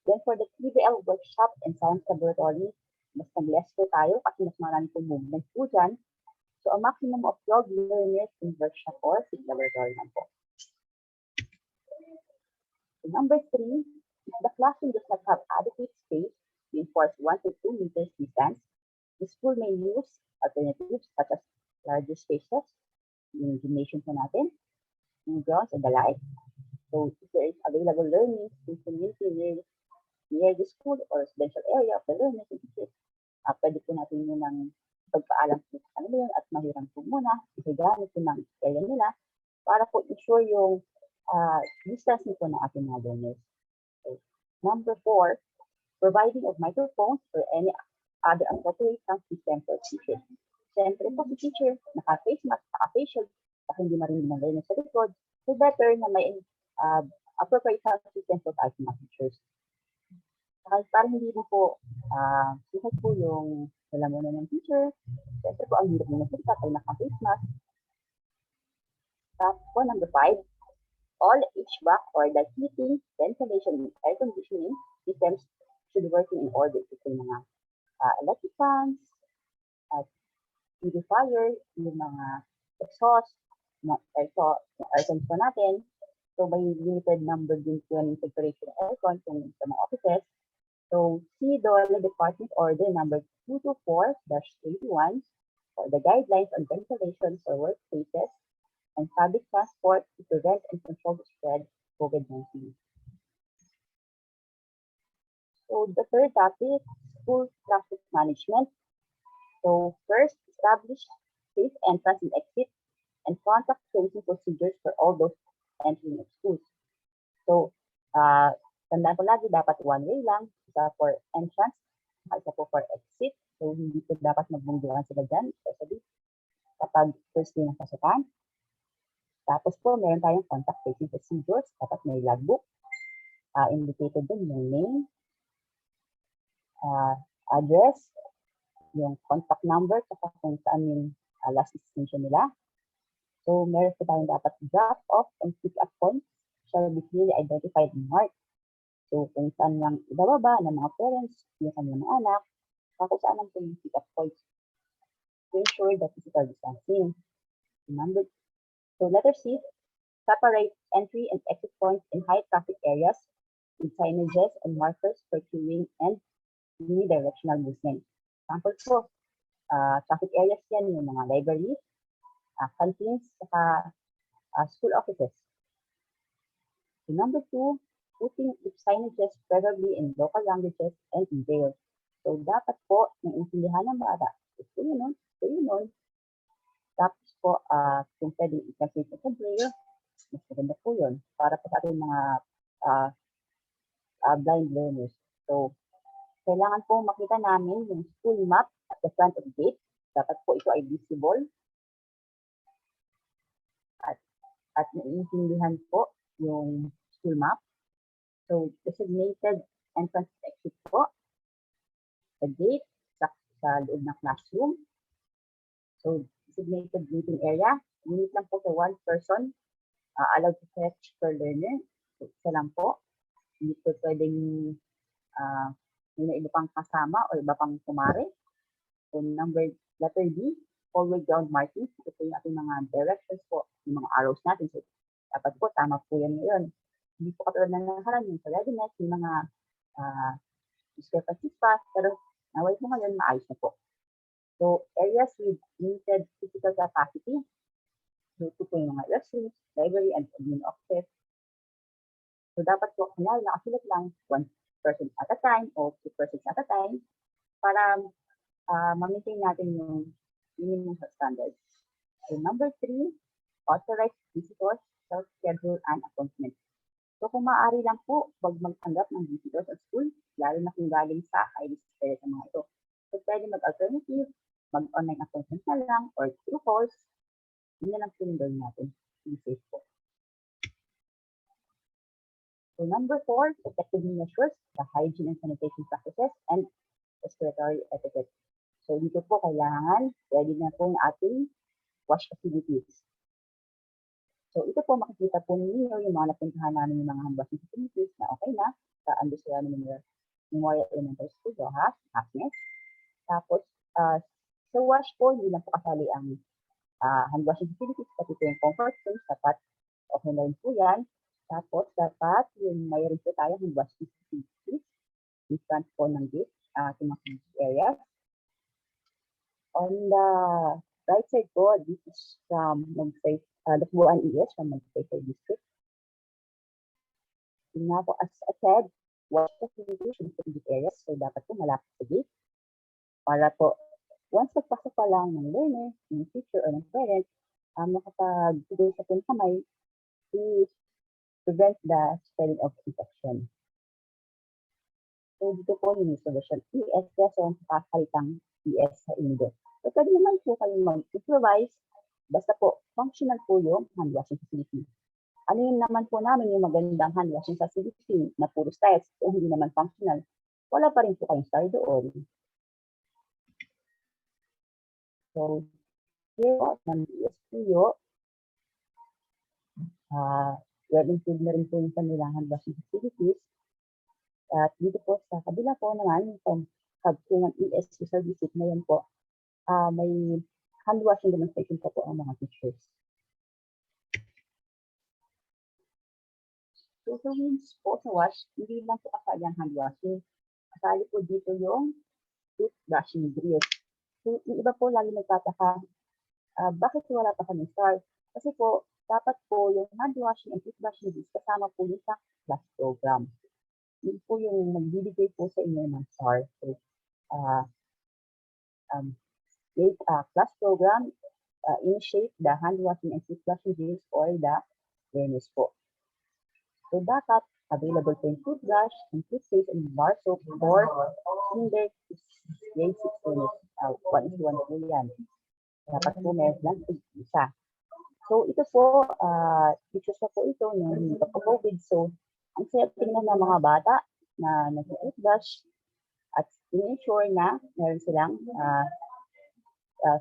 [SPEAKER 1] Then for the TVL workshop and science laboratory, mas nag-less po tayo kasi mas marami po movement po dyan. So, a maximum of 12 learners in workshop or science laboratory na po. So, number 3, if the classroom does not have adequate space to enforce 1 to 2 meters distance, the school may use alternatives such as larger spaces, yung gymnasium po natin, yung grounds and the like. So, if there is available learning in community near the school or residential area of the learners and teachers, pwede po natin munang pagpaalam po sa kanila yun at mahiram po muna, isagamit po ng area nila para po ensure yung distancing po ng ating mga learners. So, number 4, providing of microphones or any other appropriate sound system for teachers. Siyempre po si teacher, naka-face mask, naka-facial, baka hindi marinig ng learners sa likod, so better na may appropriate sound system for ating mga teachers. Para hindi rin po, sukat po yung lalamunan ng teacher, siyempre po ang hirap ng magsalita ay naka-face mask. Tapos po, number 5, all HVAC or the heating, ventilation, and air conditioning systems should work in order. Ito yung mga electric fans, purifier, yung mga exhaust, aircon po natin. So, may limited number din po yung temperature ng aircon kung sa mga offices. So, see the Department Order number 224-21 for the guidelines on ventilation for workplaces and public transport to prevent and control the spread of COVID-19. So, the third topic, school traffic management. So, first, establish safe entrance and exit and contact tracing procedures for all those entering of schools. So, tandaan ko lagi, dapat one-way lang, isa for entrance, isa po for exit. So, hindi po dapat magbungguan sila dyan, especially kapag first day ng pasukan. Tapos po, meron tayong contact tracing procedures, dapat may logbook, indicated din yung name, address, yung contact number, saka kung saan yung last destination nila. So, meron po tayong dapat drop-off and pick-up points shall be clearly identified and marked. So, kung saan lang ibababa ng mga parents, yung kanilang mga anak, saka kung saan lang po yung pick-up points to ensure the physical distancing. So, letter C, separate entry and exit points in high traffic areas with signages and markers for queuing and unidirectional movement. Example po, traffic areas yan, yung mga libraries, canteens, saka school offices. So, number 2, putting signages preferably in local languages and in Braille. So, dapat po, naiintindihan ng bata. Ito yun. Tapos po, kung pwede i-translate sa Braille, mas maganda po yun. Para po sa ating mga blind learners. So, kailangan po makita namin yung school map at the front of the gate. Dapat po ito ay visible. At naiintindihan po yung school map. So, designated entrance exit po. The gate sa loob ng classroom. So, designated meeting area. Limit lang po sa one person allowed to fetch per learner. So, isa lang po. Hindi po pwedeng may iba pang kasama o iba pang kumare. So, letter D, forward ground markings. Ito po yung ating mga directions po, yung mga arrows natin. So, dapat po, tama po yan ngayon. Hindi po katulad na nakaraan yung sa readiness, yung mga discrepancies pa, pero naway po ngayon, maayos na po. So, areas with limited physical capacity, so ito po yung mga restrooms, library, and admin office. So, dapat po, kunyari, nakasulat lang, one person at a time o two persons at a time para ma-maintain natin yung minimum standards. So, number 3, authorized visitors, self-schedule, and appointment. So, kung maaari lang po, wag magtanggap ng visitors sa school, lalo na kung galing sa high-risk area sa mga ito. So, pwede mag-alternative, mag-online appointment na lang, or through calls, yun na lang po yung gawin natin. Be safe po. So, number 4, protective measures, the hygiene and sanitation practices, and respiratory etiquette. So, dito po kailangan, ready na po yung ating wash facilities. So, ito po makikita po ninyo yung mga napuntahan namin yung mga hand washing facilities na okay na sa Industrial Memorial Elementary School, Rojas, Hackness. Tapos, sa wash po, hindi lang po kasali ang hand washing facilities, pati po yung comfort rooms, dapat okay na rin po yan. Tapos, dapat yung mayroon po tayo hand washing facilities in front po ng gate, sa mga areas. On the right side po, this is from Lukbuan ES from Magsaysay District. Yun nga po, as I said, wash facilities in public areas, so dapat po malapit sa gate. Para po, once nagpasok pa lang ng learner, ng teacher, o ng parent, makapag-sigay sa pong kamay to prevent the spreading of infection. So, dito po yung solution. ES lesson sa kakalitang ES sa Indo. So, pwede naman po kayong mag-supervise, basta po, functional po yung hand washing facility. Ano yun naman po namin yung magandang hand washing facility na puro styles, kung hindi naman functional, wala pa rin po kayong style doon. So, here po, ng ES po, well-include na rin po yung kanilang hand washing facilities. At dito po sa kabila po naman, yung pag-hub po ng ES user visit na yun po, may hand washing demonstration po ang mga teachers. So, sa wins po sa wash, hindi lang po kasali ang hand washing. Kasali po dito yung toothbrushing drill. So, yung iba po lagi nagtataka, bakit wala pa kami start? Kasi po, dapat po yung hand washing and toothbrushing drill kasama po yung sa class program. Yun po yung nagbibigay po sa inyo ng start. So, class program, initiate the hand washing and toothbrushing drills for the learners po. So, dapat available po yung toothbrush and toothpaste and bar soap for kinder grade 6 units. 1:1 po yan. Dapat po meron lang isa. So, ito po, teachers na po ito nung COVID. So, ang setting na ng mga bata na nag-toothbrush at in-ensure na meron silang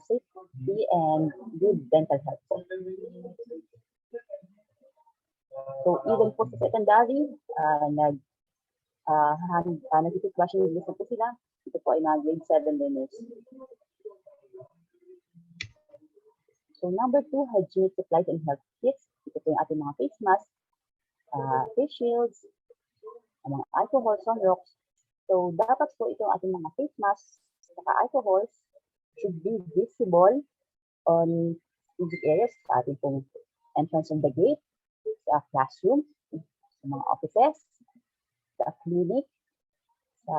[SPEAKER 1] safety and good dental health. So, even po sa secondary, nag-toothbrushing listen po sila. Ito po ay mga grade 7 learners. So, number 2, hygienic supplies and health kits. Ito po yung ating mga face mask, face shields, mga alcohol, sunrocks. So, dapat po ito ang ating mga face masks, saka alcohols should be visible on public areas sa ating pong entrance of the gate, sa classroom, sa mga offices, sa clinic, sa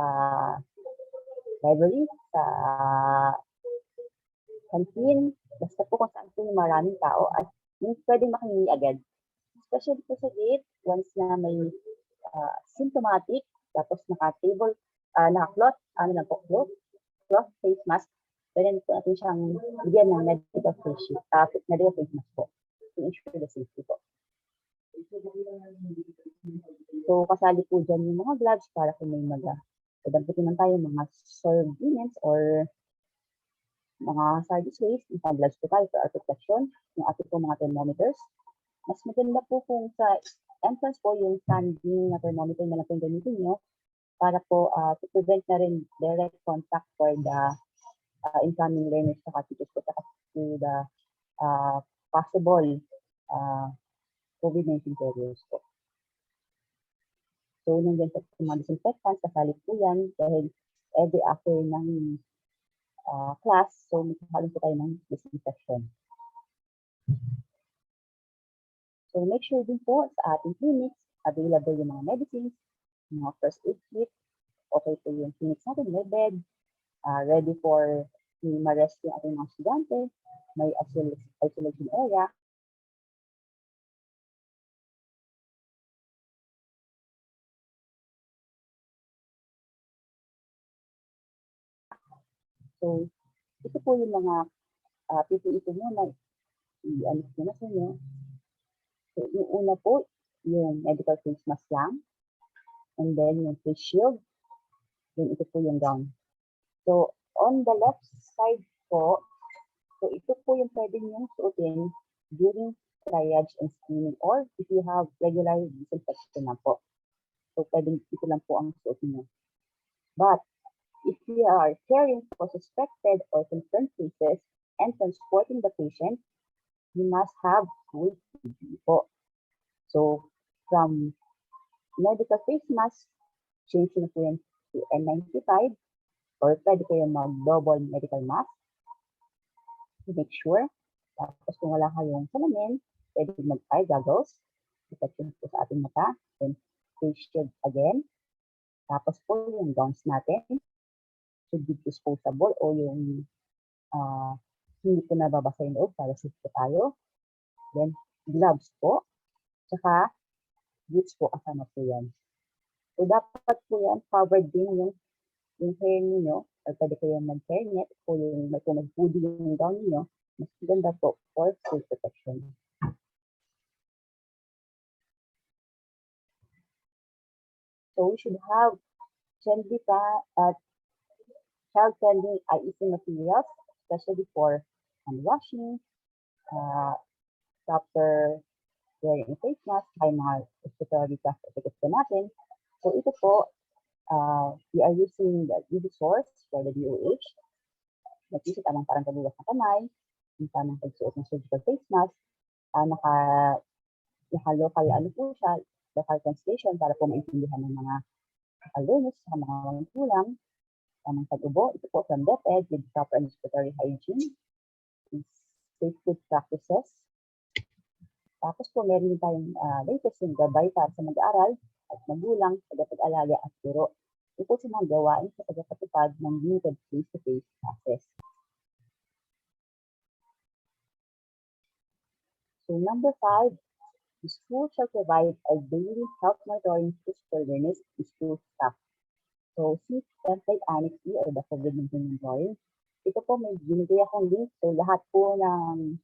[SPEAKER 1] library, sa canteen, basta po kung saan po yung maraming tao at yung pwedeng makingi agad. Especially po sa gate, once na may symptomatic, tapos naka-table, naka-cloth, cloth face mask, pwede po natin siyang bigyan ng medical face mask po to ensure the safety po. So, kasali po dyan yung mga gloves para kung may damputin man tayo mga surveillance or mga service waste, yung gloves po tayo for our protection, yung ating po mga thermometers. Mas maganda po kung sa entrance po yung standing na thermometer na lang po yung gamitin nyo para po to prevent na rin direct contact for the incoming learners sa teachers po to the possible COVID-19 carriers po. So, nandiyan po mga disinfectants, kasali po yan dahil every after ng class, so magkakaroon po tayo ng disinfection. So, make sure din po sa ating clinics, available yung mga medicines, mga first aid kit, okay po yung clinics natin, may bed, ready for ma-rest yung ating mga estudyante, may isolation area. So, ito po yung mga PPE po muna, i-alis ko na sa inyo. So, yung una po, yung medical face mask lang, and then yung face shield, then ito po yung gown. So, on the left side po, so ito po yung pwede nyo suotin during triage and screening or if you have regular disinfection na po. So, pwede ito lang po ang suotin nyo. But, if you are caring for suspected or confirmed cases and transporting the patient, you must have full PPE po. So, from medical face mask, change na po yan to N95 or pwede kayo mag-double medical mask to make sure. Tapos kung wala kayong salamin, pwede mag-eye goggles, protection po sa ating mata, then face shield again. Tapos po yung gowns natin, should be disposable o yung hindi po nababasa yung loob para safe po tayo. Then, gloves po. Tsaka, boots po kasama po yan. So, dapat po yan, covered din yung hair ninyo. Or pwede kayo mag-hairnet o yung mag-hoodie yung gown ninyo. Mas ganda po for full protection. So, we should have child-friendly IEC materials, especially for hand washing, proper wearing face mask, ay mga respiratory etiquette po natin. So ito po, we are using the UV source for the DOH. Nag-isip tamang parang kabulas na kamay, yung tamang pagsuot ng surgical face mask. Naka-local, po siya, local translation para po maintindihan ng mga learners sa mga magulang. Tamang pag-ubo, ito po from DepEd with proper and respiratory hygiene, safe food practices. Tapos po meron tayong latest yung gabay para sa mag-aaral at magulang, tagapag-alaga at guro. Ito po sa mga gawain sa pagkakatupad ng limited face-to-face classes. So number 5, the school shall provide a daily health monitoring for learners and school staff. So see template Annex E or the COVID-19 monitoring. Ito po may binigay akong link. So lahat po ng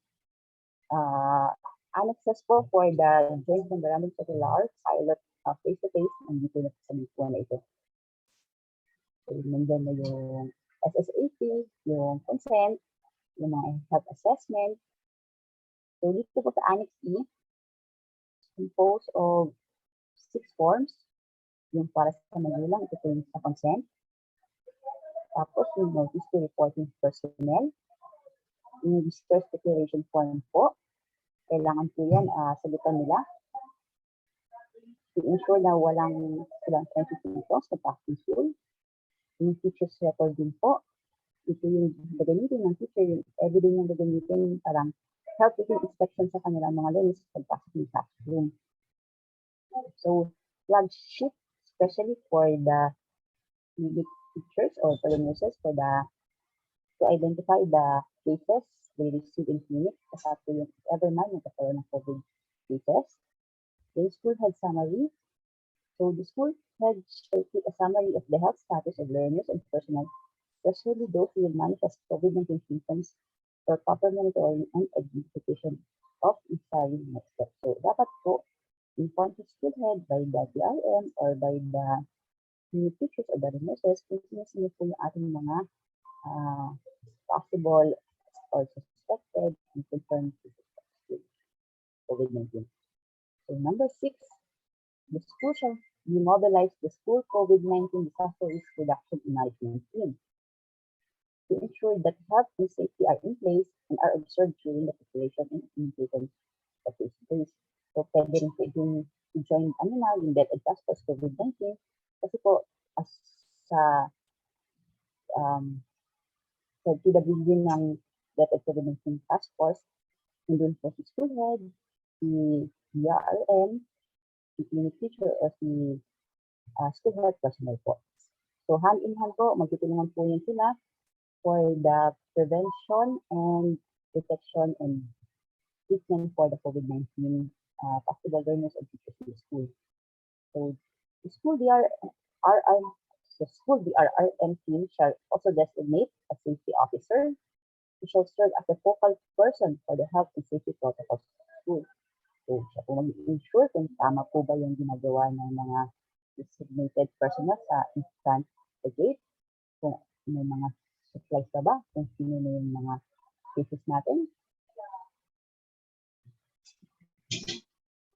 [SPEAKER 1] annexes po for the joint memorandum circular pilot face-to-face nandito na sa link po na ito. So nandun na yung SSAT, yung consent, yung mga health assessment. So dito po sa Annex E, composed of 6 forms. Yung para sa magulang, ito po yung sa consent. Tapos yung notice to reporting personnel. Yung distress declaration form po. Kailangan po yan, sagutan nila. To ensure na walang silang 20 pesos na practice school. Yung teacher's record din po. Ito yung gagamitin ng teacher, yung everyday yung gagamitin, parang health inspection sa kanilang mga learners sa pagpasok ng classroom. So, flagship, especially for the teachers or for the nurses, to identify the cases they receive in clinic, kasi po yung ever man nagkakaroon ng COVID cases. The school head summary. So, the school head shall keep a summary of the health status of learners and personnel, especially those who will manifest COVID-19 symptoms for proper monitoring and identification of necessary next steps. So, dapat po, inform the school head by the DRM or by the teachers or the nurses kung sino po yung ating mga possible or suspected and confirmed cases of COVID-19. So, number 6, the school shall demobilize the school COVID-19 disaster risk reduction and management team to ensure that health and safety are in place and are observed during the preparation and implementation of this place. So, pwede rin po i-join yung DepEd Task Force COVID-19 kasi po as sa PWD ng DepEd COVID-19 Task Force, nandun po si school head, si DRM, si clinic teacher o si school health personnel po. So, hand in hand po, magtutulungan po yun sila for the prevention and detection and treatment for the COVID-19 possible learners and teachers in the school. So, the school DRRM team shall also designate a safety officer who shall serve as the focal person for the health and safety protocols of the school. So, siya po mag-ensure kung tama po ba yung ginagawa ng mga designated personnel sa instant the gate, kung may mga supplies pa ba, kung sino na yung mga cases natin.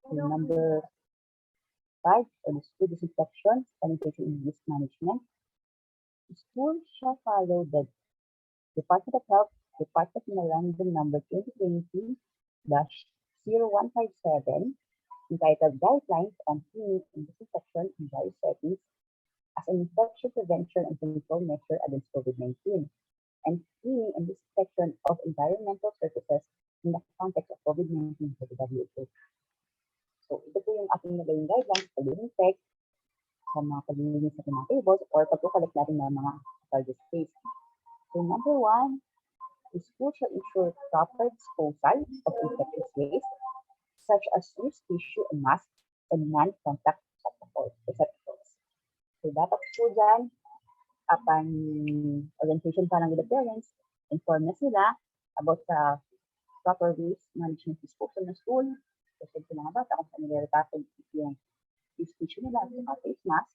[SPEAKER 1] So, number 5, for the school disinfection, sanitation, and risk management. The school shall follow the Department of Health Department Memorandum Number 2020-0157 entitled Guidelines on Cleaning and Disinfection in Various Settings as an Infection Prevention and Control Measure against COVID-19 and Cleaning and Disinfection of Environmental Surfaces in the context of COVID-19 for the WHO. So, ito po yung ating nagawing guidelines pag disinfect sa mga paglilinis natin ng tables or pagkukolect natin ng mga charges space. So, number 1, the school shall ensure proper disposal of infectious waste such as used tissue and mask and non-contact receptacles. So, dapat po dyan, upon orientation pa ng the parents, inform na sila about the proper waste management disposal ng school. Kasi sa mga bata, kung saan nire-repackage yung tissue nila at face mask.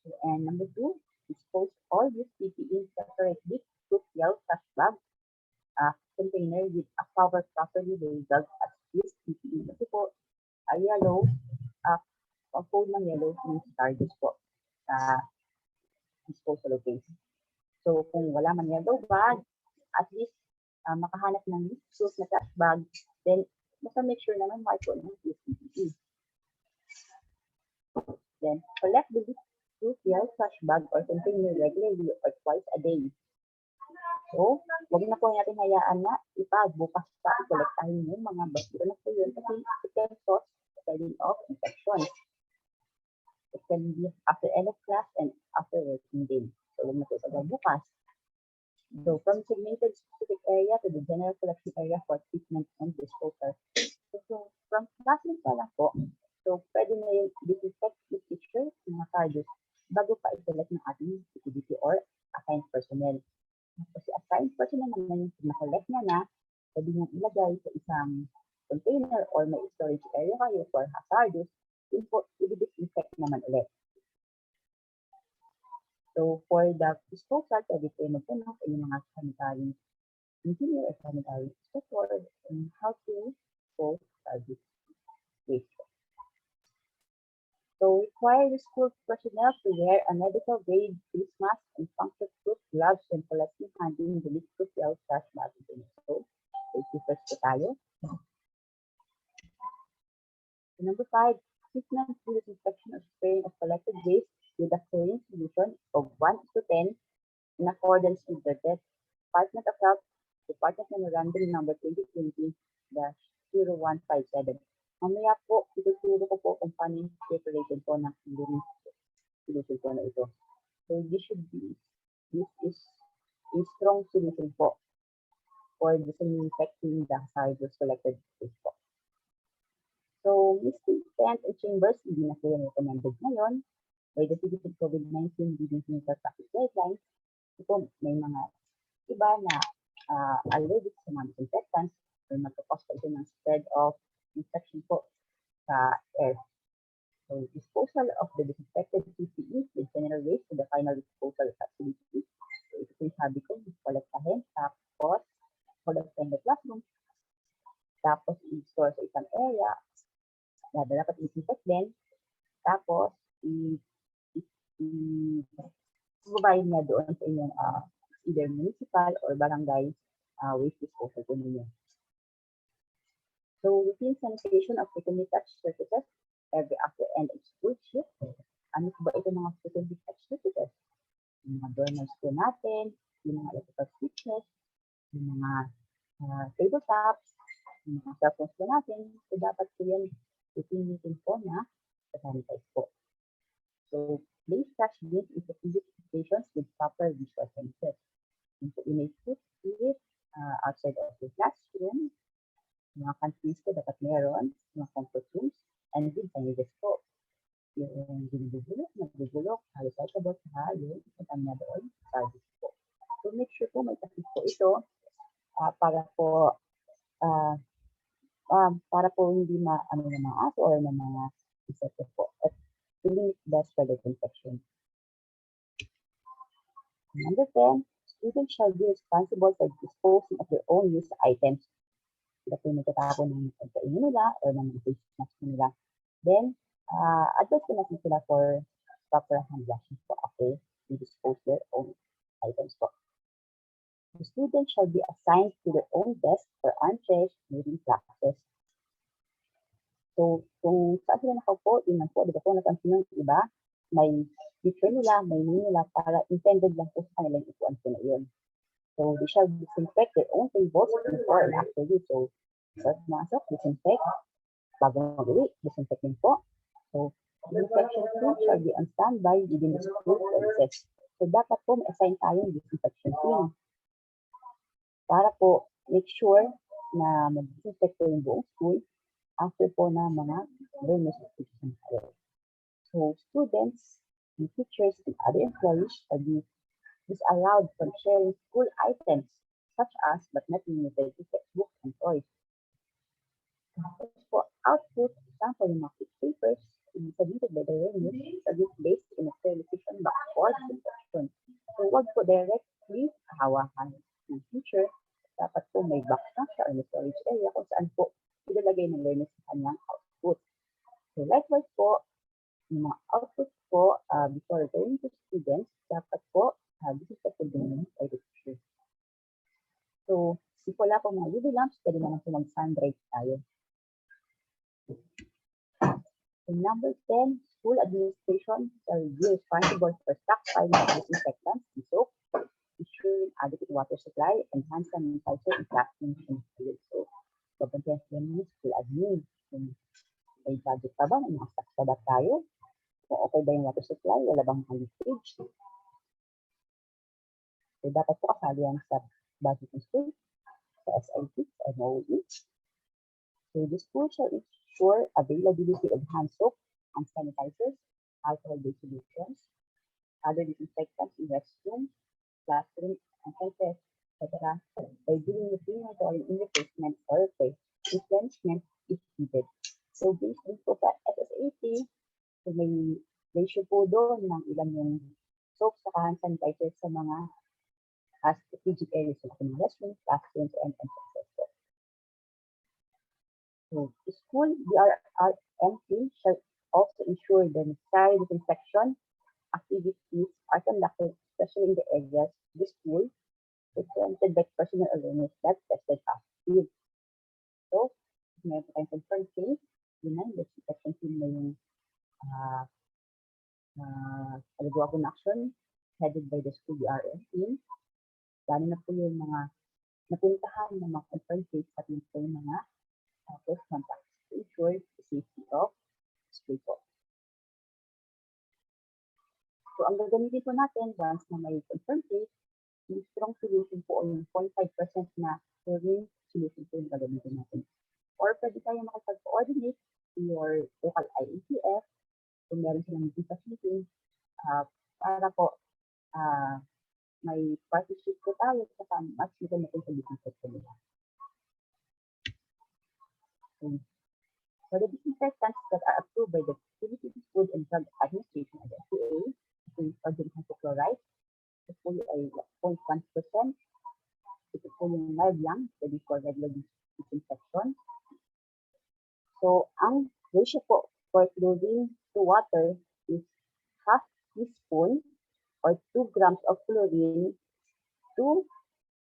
[SPEAKER 1] So, and number 2, dispose all used PPE separately to yellow trash bag container with a cover properly labeled as used PPE. Kasi po, yellow, ang code ng yellow means charges po sa disposal of waste. So, kung wala man yellow bag, at least makahanap ng suit na trash bag, then basta make sure naman mark po ng PPE. Then collect the two-yard trash bag or container regularly or twice a day. So, wag na po natin hayaan na bukas pa i-collectahin yung mga basura na po yun kasi it can cause spreading of infection. It can be after end of class and after working day. So, wag na po sa bukas. So, from designated specific area to the general collection area for treatment and disposal. So from classroom pa lang po, so pwede na yung disinfect yung teachers, mga cards, bago pa i-select ng ating activity or assigned personnel. Kasi assigned personnel naman yung na-collect na, pwede nyo ilagay sa isang container or may storage area kayo for hazardous, yun po, i-disinfect naman ulit. So, for the disposal, pwede kayo magtanong sa inyong mga sanitary engineer or sanitary inspector on how to dispose this waste. So, require the school personnel to wear a medical grade face mask and function-proof gloves when collecting handling the liquid trash bag. So, safety first po tayo. So, number 5, treatment through disinfection or spraying of collected waste with a chlorine solution of 1:10 in accordance with the Department of Health Department Memorandum number 2020-0157. Mamaya po, ituturo ko po kung paano yung preparation po ng chlorine solution po na ito. So this is a strong solution po for disinfecting the hazardous collected waste po. So, misting tent and chambers, hindi na po yung recommended ngayon. By the CDC COVID-19 leading clinical practice guidelines, ito may mga iba na allergic sa mga disinfectants or magkakos pa ito ng spread of infection po sa air. So, disposal of the disinfected PPE with general waste to the final disposal facility. So, ito po yung sabi ko, kolektahin, tapos kolektahin the classroom, tapos i-store sa isang area, dapat i-disinfect din, tapos i-provide niya doon sa inyong either municipal or barangay waste disposal po ninyo. So, routine sanitation of frequently touched surfaces every after end of school shift. Ano ba ito mga frequently touched surfaces? Yung mga doorknobs po natin, yung mga electrical switches, yung mga tabletops, yung mga cell phones po natin. So, dapat po yan routine po na sanitize po. So, place trash bins into public stations with proper visual sensors. And so, you may put it outside of the classroom. Mga countries po dapat meron, mga comfort rooms, and with signages po. Yung nagbubulok, recyclable sa yung isang na doon, service po. So, make sure po may takip po ito para po hindi ano ng mga aso or ng mga insekto po. At to limit the spread of infection. Number 10, students shall be responsible for disposing of their own used items. Sila po nagtatapon ng pagkainin nila or ng face mask nila. Then, advise ko natin sila for proper hand washing po after they dispose their own items po. The students shall be assigned to their own desk or armchairs during classes. So, kung saan sila nakaupo, yun lang po, di ba po napansin yung iba, may picture nila, may name nila, para intended lang po sa kanilang ipuan po na yun. So, they shall disinfect their own tables before and after use. So, first masok, disinfect. Bago mag-uwi, disinfect din po. So, disinfection team shall be on standby within the school premises. So, dapat po may-assign tayong disinfection team. Para po, make sure na mag-disinfect po yung buong school after po na mga learners activities tayo. So, students, and teachers, and other employees shall be disallowed from sharing school items such as, but not limited to, textbooks and toys. Tapos po, output, example, yung mga papers, submitted by the learners, submit based in a sterilization box for disinfection. So, wag po directly hawakan ng teacher. Dapat po may box na siya or may storage area kung saan po ilalagay ng learners sa kanyang output. So, likewise po, yung mga output po, before returning to students, dapat po disinfected din by the teacher. So, If wala po mga UV lamps, pwede naman po mag-sunlight tayo. So number 10, school administration shall be responsible for stockpiling of disinfectants and soap, ensuring adequate water supply, and hand sanitizer in classrooms and schools. So, papansin naman yung school admin. Kung may budget pa ba, may mga stocks pa ba tayo? Kung okay ba yung water supply, wala bang mga leakage? So, dapat po kasali yan sa budget ng school, sa SIT, sa MOE. So, the school shall ensure availability of hand soap and sanitizers, alcohol-based solutions, other disinfectants in restrooms, classrooms, and cafes, etc. by doing the inventory in replacement or replenishment if needed. So, based din po sa SSAT, so may ratio po doon ng ilan yung soap sa hand sanitizer sa mga strategic areas like mga restrooms, classrooms, and cafes. So, the school DRRM team shall also ensure the necessary disinfection activities are conducted, especially in the areas of the school frequented by personal awareness that tested positive. So, meron po tayong confirmed case, yun na, yung disinfection team na yung nagagawa po ng action headed by the school DRM team. Lalo na po yung mga napuntahan ng mga confirmed case at yung po yung mga close contacts to ensure the safety of school po. So, ang gagamitin po natin once na may confirmed case, yung strong solution po o yung 0.5% na chlorine solution po yung gagamitin natin. Or pwede tayo makipag-coordinate to your local IATF kung meron silang meeting facility para po may partnership po tayo sa mas maganda po sa business po nila. For the disinfectants that are approved by the Philippine Food and Drug Administration or the FDA, yung organic chloride, ito po ay 0.1%. Ito po yung mild lang, pwede for regular disinfection. So, ang ratio po for chlorine to water is half teaspoon or 2 grams of chlorine to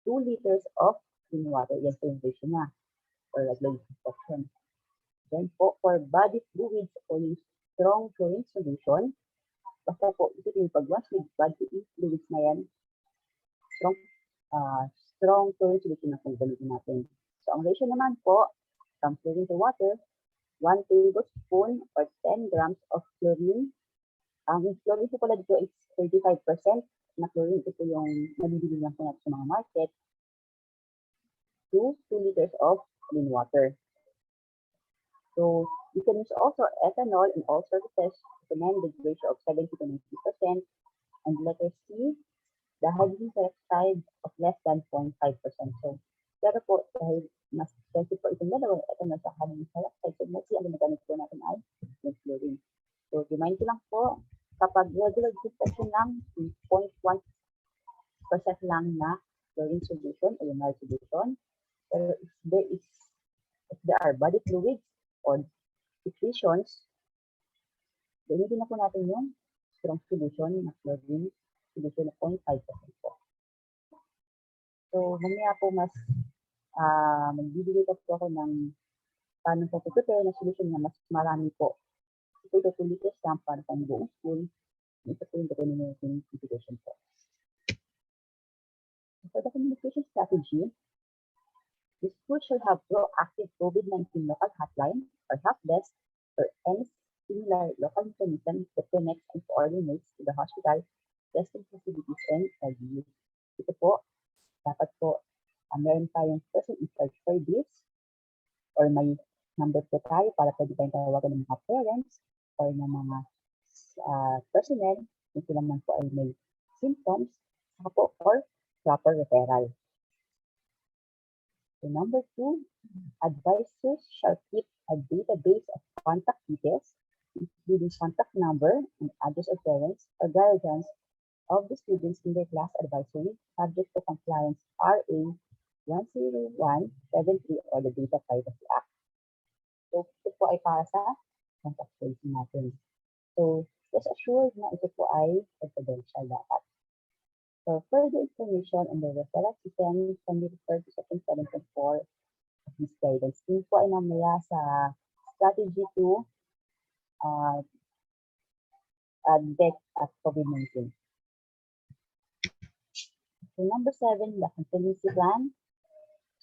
[SPEAKER 1] 2 liters of clean water. Yan po yung ratio na for regular disinfection. Then po, for body fluids o yung strong chlorine solution, basta po, ito yung pag-wash with body fluids na yan, strong chlorine solution na pong gamitin natin. So, ang ratio naman po, from chlorine to water, 1 tablespoon or 10 grams of chlorine. Ang chlorine po pala dito is 35% na chlorine. Ito yung nabibili lang po natin sa mga market. To 2 liters of clean water. So, you can use also ethanol in all services, recommended ratio of 70 to 90%. And letter C, the hydrogen peroxide of less than 0.5%. So, pero po, dahil mas expensive po itong dalawa, ethanol sa hydrogen peroxide, so mostly ang ginagamit po natin ay yung chlorine. So, remind ko lang po, kapag regular disinfection lang, 0.1% lang na chlorine solution o yung mild solution. Pero if there are body fluids or secretions, gamitin na po natin yung strong solution na chlorine solution na 0.5% po. So, mamaya po mas magbibigay po ako ng paano po prepare na solution na mas marami po. Ito 2 liters lang para sa buong school. Ito po yung determination configuration po. For the communication strategy, the school should have proactive COVID-19 local hotline or help desk or any similar local mechanism that connects and coordinates to the hospital, testing facilities, and LGUs. Ito po, dapat po, meron tayong person in charge for this or may number po tayo para pwede tayong tawagan ng mga parents or ng mga personnel kung sila man po ay may symptoms saka po or proper referral. So number 2, advisors shall keep a database of contact details, including contact number and address of parents or guardians of the students in their class advisory, subject to compliance RA 10173 or the Data Privacy Act. So ito po ay para sa contact tracing natin. So rest assured na ito po ay confidential dapat. For further information on the referral system, can be referred to Section 7.4 of this guidance. Yun po ay mamaya sa strategy to detect at COVID-19. So number 7, the contingency plan.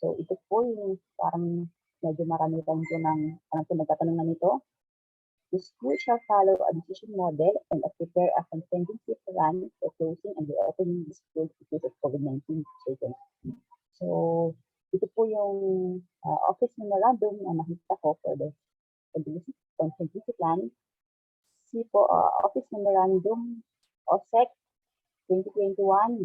[SPEAKER 1] So ito po yung parang medyo marami tayong po ng nagtatanong na nito. The school shall follow a decision model and prepare a contingency plan for closing and reopening the school in case of COVID-19 situation. So ito po yung office memorandum na nakita ko for the contingency plan. See po, office memorandum OSEC 2021-002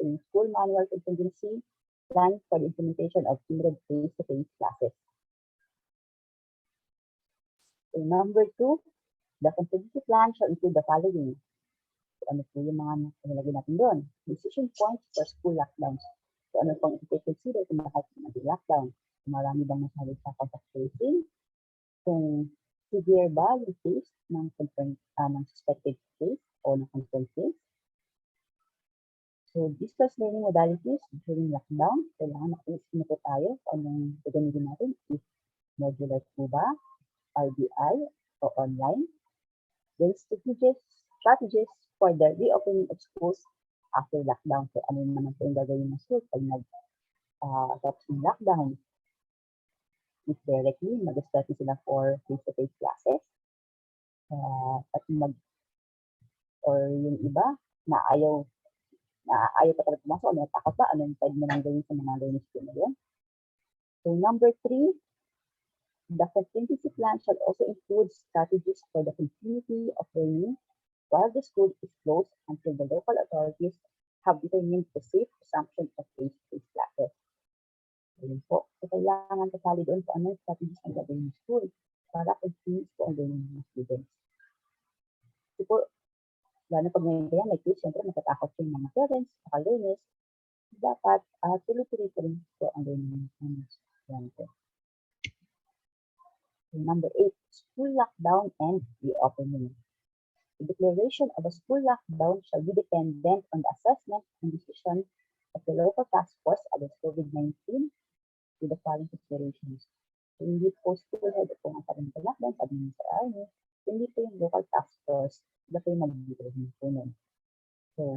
[SPEAKER 1] in school manual contingency plan for the implementation of hybrid face-to-face classes. So number 2, the contingency plan shall include the following. So ano po yung mga nilagay natin doon? Decision points for school lockdowns. So ano pong i-consider kung bakit mag-lockdown? Marami bang masabi sa contact tracing? Kung severe ba yung case ng suspected case o ng confirmed case? So, discuss learning modalities during lockdown. Kailangan nakiisip na po tayo kung anong gagamitin natin. If modular po ba, RBI, o online. Then, strategies for the reopening of schools after lockdown. So, ano naman po yung gagawin ng school pag nag-tapos ng lockdown? If directly, mag-start sila for face-to-face classes. At or yung iba, na ayaw pa talaga pumasok, ano takot ba, ano yung pwede mo nang gawin sa mga learning school na yun. So number 3, the contingency plan shall also include strategies for the continuity of learning while the school is closed until the local authorities have determined the safe resumption of face-to-face classes. Ayun po. So kailangan kasali doon sa anong strategies ang gagawin ng school para continuous po ang learning ng mga students. So po, lalo pag may case, siyempre matatakot yung mga parents, mga learners, dapat tuloy-tuloy pa rin po ang learning ng estudyante. Number 8, school lockdown and reopening. The declaration of a school lockdown shall be dependent on the assessment and decision of the local task force against COVID-19 with the following considerations. So, hindi po school head po ang sabi ng lockdown, sabi ng Sir Arnie, hindi po yung local task force na po yung mag-determine po nun. So,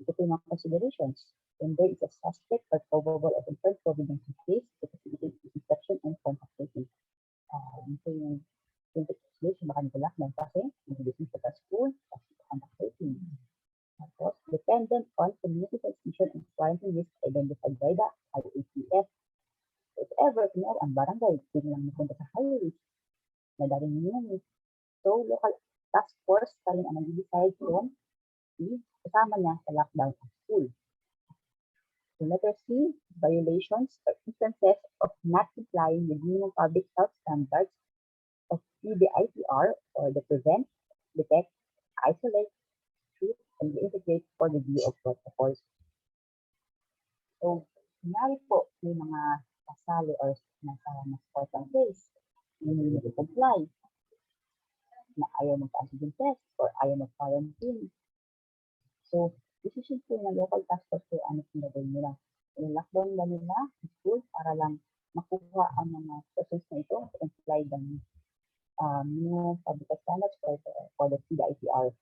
[SPEAKER 1] ito po yung mga considerations. When there is a suspect or probable or confirmed COVID-19 case, to facilitate infection and contact tracing. Ito yung consideration baka nag-lockdown kasi nag-determine sa school kasi contact tracing. Tapos, dependent on community transmission and quarantine risk identified by the ASDS. So, if ever, kunyari, ang barangay, hindi lang napunta sa high risk, madaling yun. So, local task force pa rin ang nag-decide kung kasama niya sa lockdown of school. So, letter C, violations or instances of not complying with minimum public health standards of PDIPR or the prevent, detect, isolate, treat, and reintegrate for the review of protocols. So, kunyari po, may mga kasali or nasa important case, hindi nag-comply, na ayaw mag-antigen test or ayaw mag-quarantine. So, decision po ng local task force po ano yung gagawin nila. I-lockdown ba nila sa school para lang makuha ang mga persons na ito to comply ng minimum public standards for the PDIPR.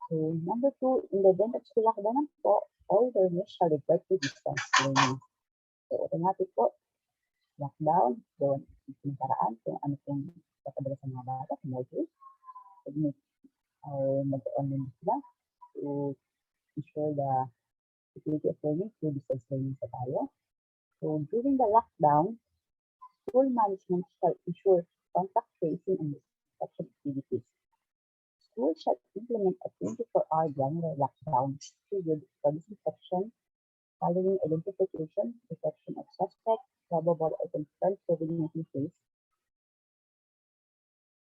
[SPEAKER 1] So, number 2, in the event of school lockdown po, all learners shall revert to distance learning. So, automatic po, lockdown, doon yung paraan kung ano pong kapadala sa mga bata, sa modules, or mag-online sila to ensure the security of learning through distance learning sa tayo. So, during the lockdown, school management shall ensure contact tracing and inspection activities. School shall implement a 24-hour general lockdown period for disinfection following identification, detection of suspect, probable or confirmed COVID-19 case,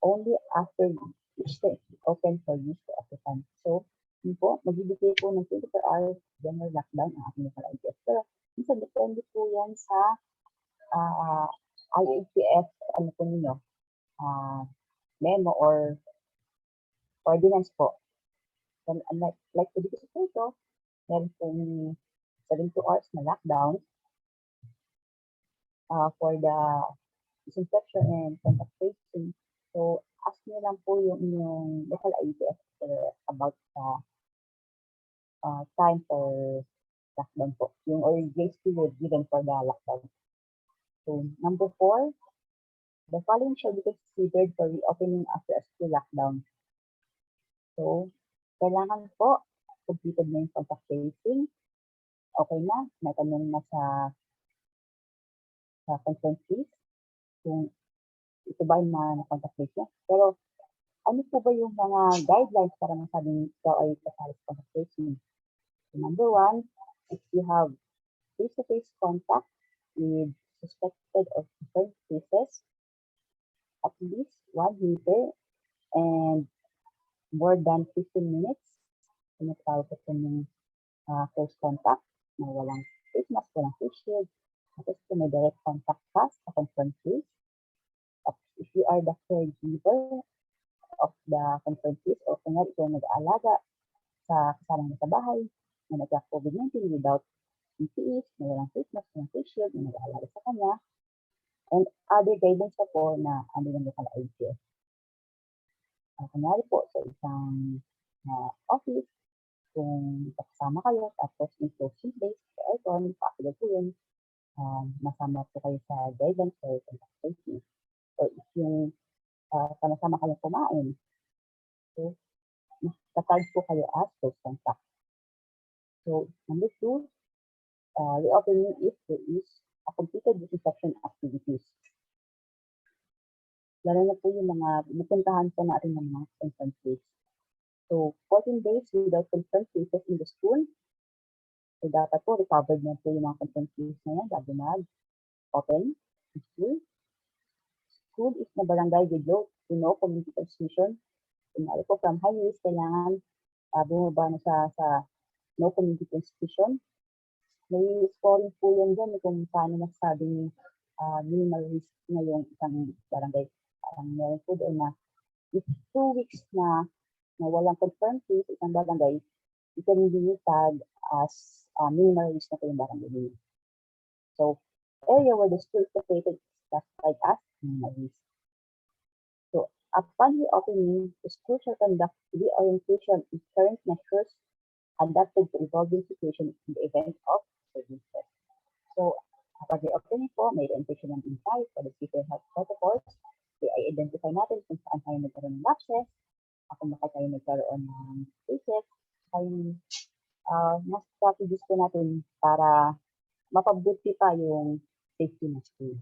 [SPEAKER 1] only after each time is open for use to occupants. So, yun po, magbibigay po ng 24-hour general lockdown ang ating local IDF. Pero, minsan depende po yan sa IATF, ano po ninyo, memo or ordinance po. And like po dito sa Puerto, meron pong 72 hours na lockdown for the disinfection and contact tracing. So, ask nyo lang po yung inyong local IDF about time for lockdown po. Yung or grace period given for the lockdown. So, number 4, the following shall be considered for reopening after a school lockdown. So, kailangan po completed na yung contact tracing. Okay na, natanong na sa consent fees kung ito ba yung mga contact tracing. Pero, ano po ba yung mga guidelines para masabing ikaw ay kasali sa contact tracing? So, number 1, if you have face-to-face contact with suspected or confirmed cases, at least 1 meter and more than 15 minutes, tinatawag ito ng close contact na walang face mask, walang face shield. Tapos kung may direct contact ka sa confirmed case, if you are the caregiver of the confirmed case o kung ikaw nag-aalaga sa kasama mo sa bahay na nagka-COVID-19 without PPEs, na walang face mask, walang face shield, na nag-aalaga sa kanya, and other guidance po na ano yung local IDF. Kunyari po sa isang office, kung kasama kayo, tapos in closing place, sa aircon, possible po yun, masama po kayo sa guidance or contact tracing. Or if yung sama-sama kayong kumain, so, tatag po kayo as close contact. So, number 2, reopening if there is a completed disinfection activities. Lalo na po yung mga napuntahan po natin ng mga confirmed cases. So, 14 days without confirmed cases in the school. So, dapat po recovered na po yung mga confirmed cases na yan bago mag-open the school. School is na barangay with low to no community transmission. Kunwari po from high risk, kailangan bumaba na sa no community transmission. May scoring po yan dyan kung paano masasabing minimal risk na yung isang barangay. Meron po doon na if 2 weeks na walang confirmed case isang barangay, you can be tagged as minimal risk na po yung barangay. So, area where the school is located is classified as minimal risk. So, upon reopening, the school shall conduct reorientation in current measures adapted to evolving situation in the event of services. So, kapag reopening po, may orientation ng insight for the safer health protocols. I-identify natin kung saan tayo nagkaroon ng lapses, kung bakit tayo nagkaroon ng cases, kayong mas strategies po natin para mapabuti pa yung safety ng school.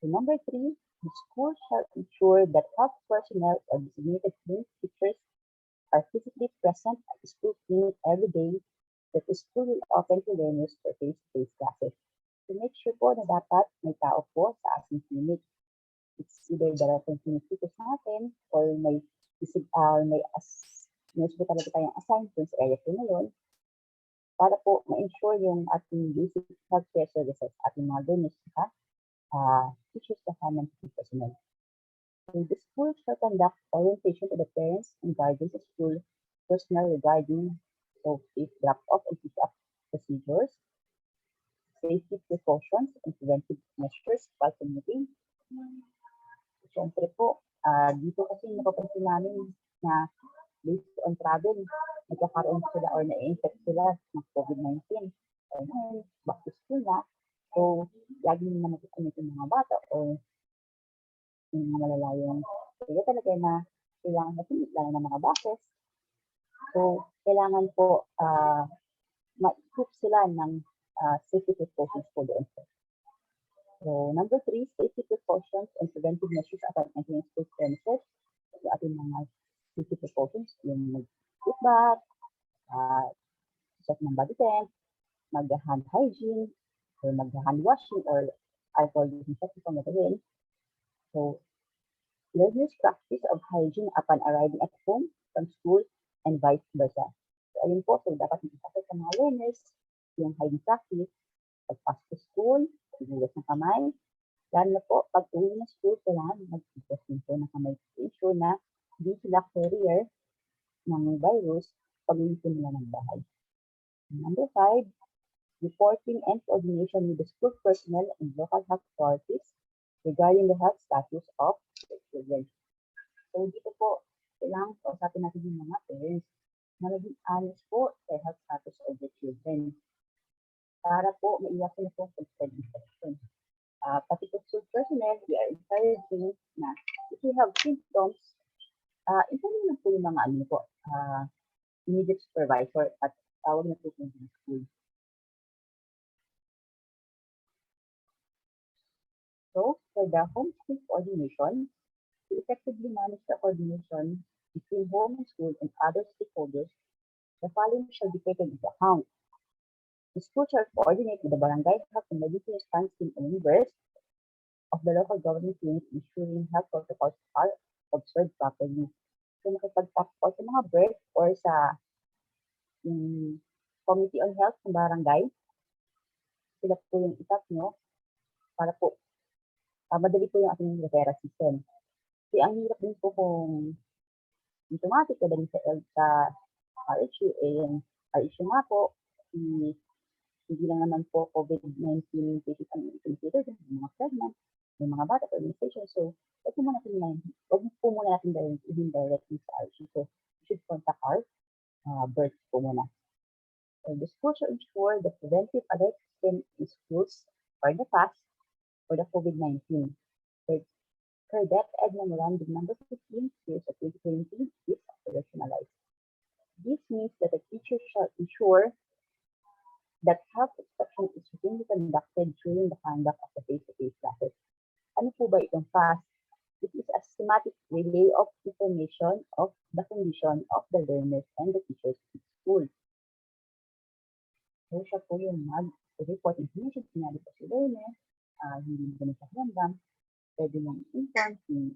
[SPEAKER 1] So number 3, the school shall ensure that health personnel or designated clinic teachers are physically present at the school clinic every day that the school will open to learners for face-to-face classes. To make sure po na dapat may tao po sa ating clinic. It's either dapat clinic teachers natin or may po talaga tayong assigned sa area po na yun para po ma-ensure yung ating basic healthcare services, ating mga learners sa teachers kasama ng personnel. So the school shall conduct orientation to the parents and guardians of school personnel regarding safe drop-off and pick-up procedures, safety precautions, and preventive measures while commuting. Siyempre po, dito kasi napapansin namin na based on travel, nagkakaroon sila or na-infect sila ng COVID-19. So, ngayon, back to school na. So, lagi naman nakikumit yung mga bata o yung mga malalayong kaya talaga na kailangan natin lang ng mga buses. So, kailangan po ma-equip sila ng safety precautions po doon. So, number 3, safety precautions and preventive measures upon entering school premises. So, ating mga safety precautions, yung mag-foot bath, check ng body temp, mag-hand hygiene, or mag-hand washing, or alcohol disinfecting kung gagawin. So, learners practice of hygiene upon arriving at home, from school, and vice versa. So, ayun po, so dapat makasakit sa mga learners, yung hygiene practice, pag-pass to school, pag-uwas ng kamay, lalo na po, pag uwi ng school, kailangan mag-uwas din po ng kamay to ensure na Di sila carrier ng virus pag uwi nila ng bahay. Number 5, reporting and coordination with the school personnel and local health authorities regarding the health status of the children. So dito po, kailangan kausapin natin yung mga parents na maging honest po sa health status of the children para po maiwasan na po ang spread infection. Pati po school personnel, we are encouraging na if you have symptoms, inform na po yung mga immediate supervisor at tawag na po yung school. So, for the homeschool coordination, to effectively manage the coordination between home and school and other stakeholders, the following shall be taken into account. The school shall coordinate with the barangay health and emergency response team and members of the local government unit, ensuring health protocols are observed properly. So, makipag-talk po sa mga birth or sa Committee on Health ng barangay, sila po yung itap nyo para po madali po yung ating referral system. Kasi ang hirap din po kung automatic na dali sa RHU, yung RHU nga po, hindi lang naman po COVID-19 cases ang considered, yung mga pregnant, yung mga bata, organization. So, wag po muna natin directly sa RHU. So, we should contact our birth po muna. So, the school should ensure the preventive alert system in schools for the past for the COVID-19. Per DepEd Memorandum Number 15, Series of 2020 is operationalized. This means that the teacher shall ensure that health inspection is routinely conducted during the conduct of the face-to-face classes. Ano po ba itong FAST? It is a systematic relay of information of the condition of the learners and the teachers in school. So, siya po yung mag-report information, sinabi po si learner, hindi mo ganun sa handam, pwede mong inform si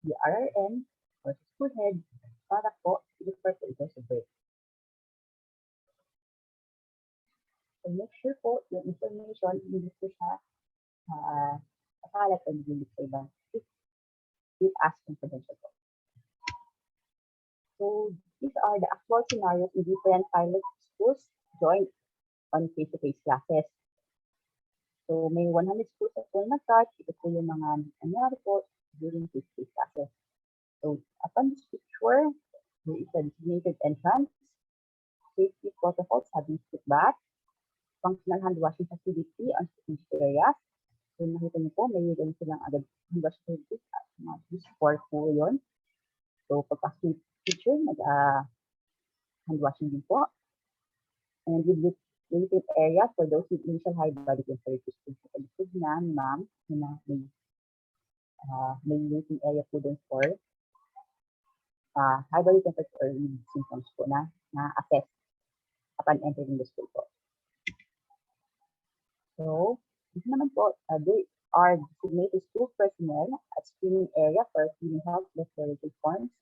[SPEAKER 1] RRM or si school head para po i-refer po ito sa birth. So, make sure po yung information hindi po siya pakalat o hindi sa iba. It asks confidential po. So, these are the actual scenarios in different pilot schools joined on face-to-face classes. So, may 100 schools na po nag-start. Ito po yung mga nangyari po during face-to-face classes. So, upon this picture, there is a designated entrance, safety protocols have been put back, functional hand washing facility on specific areas. So, nakita niyo po, may ganun silang agad hand washing facilities at mga for po yun. So, pagpasok yung teacher, hand washing din po. And with limited area for those with initial high body temperature. So, pagpasok na ni ma'am, may waiting area po dun for high body temperature or symptoms po na-assess upon entering the school po. So, this naman po, there are designated school personnel at screening area for filling health declarative forms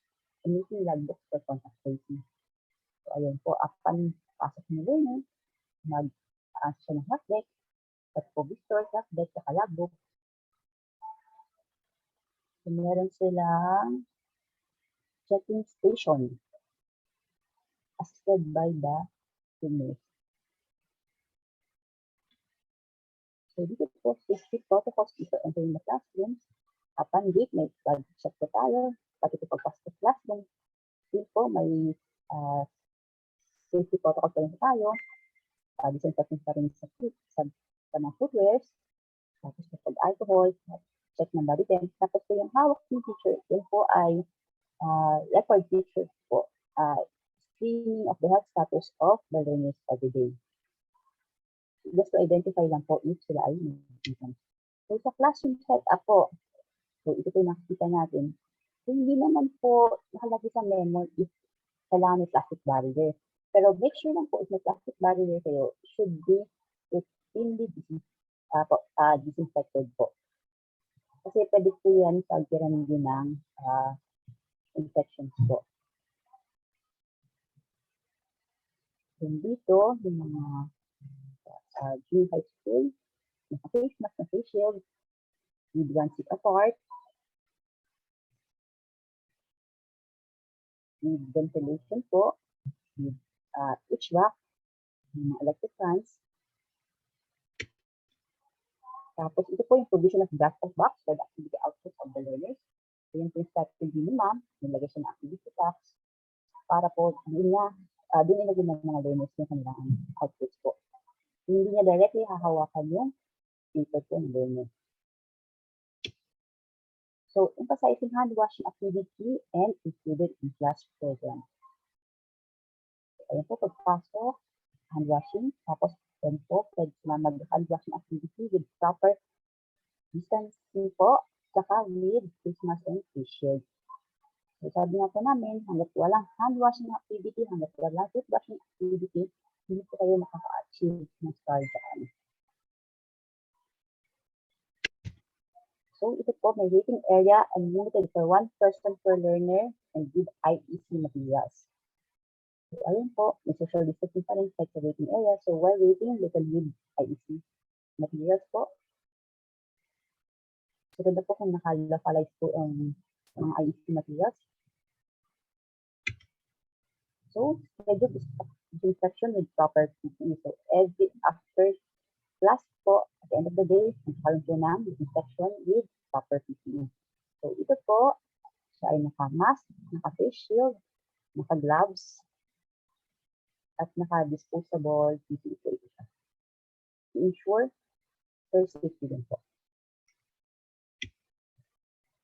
[SPEAKER 1] and meeting logbooks for contact tracing. So, ayun po, upon pasok ng learner, mag-ask siya ng health deck, at po visitor, health deck, saka logbook. So, meron silang checking station assisted by the nurse. So, dito po, specific protocols before entering the classrooms. Upon gate, may flag check po tayo. Pati po pagpasok sa classroom. Dito po, may safety protocols pa rin tayo. Disinfecting pa rin sa mga footwears. Tapos po pag-alcohol, check ng body temp. Tapos po yung hawak ng teacher, yun po ay record pictures po. Screening of the health status of the learners every day. Just to identify lang po if sila ay symptoms. So, sa classroom setup po, so ito po nakikita natin. So, hindi naman po nakalagay sa memo if kailangan may plastic barrier. Pero make sure lang po if may plastic barrier kayo, should be routinely disinfected po. Kasi pwede po yan pagkiran din ng infections po. Yung dito, yung mga junior high school, naka-face mask, naka-face shield, with 1 seat apart. with ventilation po, with HVAC, mga electric fans. Tapos ito po yung provision of drop-off box for the activity outputs of the learners. So yun po yung strategy ni ma'am, nilagay siya ng activity box para po doon ilagay ng mga learners yung kanilang outputs po. Hindi niya directly hahawakan yung paper po ng learner. So, emphasizing hand washing activity and included in class program. Ayan po, pagpasok, hand washing, tapos yan po, pwede na mag-hand washing activity with proper distancing po, saka with face mask and face shield. So, sabi nga po namin, hanggat walang hand washing activity, hanggat walang face washing activity, hindi po kayo makaka-achieve ng star dyan. So, ito po, may waiting area and limited for one person per learner and with IEC materials. So, ayun po, may social distancing pa rin sa waiting area. So, while waiting, they can need IEC materials po. So, ganda po kung naka-localize po ang mga IEC materials. So, schedule disinfection with proper PPE. So, every after class po, at the end of the day, magkakaroon po ng disinfection with proper PPE. So, ito po, siya ay naka-mask, naka-face shield, naka-gloves, at naka-disposable PPE po ito siya. To ensure first safety din po.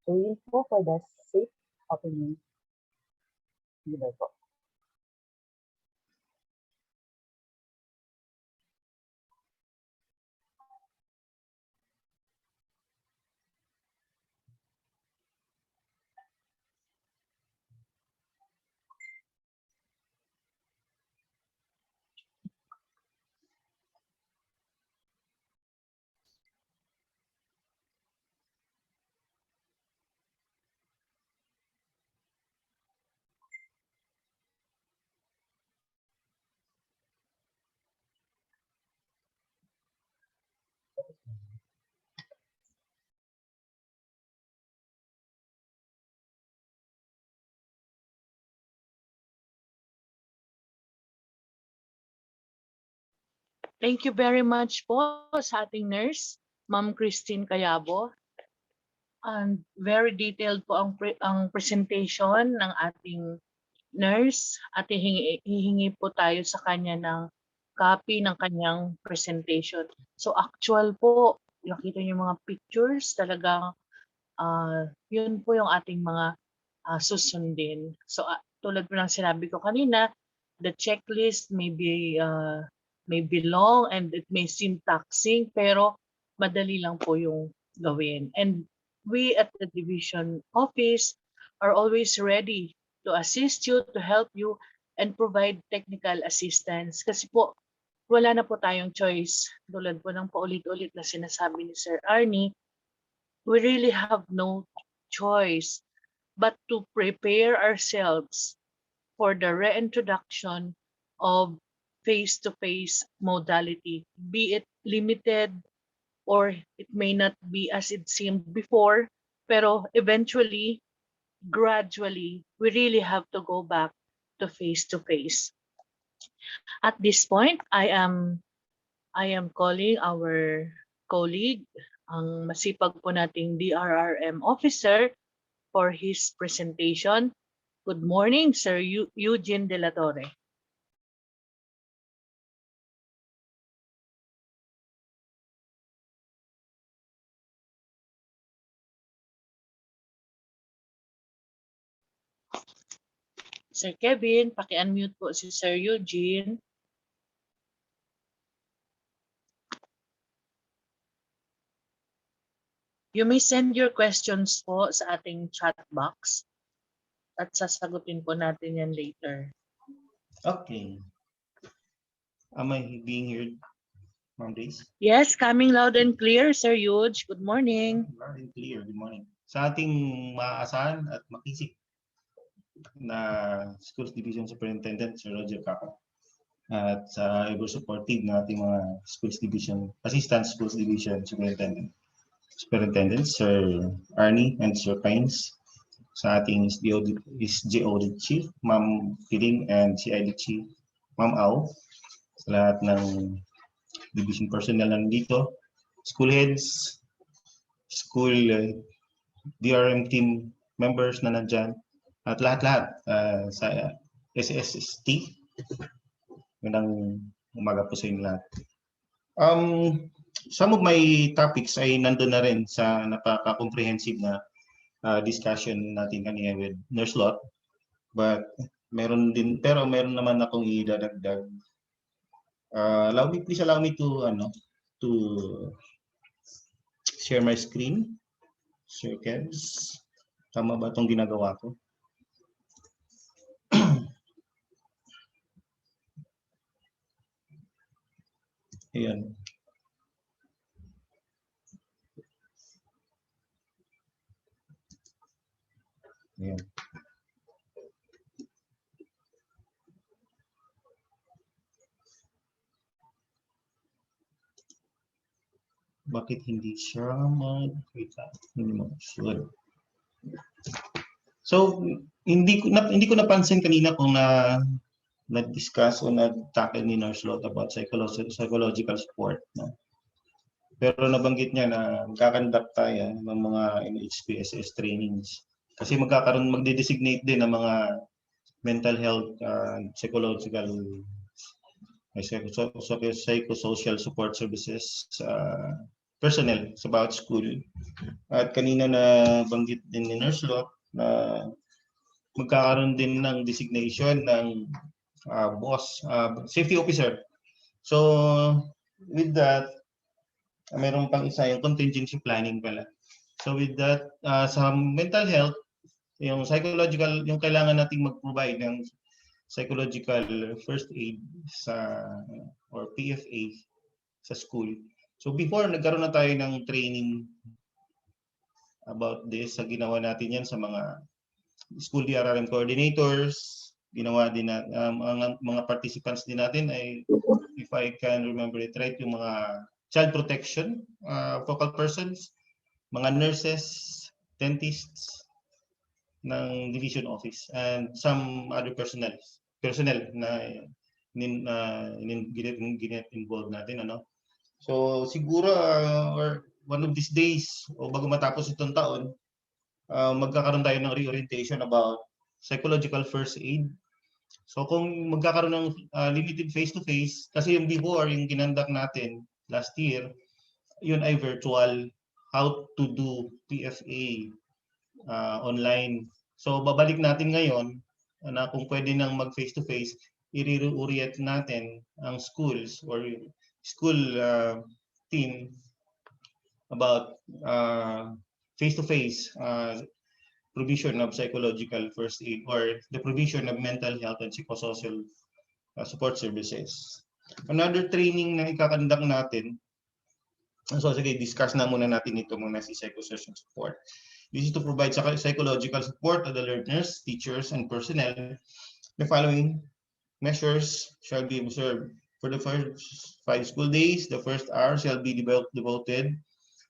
[SPEAKER 1] So, yun po for the safe opening leader po.
[SPEAKER 4] Thank you very much po sa ating nurse, Ma'am Kriistine Cayabo. And very detailed po ang presentation ng ating nurse at hihingi po tayo sa kanya ng copy ng kanyang presentation. So actual po, nakita niyo yung mga pictures, talagang yun po yung ating mga susundin. So tulad po ng sinabi ko kanina, the checklist may be long and it may seem taxing, pero madali lang po yung gawin. And we at the division office are always ready to assist you, to help you, and provide technical assistance. Kasi po, wala na po tayong choice. Tulad po ng paulit-ulit na sinasabi ni Sir Arnie, we really have no choice but to prepare ourselves for the reintroduction of face-to-face modality, be it limited or it may not be as it seemed before, pero eventually, gradually, we really have to go back to face-to-face. At this point, I am calling our colleague, ang masipag po nating DRRM officer, for his presentation. Good morning, Sir Eusgene de la Torre. Sir Kevin, paki-unmute po si Sir Eusgene. You may send your questions po sa ating chat box at sasagutin po natin yan later.
[SPEAKER 8] Okay. Am I being heard, Ma'am Days?
[SPEAKER 4] Yes, coming loud and clear, Sir Eusgene. Good morning.
[SPEAKER 8] Loud and clear. Good morning. Sa ating maaasahan at makisig na Schools Division Superintendent, Sir Roger Caco, at sa ever supportive na ating mga Schools Division, Assistant Schools Division Superintendent, Sir Arnie and Sir Pines, sa ating SGO Chief, Ma'am Piling, and CID Chief, Ma'am Au, sa lahat ng division personnel nandito, school heads, school DRM team members na nandyan, at lahat-lahat sa SSST. Magandang umaga po sa inyo lahat. Some of my topics ay nandun na rin sa napaka-comprehensive na discussion natin kanina with Nurse Lot. But meron naman akong idadagdag. Please allow me to share my screen. Share Kevs. Tama ba itong ginagawa ko? Ayan. Ayan. Bakit hindi siya wait lang. Hindi mag-should. So, hindi ko napansin kanina kung na-discuss o na-tackle ni Nurse Lot about psychological support. No? Pero nabanggit niya na magkakandak tayo ng mga NHPSS trainings. Kasi magde-designate din ng mga mental health, psychosocial support services personnel sa bawat school. At kanina na banggit din ni Nurse Lot na magkakaroon din ng designation ng safety officer. So with that, mayroon pang isa yung contingency planning pala. So with that, sa mental health, yung psychological, yung kailangan nating mag-provide ng psychological first aid or PFA sa school. So before, nagkaroon na tayo ng training about this. Ginawa natin yan sa mga school DRRM coordinators. Ginawa din ang mga participants din natin ay, if I can remember it right, yung mga child protection, focal persons, mga nurses, dentists ng division office, and some other personnel na ginet involved natin, ano. So siguro or one of these days o bago matapos itong taon, magkakaroon tayo ng reorientation about psychological first aid. So kung magkakaroon ng limited face-to-face, kasi yung before, yung kinandak natin last year, yun ay virtual, how to do PFA online. So babalik natin ngayon na kung pwede nang mag face-to-face, i-reorient natin ang schools or school team about face-to-face provision of psychological first aid or the provision of mental health and psychosocial support services. Another training na ikakandak natin, so sige, discuss na muna natin ito muna si psychosocial support. This is to provide psychological support to the learners, teachers, and personnel. The following measures shall be observed. For the first 5 school days, the first hour shall be devoted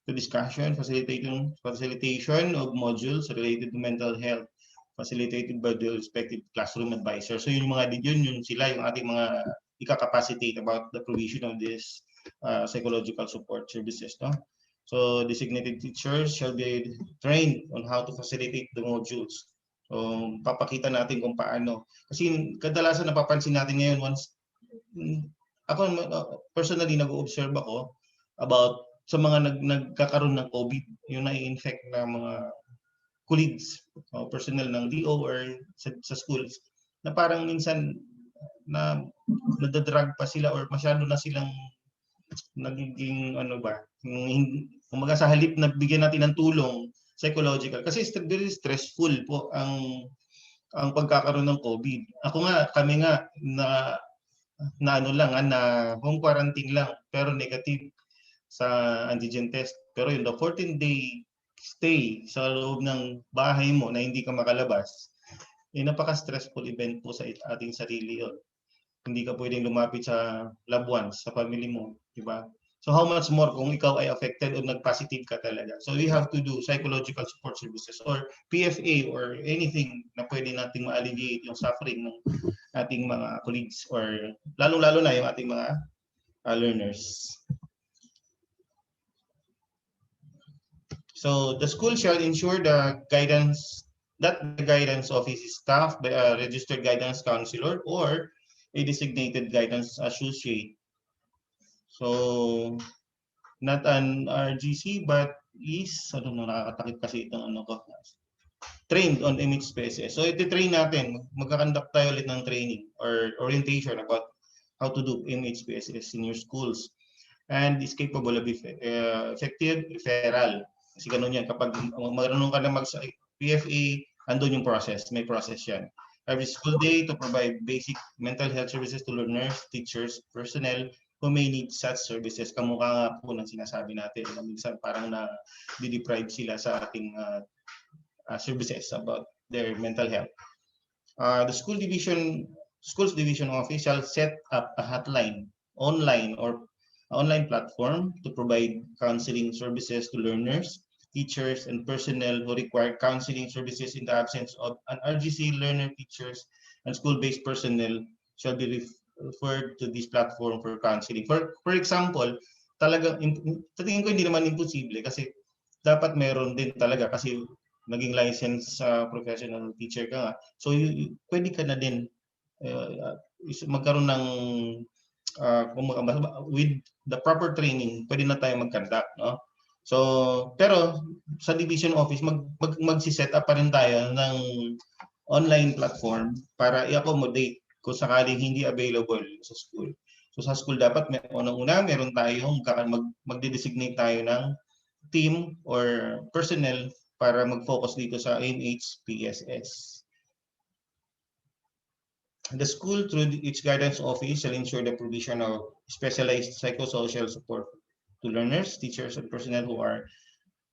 [SPEAKER 8] to discussion, facilitation of modules related to mental health, facilitated by the respective classroom advisor. So yung sila yung ating mga ika-capacitate about the provision of this psychological support services. No? So designated teachers shall be trained on how to facilitate the modules. So papakita natin kung paano. Kasi kadalasan napapansin natin ngayon ako personally nag-observe ako about sa mga nagkakaroon ng COVID, yung na-infect na mga colleagues, personnel ng DO or sa schools, na parang minsan na nadadrag pa sila or masyado na silang nagiging kumaga sa halip na bigyan natin ng tulong psychological kasi very stressful po ang pagkakaroon ng COVID. Kami nga na home quarantine lang pero negative sa antigen test. Pero yung the 14-day stay sa loob ng bahay mo na hindi ka makalabas, napaka-stressful event po sa ating sarili yun. Hindi ka pwedeng lumapit sa loved ones, sa family mo, di ba? So how much more kung ikaw ay affected o nag-positive ka talaga. So we have to do psychological support services or PFA or anything na pwede nating ma-alleviate yung suffering ng ating mga colleagues or lalong-lalo na yung ating mga learners. So the school shall ensure the guidance that the guidance office is staffed by a registered guidance counselor or a designated guidance associate. So not an RGC but is, I don't know, nakakatakip kasi itong ano ko, trained on MHPSS. So iti-train natin, magkakandak tayo ulit ng training or orientation about how to do MHPSS in your schools. And is capable of effective referral. Kasi ganun yan, kapag marunong ka na mag-PFA, andun yung process, may process yan. Every school day to provide basic mental health services to learners, teachers, personnel who may need such services. Kamukha nga po ng sinasabi natin, na minsan parang na-deprive sila sa ating services about their mental health. The schools division office shall set up a hotline, online platform to provide counseling services to learners, teachers, and personnel who require counseling services in the absence of an RGC. Learner, teachers, and school-based personnel shall be referred to this platform for counseling. For example, talaga, sa tingin ko hindi naman imposible kasi dapat meron din talaga kasi naging licensed professional teacher ka nga. So pwede ka na din magkaroon ng with the proper training, pwede na tayo mag-conduct, no? So, pero sa division office, magsi-set up pa rin tayo ng online platform para i-accommodate kung sakaling hindi available sa school. So sa school dapat unang-una meron tayong magde-designate tayo ng team or personnel para mag-focus dito sa MHPSS. The school, through its guidance office, shall ensure the provision of specialized psychosocial support to learners, teachers, and personnel who are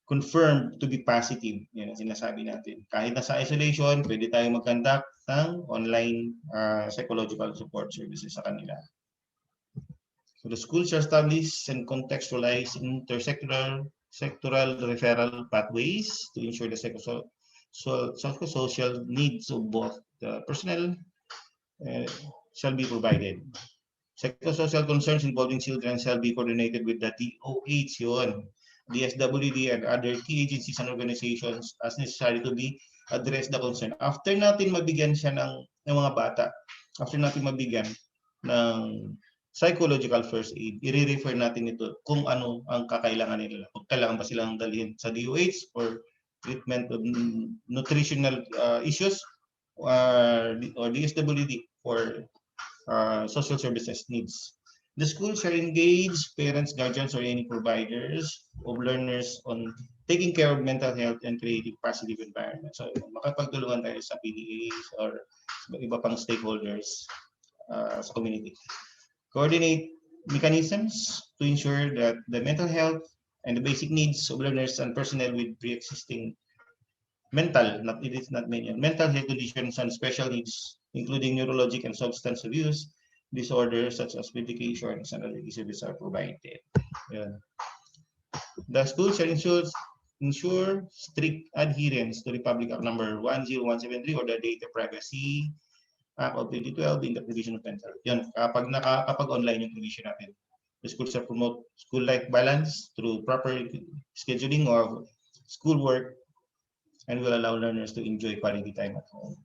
[SPEAKER 8] confirmed to be positive. Yan ang sinasabi natin. Kahit nasa isolation, pwede tayong mag-conduct ng online psychological support services sa kanila. So the school shall establish and contextualize sectoral referral pathways to ensure the psychosocial needs of both the personnel shall be provided. Psychosocial concerns involving children shall be coordinated with the DOH, DSWD, and other key agencies and organizations as necessary to be address the concern. After natin mabigyan siya ng mga bata, after natin mabigyan ng psychological first aid, i-refer natin ito kung ano ang kakailangan nila. Kung kailangan ba silang dalhin sa DOH or treatment of nutritional issues or DSWD for social services needs. The school shall engage parents, guardians, or any providers of learners on taking care of mental health and creating positive environment. So makapagtulungan tayo sa PDAs or iba pang stakeholders sa community. Coordinate mechanisms to ensure that the mental health and the basic needs of learners and personnel with pre-existing mental health conditions and special needs, including neurologic and substance abuse disorders such as medications and other services are provided. Yeah. The school shall ensure strict adherence to Republic Act number 10173 or the Data Privacy Act of 2012 in the provision of mental health. Yan, kapag online yung provision natin. The school shall promote school-life balance through proper scheduling of schoolwork and will allow learners to enjoy quality time at home.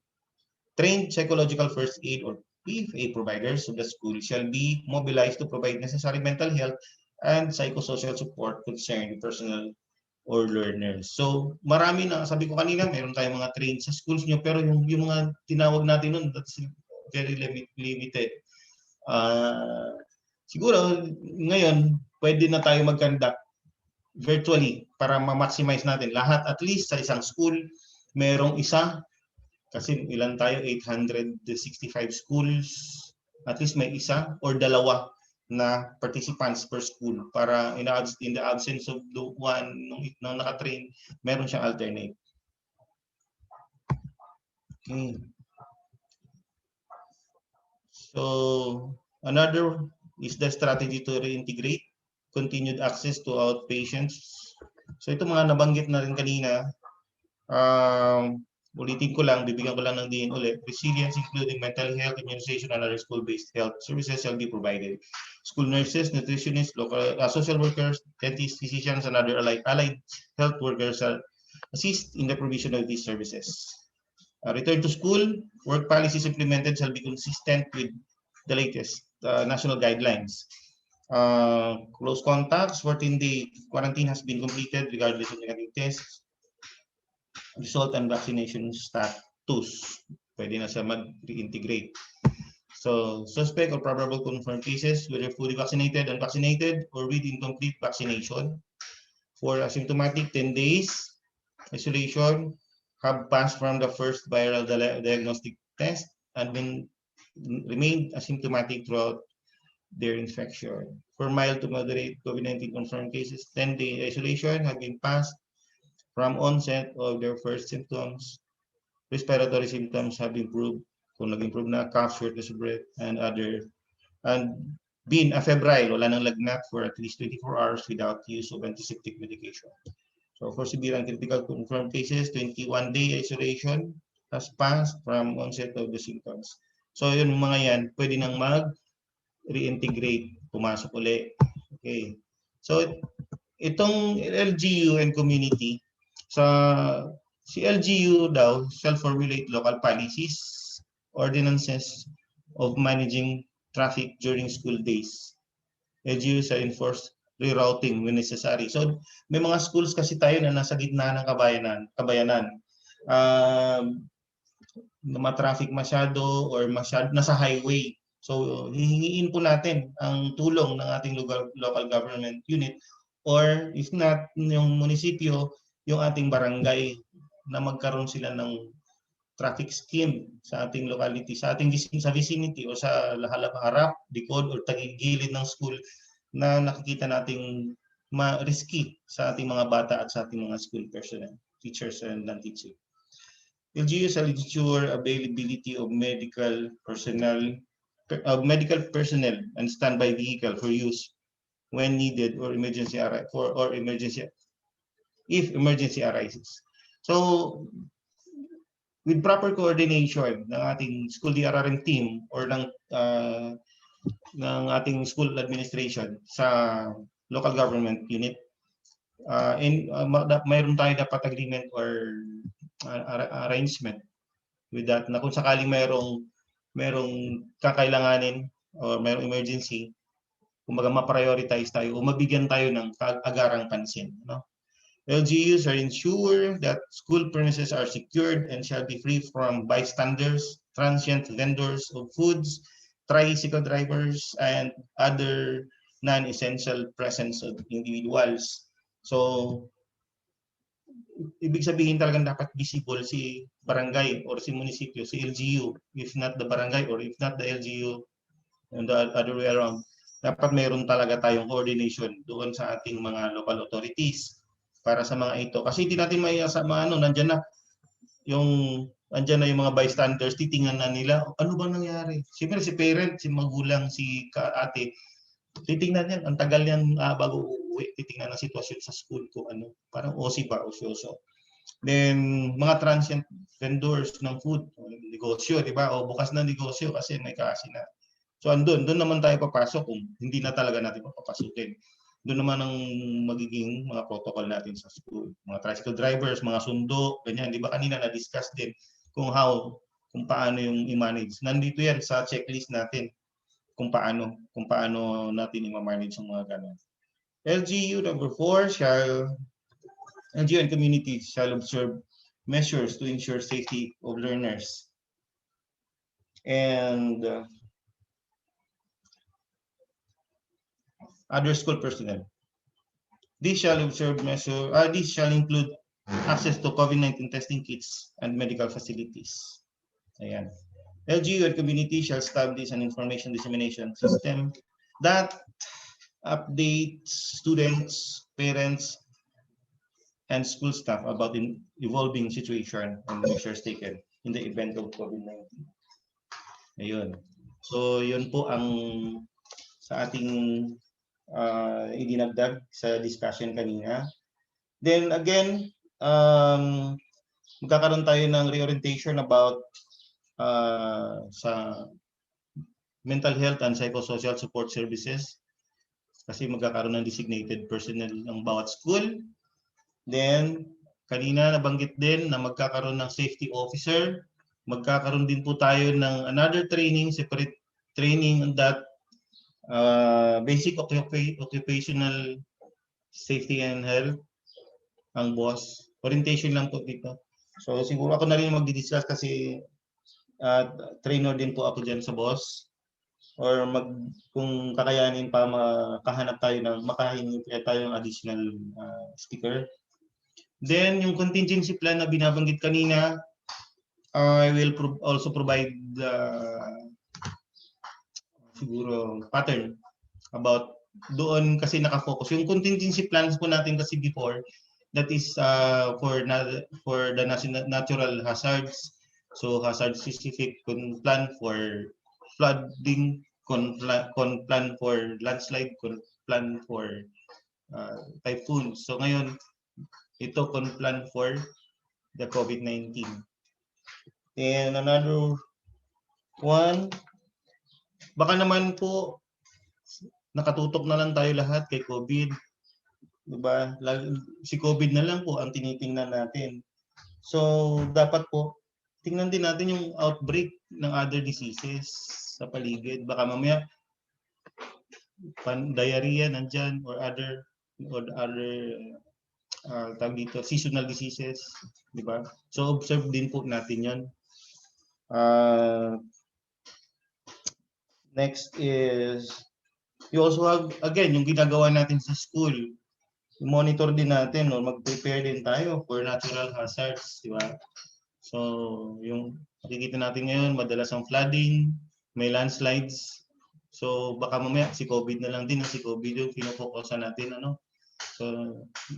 [SPEAKER 8] Trained psychological first aid or PFA providers of the school shall be mobilized to provide necessary mental health and psychosocial support concerning personal or learners. So marami na, sabi ko kanina, meron tayong mga trained sa schools nyo, pero yung mga tinawag natin nun, that's very limited. Siguro ngayon, pwede na tayo mag-conduct virtually para ma-maximize natin lahat. At least sa isang school, merong isa, kasi ilan tayo, 865 schools, at least may isa or dalawa na participants per school para in the absence of the one nung naka-train, meron siyang alternate. Okay. So another is the strategy to reintegrate continued access to outpatients. So ito mga nabanggit na rin kanina. Ulitin ko lang, bibigyan ko lang ng din ulit. Resilience including mental health, immunization, and other school-based health services shall be provided. School nurses, nutritionists, local social workers, dentists, physicians, and other allied health workers shall assist in the provision of these services. Return to school, work policies implemented shall be consistent with the latest national guidelines. Close contacts, 14-day quarantine has been completed regardless of negative tests, result, and vaccination status. Pwede na siya mag-reintegrate. So, suspect or probable confirmed cases, whether fully vaccinated, unvaccinated, or with incomplete vaccination. For asymptomatic, 10 days isolation, have passed from the first viral diagnostic test and remained asymptomatic throughout their infection. For mild to moderate COVID-19 confirmed cases, 10-day isolation have been passed from onset of their first symptoms. Respiratory symptoms have improved. Kung nag-improve na, cough, shortness of breath, and been febrile, wala nang lagnat for at least 24 hours without use of antiseptic medication. So for severe and critical confirmed cases, 21-day isolation has passed from onset of the symptoms. So yun mga yan, pwede nang mag-reintegrate, pumasok uli. Okay. So itong LGU and community, si LGU daw shall formulate local policies, ordinances of managing traffic during school days. LGU shall enforce rerouting when necessary. So may mga schools kasi tayo na nasa gitna ng kabayanan. Ma-traffic masyado or nasa highway. So hihingiin po natin ang tulong ng ating local government unit, or if not yung munisipyo, yung ating barangay, na magkaroon sila ng traffic scheme sa ating locality, sa vicinity o sa harap, likod o tagigilid ng school na nakikita nating risky sa ating mga bata at sa ating mga school personnel, teachers and non-teaching. LGU shall ensure availability of medical personnel and standby vehicle for use when needed or if emergency arises. So with proper coordination ng ating school DRRM team or ng ating school administration sa local government unit, mayroon tayo dapat agreement or arrangement with that na kung sakaling mayroong kakailanganin or mayroong emergency, kumbaga ma-prioritize tayo o mabigyan tayo ng agarang pansin. No? LGUs shall ensure that school premises are secured and shall be free from bystanders, transient vendors of foods, tricycle drivers, and other non-essential presence of individuals. So, ibig sabihin talagang dapat visible si barangay or si munisipyo, si LGU, if not the barangay or if not the LGU and the other way around. Dapat mayroon talaga tayong coordination doon sa ating mga local authorities para sa mga ito. Kasi hindi natin maiasa nandiyan na yung mga bystanders, titingnan na nila, ano ba nangyari? Siyempre si parent, si magulang, si ate, titingnan yan, ang tagal yan bago uuwi, titingnan ang sitwasyon sa school ko, parang OC ba, osyoso. Then, mga transient vendors ng food, negosyo, di ba? O bukas na negosyo kasi may kasi na. So, doon naman tayo papasok kung hindi na talaga natin papapasukin. Doon naman ang magiging mga protocol natin sa school. Mga tricycle drivers, mga sundo, ganyan. Di ba kanina na-discuss din kung paano yung i-manage. Nandito yan sa checklist natin kung paano natin i-manage ang mga ganun. LGU number 4 LGU and community shall observe measures to ensure safety of learners. And other school personnel. These shall include access to COVID-19 testing kits and medical facilities. Ayan. LGU and community shall establish an information dissemination system that updates students, parents, and school staff about the evolving situation and measures taken in the event of COVID-19. Ayun. So, yun po ang sa ating idinagdag sa discussion kanina. Then again, magkakaroon tayo ng reorientation about sa mental health and psychosocial support services kasi magkakaroon ng designated personnel ng bawat school. Then, kanina nabanggit din na magkakaroon ng safety officer. Magkakaroon din po tayo ng another training, separate training on that basic occupational safety and health ang boss. Orientation lang po dito. So siguro ako na rin mag-discuss kasi trainer din po ako dyan sa boss. Or kung kakayanin pa makahanap tayo makahingi tayo ng additional speaker. Then yung contingency plan na binabanggit kanina, I will also provide siguro pattern about doon kasi nakafocus. Yung contingency plans po natin kasi before, that is for the natural hazards. So hazard specific plan for flooding, plan for landslide, plan for typhoon. So ngayon, ito plan for the COVID-19. And another one, baka naman po nakatutok na lang tayo lahat kay COVID. Diba? Si COVID na lang po ang tinitingnan natin. So dapat po tingnan din natin yung outbreak ng other diseases sa paligid. Baka mamaya diarrhea nandyan or other tawag dito, seasonal diseases, di ba? So observe din po natin 'yon. Next is you also have again yung ginagawa natin sa school. Monitor din natin or mag-prepare din tayo for natural hazards, di ba? So yung makikita natin ngayon, madalas ang flooding, may landslides. So baka mamaya si COVID na lang din, si COVID yung pinofokusan natin, ano? So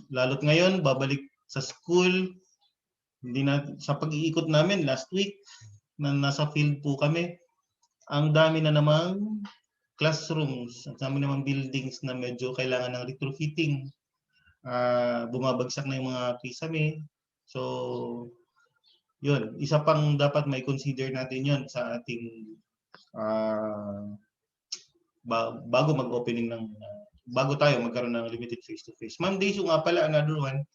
[SPEAKER 8] lalo't ngayon babalik sa school, hindi na sa pag-iikot namin last week na nasa field po kami, ang dami na namang classrooms, ang dami namang buildings na medyo kailangan ng retrofitting. Bumabagsak na yung mga kisame. So yun, isa pang dapat may consider natin yun sa ating bago mag-opening ng bago tayo magkaroon ng limited face-to-face. Ma'am Daisy nga pala, another one,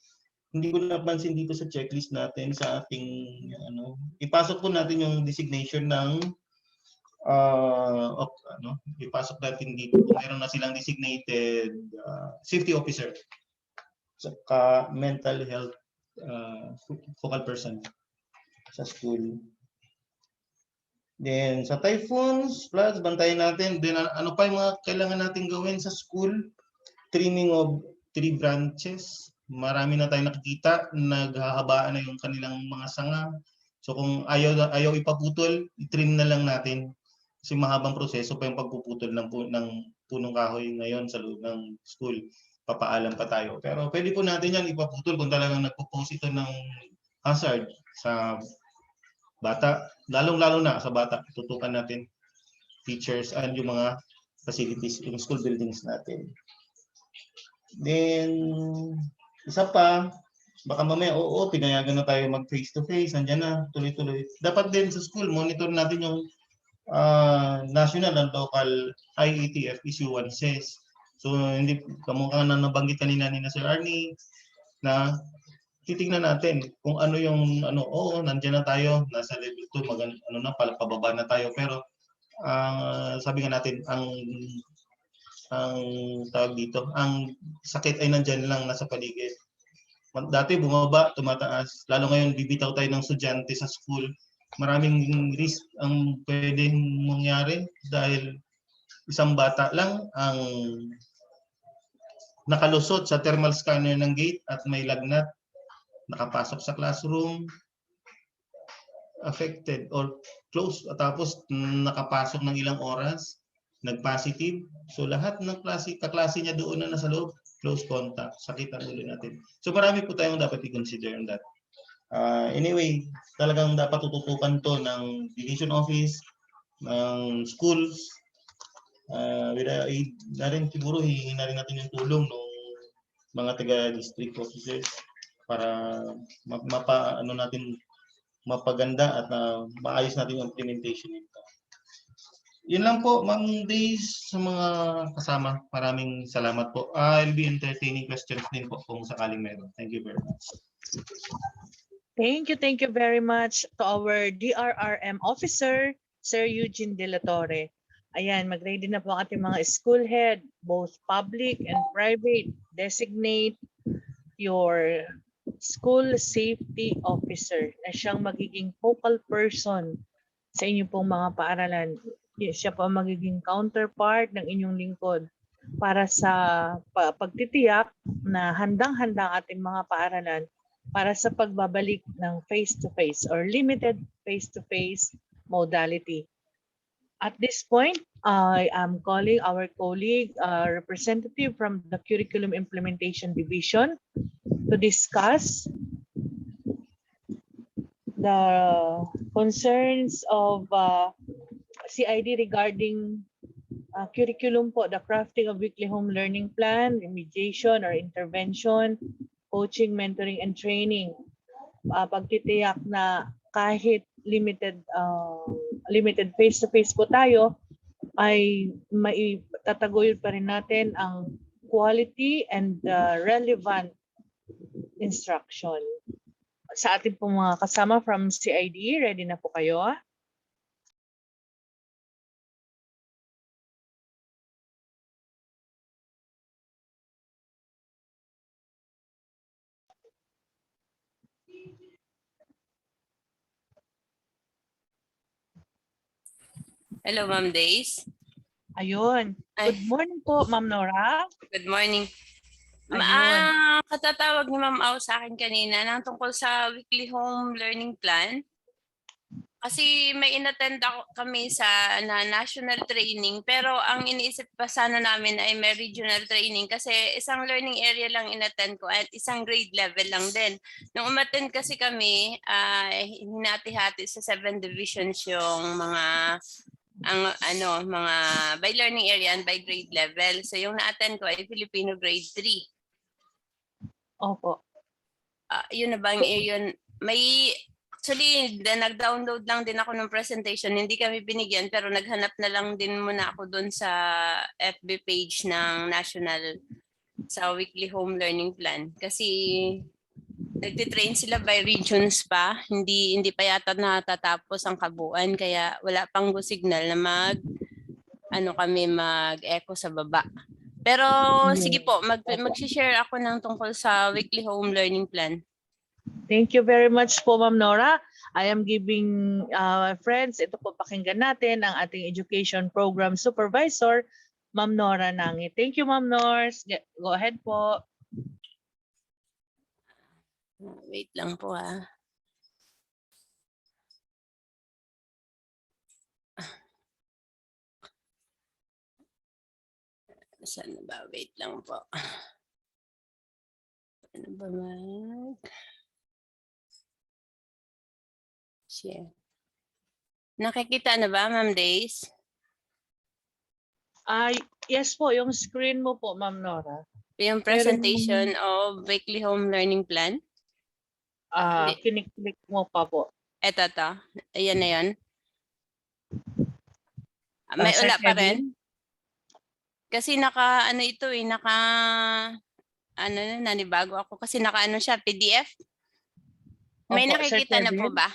[SPEAKER 8] hindi ko napansin dito sa checklist natin sa ating, ipasok po natin yung designation ng, ipasok natin dito kung meron na silang designated safety officer, saka mental health focal person sa school. Then sa typhoons, floods, bantayan natin. Then ano pa yung mga kailangan natin gawin sa school? Trimming of tree branches. Marami na tayong nakikita, naghahabaan na yung kanilang mga sanga. So kung ayaw ipaputol, i-trim na lang natin. Kasi mahabang proseso pa yung pagpuputol ng punong kahoy ngayon sa loob ng school. Papaalam pa tayo. Pero pwede po natin yan ipaputol kung talagang nagpo-pose ito ng hazard sa bata, lalong-lalo na sa bata. Tutukan natin teachers and yung mga facilities, yung school buildings natin. Then, isa pa, baka mamaya, pinayagan na tayo mag face-to-face, nandiyan na, tuloy-tuloy. Dapat din sa school, monitor natin yung national and local IETF issuances. So, hindi, kamukha na nabanggit kanina ni Sir Arnie, na titingnan natin kung ano yung nandiyan na tayo, nasa level 2, pababa na tayo, pero sabi nga natin ang tawag dito, ang sakit ay nandiyan lang nasa paligid. Dati bumaba, tumataas, lalo ngayon bibitaw tayo ng estudyante sa school. Maraming risk ang pwedeng mangyari dahil isang bata lang ang nakalusot sa thermal scanner ng gate at may lagnat, nakapasok sa classroom, affected or close, tapos nakapasok ng ilang oras, nag-positive. So lahat ng kaklase niya doon na nasa loob, close contact, sakit ang ulo natin. So marami po tayong dapat i-consider on that. Anyway, talagang dapat tututukan to ng division office, ng schools, With the aid na rin siguro hihingi na rin natin yung tulong ng mga taga-district officers para mapaganda at maayos natin yung implementation nito. Yun lang po, Ma'am Days, sa mga kasama. Maraming salamat po. I'll be entertaining questions din po kung sakaling meron. Thank you very much.
[SPEAKER 4] Thank you very much to our DRRM officer, Sir Eusgene de la Torre. Ayan, mag-ready na po ang ating mga school head, both public and private. Designate your school safety officer na siyang magiging focal person sa inyong pong mga paaralan. Siya po ang magiging counterpart ng inyong lingkod para sa pagtitiyak na handang-handa ang ating mga paaralan para sa pagbabalik ng face-to-face or limited face-to-face modality. At this point, I am calling our colleague, representative from the Curriculum Implementation Division to discuss the concerns of CID regarding curriculum po, the crafting of weekly home learning plan, remediation or intervention, coaching, mentoring, and training. Pagtitiyak na kahit limited face-to-face po tayo, ay maitataguyod pa rin natin ang quality and relevant instruction. Sa ating pong mga kasama from CID, ready na po kayo?
[SPEAKER 9] Hello, Ma'am Days.
[SPEAKER 4] Ayun. Good morning po, Ma'am Nora.
[SPEAKER 9] Good morning.
[SPEAKER 4] Ayun.
[SPEAKER 9] Katatawag ni Ma'am Au sa akin kanina ng tungkol sa weekly home learning plan. Kasi may inattend kami sa national training, pero ang iniisip pa sana namin ay may regional training kasi isang learning area lang inattend ko at isang grade level lang din. Nung umattend kasi kami, hinati-hati sa 7 divisions yung mga mga by learning area and by grade level. So yung na-attend ko ay Filipino grade 3.
[SPEAKER 4] Opo.
[SPEAKER 9] Yun na bang yun? Actually, nag-download lang din ako ng presentation. Hindi kami binigyan pero naghanap na lang din muna ako doon sa FB page ng National sa weekly home learning plan. Kasi nagtitrain sila by regions pa. Hindi pa yata natatapos ang kabuuan kaya wala pang go signal na mag-echo sa baba. Pero sige po, mag-share ako ng tungkol sa weekly home learning plan.
[SPEAKER 4] Thank you very much po, Ma'am Nora. I am giving friends, ito po pakinggan natin ang ating education program supervisor, Ma'am Nora Nangit. Thank you, Ma'am Nors. Go ahead po.
[SPEAKER 9] Wait lang po ha. Saan na ba? Wait lang po. Ano ba share. Nakikita na ba, Ma'am Days?
[SPEAKER 4] Yes po, yung screen mo po, Ma'am Nora.
[SPEAKER 9] Yung presentation of weekly home learning plan?
[SPEAKER 4] Kinik-click mo pa po.
[SPEAKER 9] Eto to. Ayan na yun. May wala pa rin? Kasi nanibago ako kasi siya, PDF? May nakikita na po ba?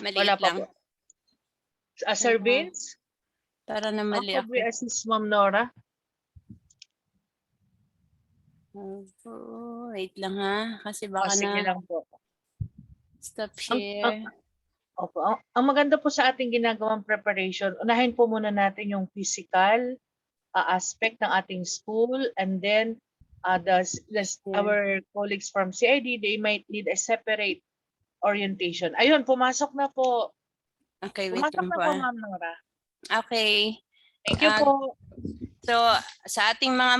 [SPEAKER 9] Maliit
[SPEAKER 4] wala pa
[SPEAKER 9] lang.
[SPEAKER 4] po. Sir Vince?
[SPEAKER 9] Para na mali ako.
[SPEAKER 4] Could we assist Ma'am Nora?
[SPEAKER 9] Wait lang ha. Kasi baka
[SPEAKER 4] sige lang po.
[SPEAKER 9] Stop share.
[SPEAKER 4] Opo. Ang maganda po sa ating ginagawang preparation, unahin po muna natin yung physical aspect ng ating school and then our colleagues from CID, they might need a separate orientation. Ayun, pumasok na po.
[SPEAKER 9] Okay, wait
[SPEAKER 4] Pumasok
[SPEAKER 9] lang
[SPEAKER 4] na
[SPEAKER 9] po.
[SPEAKER 4] po, Ma'am Nora.
[SPEAKER 9] Okay.
[SPEAKER 4] Thank you po.
[SPEAKER 9] So, sa ating mga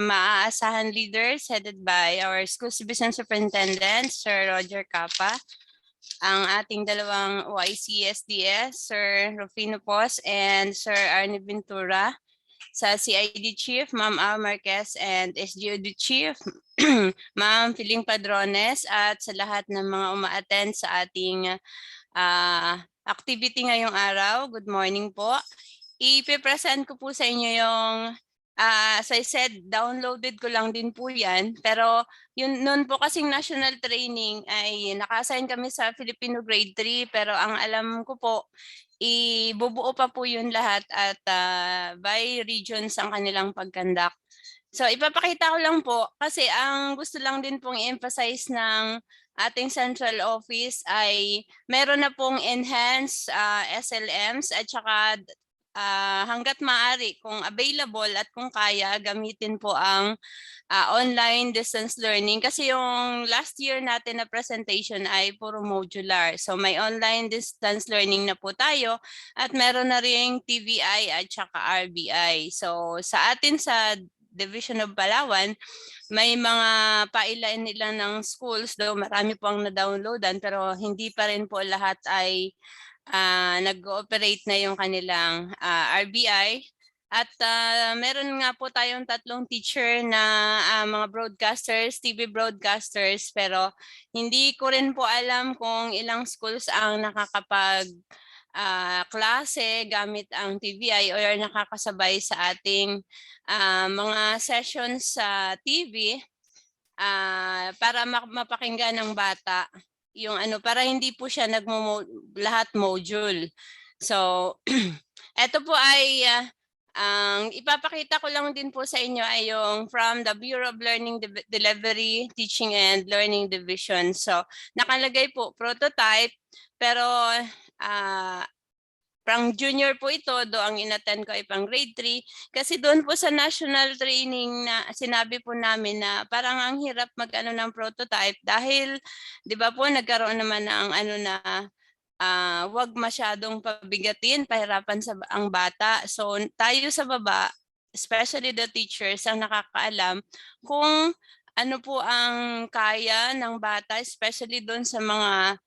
[SPEAKER 9] maaasahan leaders headed by our School Division Superintendent, Sir Roger Capa, ang ating dalawang OIC ASDS, Sir Rufino Pos and Sir Arnie Ventura. Sa CID Chief, Ma'am Al Marquez, and SGOD Chief, Ma'am Piling Padrones, at sa lahat ng mga uma-attend sa ating activity ngayong araw. Good morning po. Ipipresent ko po sa inyo yung, as I said, downloaded ko lang din po yan. Pero yun, noon po kasing national training ay naka-assign kami sa Filipino Grade 3. Pero ang alam ko po, ibubuo pa po yun lahat at by regions ang kanilang pag-conduct. So ipapakita ko lang po kasi ang gusto lang din pong i-emphasize ng ating central office ay meron na pong enhanced SLMs at saka hanggat maaari kung available at kung kaya gamitin po ang online distance learning kasi yung last year natin na presentation ay puro modular. So may online distance learning na po tayo at meron na ring TVI at saka RBI. So sa atin sa Division of Palawan, may mga pailan-ilan ng schools, though marami po ang na-downloadan pero hindi pa rin po lahat ay nag-ooperate na yung kanilang RBI. At meron nga po tayong 3 teacher na mga broadcasters, TV broadcasters, pero hindi ko rin po alam kung ilang schools ang nakakapag klase gamit ang TVI or nakakasabay sa ating mga sessions sa TV para mapakinggan ng bata yung ano, para hindi po siya lahat module. So ito po ay ang ipapakita ko lang din po sa inyo ay yung from the Bureau of Learning Delivery, Teaching and Learning Division. So nakalagay po prototype pero pang junior po ito, do ang inattend ko ay pang grade 3 kasi doon po sa national training na sinabi po namin na parang ang hirap mag-ano ng prototype dahil 'di ba po nagkaroon naman ng ano na wag masyadong pabigatin, pahirapan ang bata. So tayo sa baba, especially the teachers ang nakakaalam kung ano po ang kaya ng bata, especially doon sa mga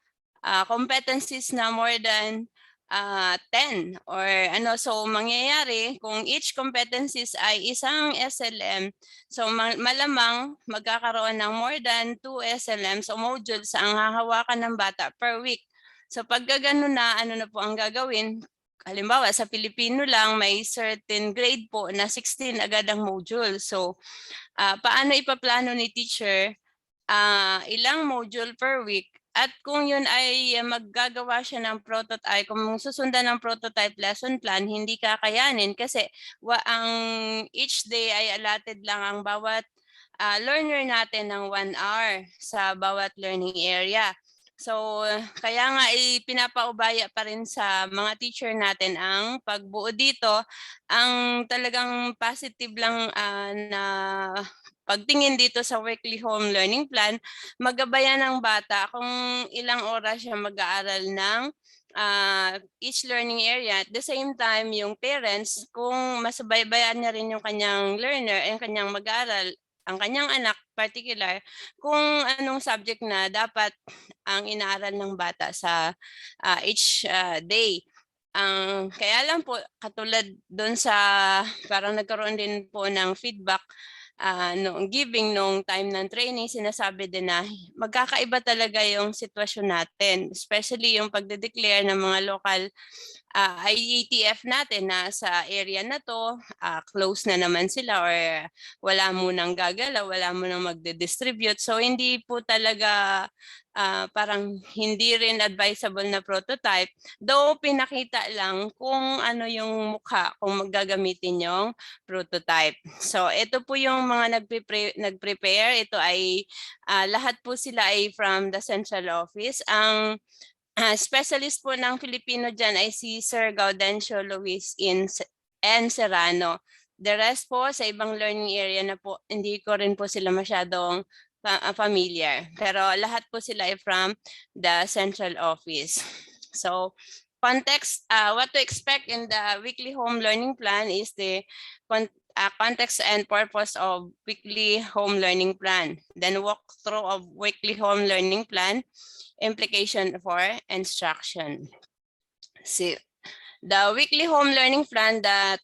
[SPEAKER 9] competencies na more than 10 or ano. So mangyayari kung each competencies ay isang SLM, so malamang magkakaroon ng more than 2 SLMs o modules ang hahawakan ng bata per week. So pag gano'n na, ano na po ang gagawin? Halimbawa sa Pilipino lang may certain grade po na 16 agad ang module. So paano ipaplano ni teacher ilang module per week? At kung yun ay maggagawa siya ng prototype, kung susundan ng prototype lesson plan, hindi kakayanin kasi ang each day ay allotted lang ang bawat learner natin ng 1 hour sa bawat learning area. So kaya nga pinapaubaya pa rin sa mga teacher natin ang pagbuo dito. Ang talagang positive lang na pagtingin dito sa weekly home learning plan, magabayan ng bata kung ilang oras siya mag-aaral ng each learning area. At the same time, yung parents, kung masubaybayan niya rin yung kanyang learner, yung kanyang mag-aaral, ang kanyang anak particular, kung anong subject na dapat ang inaaral ng bata sa each day. Kaya lang po, katulad doon sa parang nagkaroon din po ng feedback giving nung time ng training, sinasabi din na magkakaiba talaga yung sitwasyon natin, especially yung pagde-declare ng mga local IETF natin na sa area na to, close na naman sila or wala munang gagalaw, wala munang magde-distribute. So hindi po talaga parang hindi rin advisable na prototype. Though pinakita lang kung ano yung mukha kung maggagamitin yung prototype. So ito po yung mga nag-prepare. Ito ay lahat po sila ay from the central office. Ang specialist po ng Filipino dyan ay si Sir Gaudencio Luis and Serrano. The rest po sa ibang learning area na po, hindi ko rin po sila masyadong familiar. Pero lahat po sila ay from the central office. So context, what to expect in the weekly home learning plan is the context and purpose of weekly home learning plan. Then walkthrough of weekly home learning plan, implication for instruction. See, the weekly home learning plan that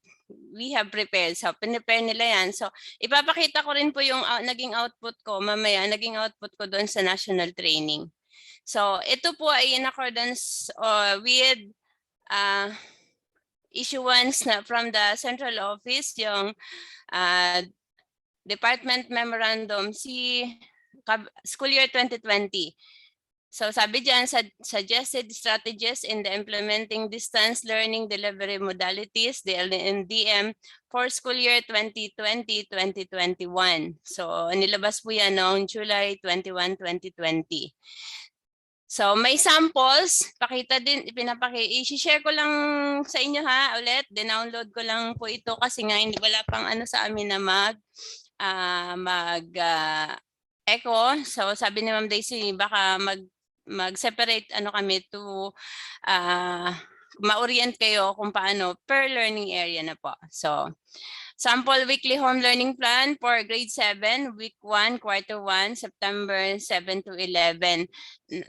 [SPEAKER 9] we have prepared. So, pinprepare nila yan. So, ipapakita ko rin po yung naging output ko mamaya, naging output ko doon sa national training. So, ito po ay in accordance with issuance from the central office, yung Department Memorandum School Year 2020. So sabi dyan, suggested strategies in the implementing distance learning delivery modalities, DLNDM, for school year 2020-2021. So nilabas po yan noong July 21, 2020. So may samples, i-share ko lang sa inyo ha, ulit, dinownload ko lang po ito kasi nga wala pang sa amin na echo. So sabi ni Ma'am Daisy, baka mag-separate kami to ma-orient kayo kung paano per learning area na po. So, sample weekly home learning plan for grade 7, week 1, quarter 1, September 7 to 11.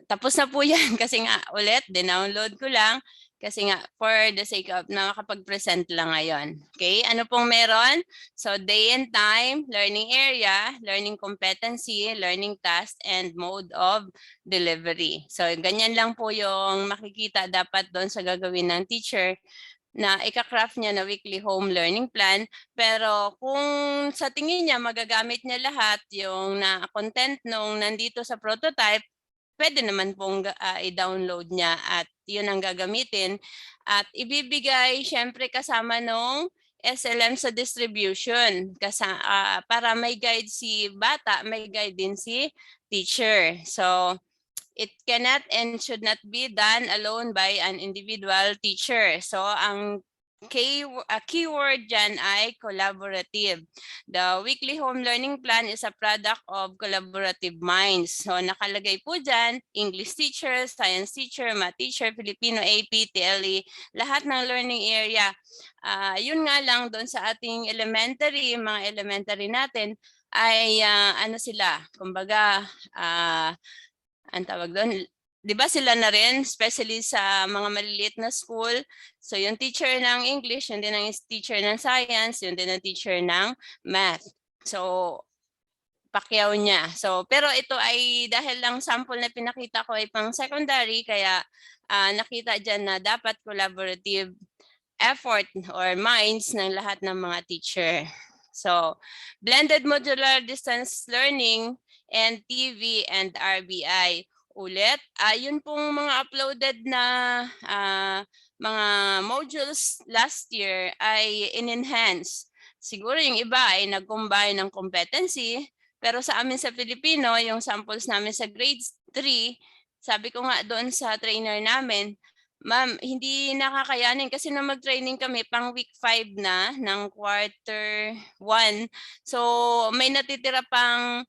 [SPEAKER 9] Tapos na po yan kasi nga ulit, dinownload ko lang kasi nga for the sake of na makapag-present lang ngayon. Okay, ano pong meron? So, day and time, learning area, learning competency, learning task, and mode of delivery. So, ganyan lang po yung makikita dapat doon sa gagawin ng teacher na ika-craft niya na weekly home learning plan. Pero kung sa tingin niya magagamit niya lahat yung content nung nandito sa prototype, pwede naman pong i-download niya at yun ang gagamitin. At ibibigay syempre kasama nung SLM sa distribution para may guide si bata, may guide din si teacher. So, it cannot and should not be done alone by an individual teacher. So, ang keyword dyan ay collaborative. The weekly home learning plan is a product of collaborative minds. So, nakalagay po dyan, English teacher, science teacher, math teacher, Filipino, AP, TLE, lahat ng learning area. Yun nga lang doon sa ating mga elementary natin ay sila, kumbaga, ang tawag doon, di ba sila na rin, especially sa mga maliliit na school. So yung teacher ng English, yun din ang teacher ng science, yun din ang teacher ng math. So, pakyaw niya. So, pero ito ay dahil lang sample na pinakita ko ay pang secondary, kaya nakita dyan na dapat collaborative effort or minds ng lahat ng mga teacher. So, blended modular distance learning and TV and RBI. Ulit, yun pong mga uploaded na mga modules last year ay in-enhance. Siguro yung iba ay nag-combine ng competency, pero sa amin sa Filipino, yung samples namin sa grade 3, sabi ko nga doon sa trainer namin, ma'am, hindi nakakayanin kasi na mag-training kami pang week 5 na ng quarter 1. So, may natitira pang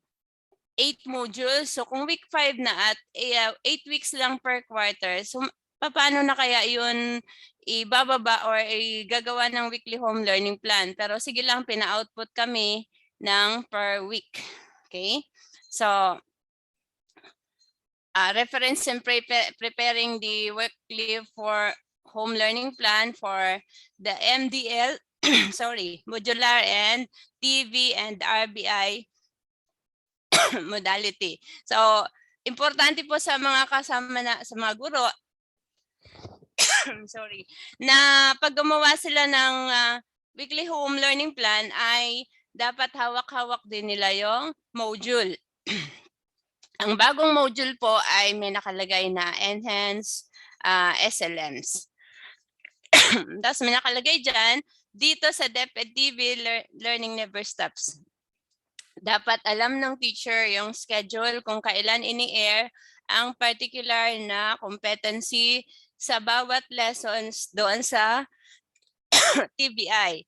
[SPEAKER 9] 8 modules. So, kung week 5 na at 8 weeks lang per quarter, so, paano na kaya yun ibababa or gagawa ng weekly home learning plan? Pero sige lang, pina-output kami ng per week. Okay? So, reference in preparing the weekly for home learning plan for the MDL, modular and TV and RBI modality. So, importante po sa mga kasama sa mga guro, na pag gumawa sila ng weekly home learning plan ay dapat hawak-hawak din nila yung module. Ang bagong module po ay may nakalagay na enhance SLMs. Tapos may nakalagay dyan, dito sa DepEd TV, learning never stops. Dapat alam ng teacher yung schedule kung kailan ini-air ang particular na competency sa bawat lessons doon sa TBI.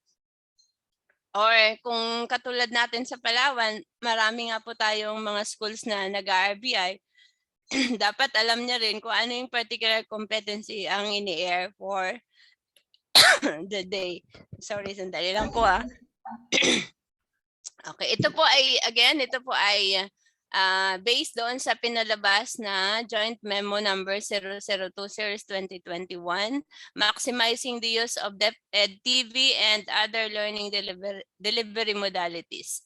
[SPEAKER 9] Or kung katulad natin sa Palawan, marami nga po tayong mga schools na nag-RBI. Dapat alam niya rin kung ano yung particular competency ang ini-air for the day. Sorry, sandali lang po . Okay, ito po ay based doon sa pinalabas na Joint Memo number 002/2021, maximizing the use of DepEd TV and other learning delivery modalities.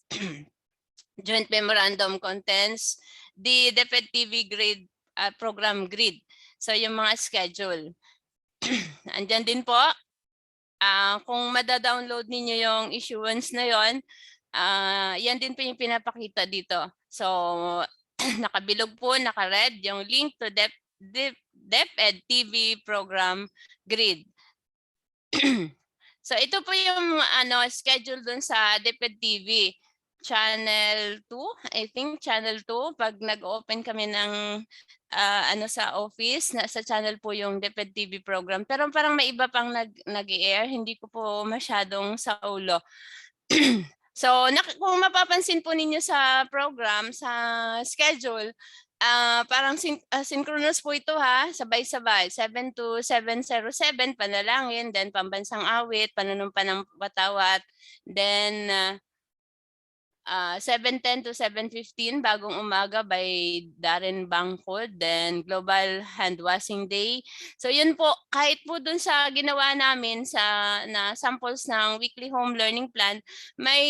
[SPEAKER 9] Joint Memorandum contains the DepEd TV grade program grid. So yung mga schedule. Andyan din po. Kung mada-download ninyo yung issuance na yon, yan din po yung pinapakita dito. So, nakabilog po, naka-red yung link to DepEd TV program grid. So, ito po yung schedule dun sa DepEd TV. Channel 2, I think channel 2, pag nag-open kami ng sa office, sa channel po yung DepEd TV program. Pero parang may iba pang nag-i-air, hindi ko po masyadong sa ulo. So, kung mapapansin po ninyo sa program, sa schedule, parang synchronous po ito ha, sabay-sabay. 7 to 7:07, panalangin, then pambansang awit, panunumpa ng watawat, then 7:10 to 7:15, bagong umaga by Darren Bangkod, then Global Hand Washing Day. So yun po, kahit po dun sa ginawa namin na samples ng weekly home learning plan, may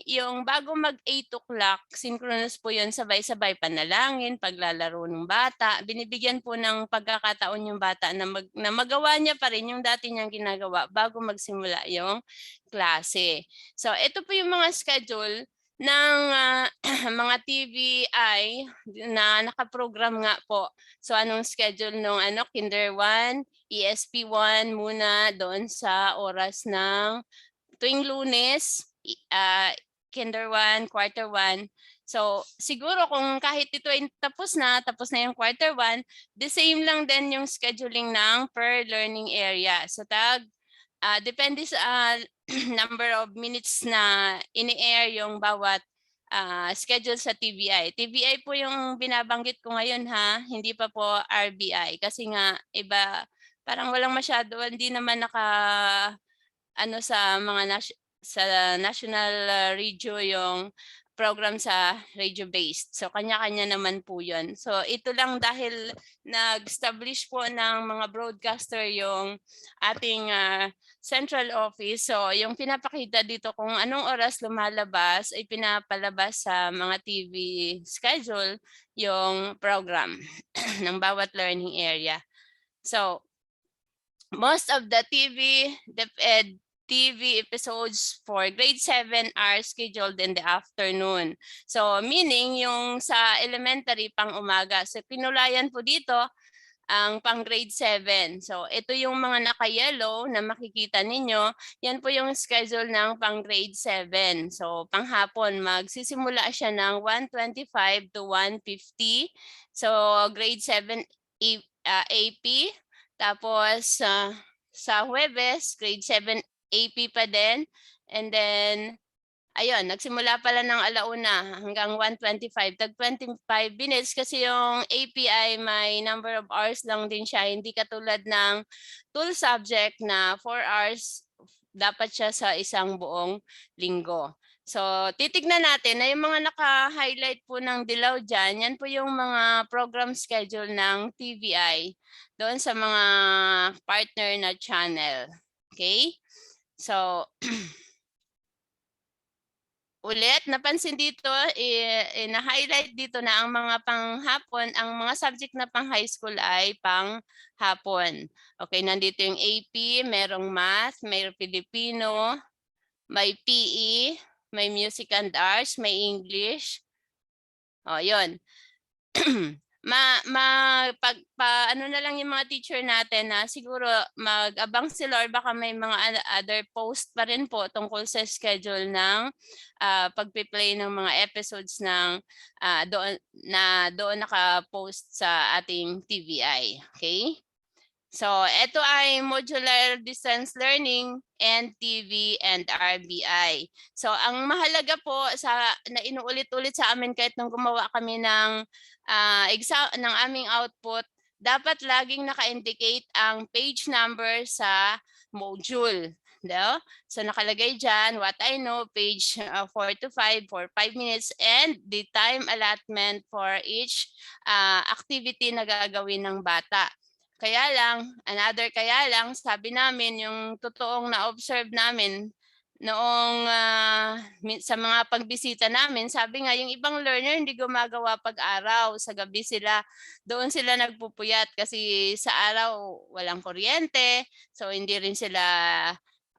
[SPEAKER 9] yung bago mag 8 o'clock, synchronous po yun, sabay-sabay panalangin, paglalaro ng bata. Binibigyan po ng pagkakataon yung bata na magawa niya pa rin yung dati niyang ginagawa bago magsimula yung klase. So ito po yung mga schedule ng mga TVI na nakaprogram nga po. So anong schedule nung Kinder 1, ESP 1 muna doon sa oras ng tuwing Lunes, Kinder 1, Quarter 1. So siguro kung kahit ito ay tapos na yung Quarter 1, the same lang din yung scheduling ng per learning area. So depende sa number of minutes na ini-air yung bawat schedule sa TVI. TVI po yung binabanggit ko ngayon ha, hindi pa po RBI kasi nga iba parang walang masyado, hindi naman sa mga sa national radio yung program sa radio-based. So, kanya-kanya naman po yun. So, ito lang dahil nag-establish po ng mga broadcaster yung ating central office. So, yung pinapakita dito kung anong oras lumalabas ay pinapalabas sa mga TV schedule yung program ng bawat learning area. So, most of the DepEd TV episodes for grade 7 are scheduled in the afternoon. So meaning yung sa elementary pang umaga. So pinulayan po dito ang pang grade 7. So ito yung mga naka-yellow na makikita ninyo. Yan po yung schedule ng pang grade 7. So panghapon magsisimula siya ng 1:25 to 1:50. So grade 7 AP. Tapos sa Huwebes, grade 7 AP pa din. And then, ayun, nagsimula pala ng 1:00 hanggang 1:25. Tag 25 minutes kasi yung API may number of hours lang din siya. Hindi katulad ng tool subject na 4 hours dapat siya sa isang buong linggo. So, titignan natin na yung mga naka-highlight po ng dilaw dyan, yan po yung mga program schedule ng TVI doon sa mga partner na channel. Okay? So, ulit, napansin dito, na-highlight dito na ang mga panghapon, ang mga subject na pang high school ay panghapon. Okay, nandito yung AP, merong math, may Filipino, may PE, may music and arts, may English. O, yun. Ano na lang yung mga teacher natin na siguro mag-abang sila or baka may mga other post pa rin po tungkol sa schedule ng pagpi-play ng mga episodes ng doon naka-post sa ating TVI. Okay? So, ito ay modular distance learning, NTV, and RBI. So, ang mahalaga po na inuulit-ulit sa amin kahit nung gumawa kami ng ng aming output, dapat laging naka-indicate ang page number sa module. No? So nakalagay dyan, what I know, page 4 to 5 for 5 minutes and the time allotment for each activity na gagawin ng bata. Kaya lang, sabi namin yung totoong na-observe namin noong sa mga pagbisita namin, sabi nga yung ibang learner hindi gumagawa pag-araw, sa gabi doon sila nagpupuyat kasi sa araw walang kuryente, so hindi rin sila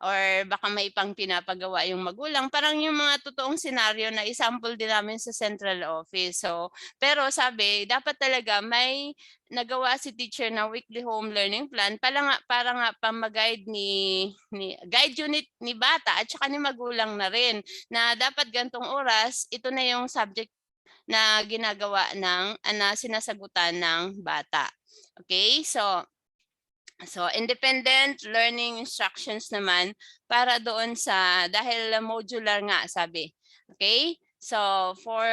[SPEAKER 9] or baka may pang pinapagawa yung magulang. Parang yung mga totoong senaryo na isample din namin sa central office. So, pero sabi, dapat talaga may nagawa si teacher na weekly home learning plan para nga pamag-guide guide unit ni bata at saka ni magulang na rin na dapat gantong oras, ito na yung subject na ginagawa na sinasagutan ng bata. Okay? So independent learning instructions naman para doon dahil modular nga sabi. Okay? So for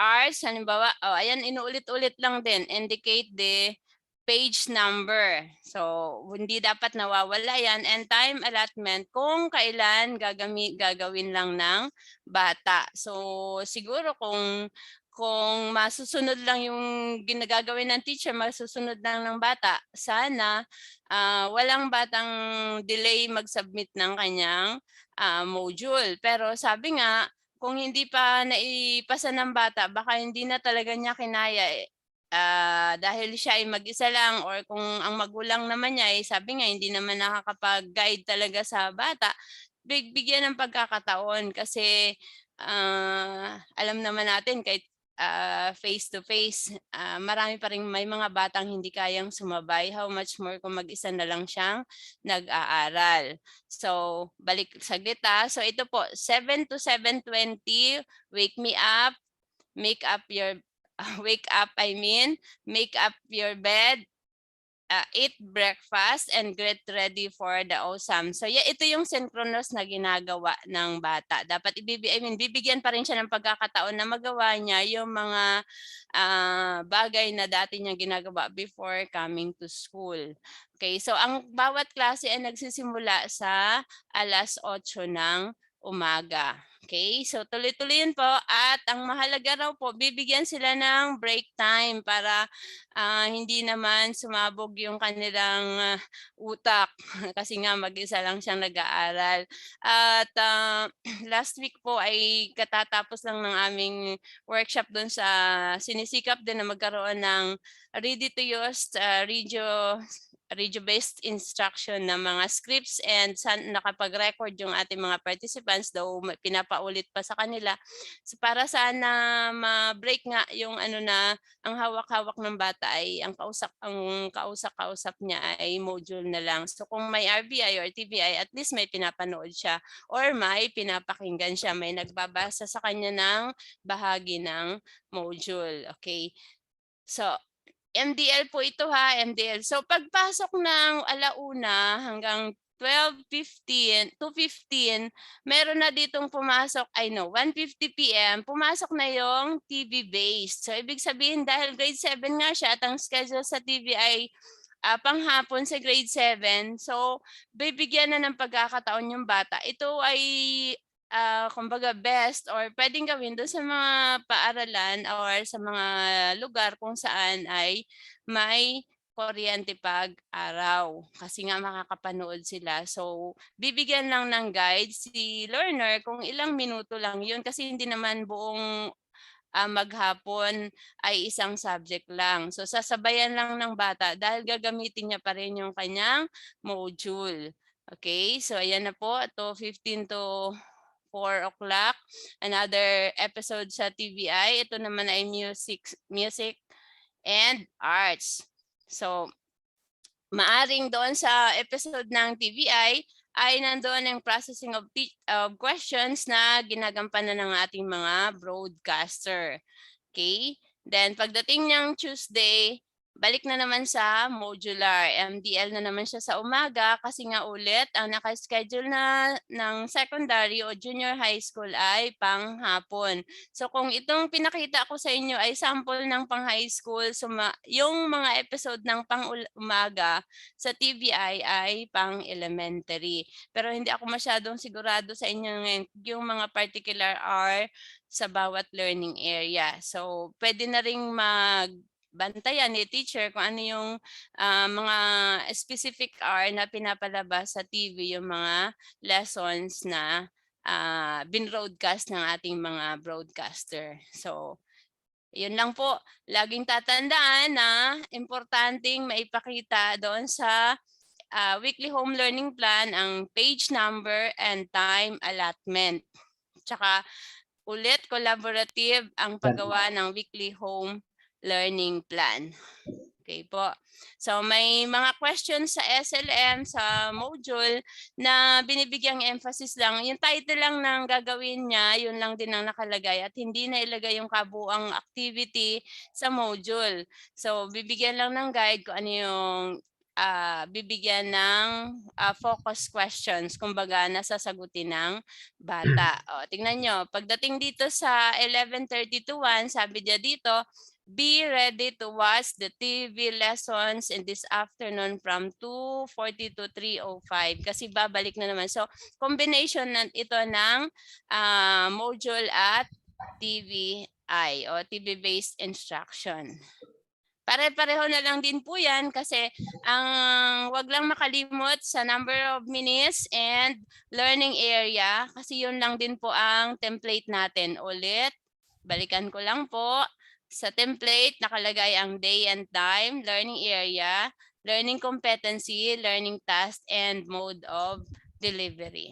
[SPEAKER 9] hours, halimbawa, ayan, inuulit-ulit lang din, indicate the page number. So hindi dapat nawawala yan, and time allotment kung kailan gagawin lang ng bata. So siguro kung masusunod lang yung ginagagawin ng teacher, masusunod lang ng bata, sana walang batang delay mag-submit ng kanyang module. Pero sabi nga, kung hindi pa naipasa ng bata, baka hindi na talaga niya kinaya dahil siya ay mag-isa lang, or kung ang magulang naman niya ay sabi nga hindi naman nakakapag-guide talaga sa bata, bigyan ng pagkakataon kasi alam naman natin kahit face to face, marami pa rin may mga batang hindi kayang sumabay, how much more kung mag-isa na lang siyang nag-aaral. So balik saglit so ito po 7 to 7:20, wake me up, make up your make up your bed, eat breakfast, and get ready for the OSAM. So yeah, ito yung synchronous na ginagawa ng bata. Dapat bibigyan pa rin siya ng pagkakataon na magawa niya yung mga bagay na dati niya ginagawa before coming to school. Okay, so ang bawat klase ay nagsisimula sa 8:00 ng umaga. Okay, so tuloy-tuloyin po, at ang mahalaga raw po, bibigyan sila ng break time para hindi naman sumabog yung kanilang utak kasi nga mag-isa lang siyang nag-aaral. At last week po ay katatapos lang ng aming workshop doon sa sinisikap din na magkaroon ng ready-to-use radio-based instruction ng mga scripts, and nakapag-record yung ating mga participants, though pinapaulit pa sa kanila. So para sana ma-break nga yung ang hawak-hawak ng bata ay ang kausap niya ay module na lang. So kung may RBI or TBI, at least may pinapanood siya or may pinapakinggan siya, may nagbabasa sa kanya ng bahagi ng module. Okay. So MDL po ito MDL. So pagpasok ng 1:00 hanggang 2:15, meron na ditong pumasok, 1:50 PM, pumasok na yung TV-based. So ibig sabihin dahil grade 7 nga siya at ang schedule sa TV ay panghapon sa grade 7, so bibigyan na ng pagkakataon yung bata. Ito ay kumbaga best or pwedeng gawin doon sa mga paaralan or sa mga lugar kung saan ay may kuryente pag araw kasi nga makakapanood sila. So bibigyan lang ng guide si learner kung ilang minuto lang yun kasi hindi naman buong maghapon ay isang subject lang. So sasabayan lang ng bata dahil gagamitin niya pa rin yung kanyang module. Okay, so ayan na po, 2:15 to 4:00, another episode sa TVI. Ito naman ay music and arts. So maaring doon sa episode ng TVI ay nandoon ang processing of questions na ginagampanan ng ating mga broadcaster. Okay? Then pagdating ng Tuesday, Balik na naman sa modular. MDL na naman siya sa umaga kasi nga ulit ang naka-schedule na ng secondary o junior high school ay panghapon. So kung itong pinakita ko sa inyo ay sample ng pang high school, so yung mga episode ng pang umaga sa TVI ay pang elementary. Pero hindi ako masyadong sigurado sa inyo ngayon yung mga particular hour sa bawat learning area. So pwede na ring bantayan ni teacher kung ano yung mga specific hour na pinapalabas sa TV, yung mga lessons na bin-broadcast ng ating mga broadcaster. So, yun lang po. Laging tatandaan na importanteng maipakita doon sa weekly home learning plan ang page number and time allotment. Tsaka ulit collaborative ang paggawa ng weekly home learning plan. Okay po. So may mga questions sa SLM, sa module na binibigyang emphasis lang. Yung title lang ng gagawin niya, yun lang din ang nakalagay at hindi na ilagay yung kabuang activity sa module. So bibigyan lang ng guide kung ano yung bibigyan ng focus questions, kumbaga nasasagutin ng bata. O, tingnan nyo, pagdating dito sa 11:30 to 1, sabi niya dito, be ready to watch the TV lessons in this afternoon from 2:40 to 3:05 kasi babalik na naman. So, combination ito ng module at TVI o TV-based instruction. Pare-pareho na lang din po yan kasi wag lang makalimot sa number of minutes and learning area kasi yun lang din po ang template natin. Ulit, balikan ko lang po. Sa template, nakalagay ang day and time, learning area, learning competency, learning task, and mode of delivery.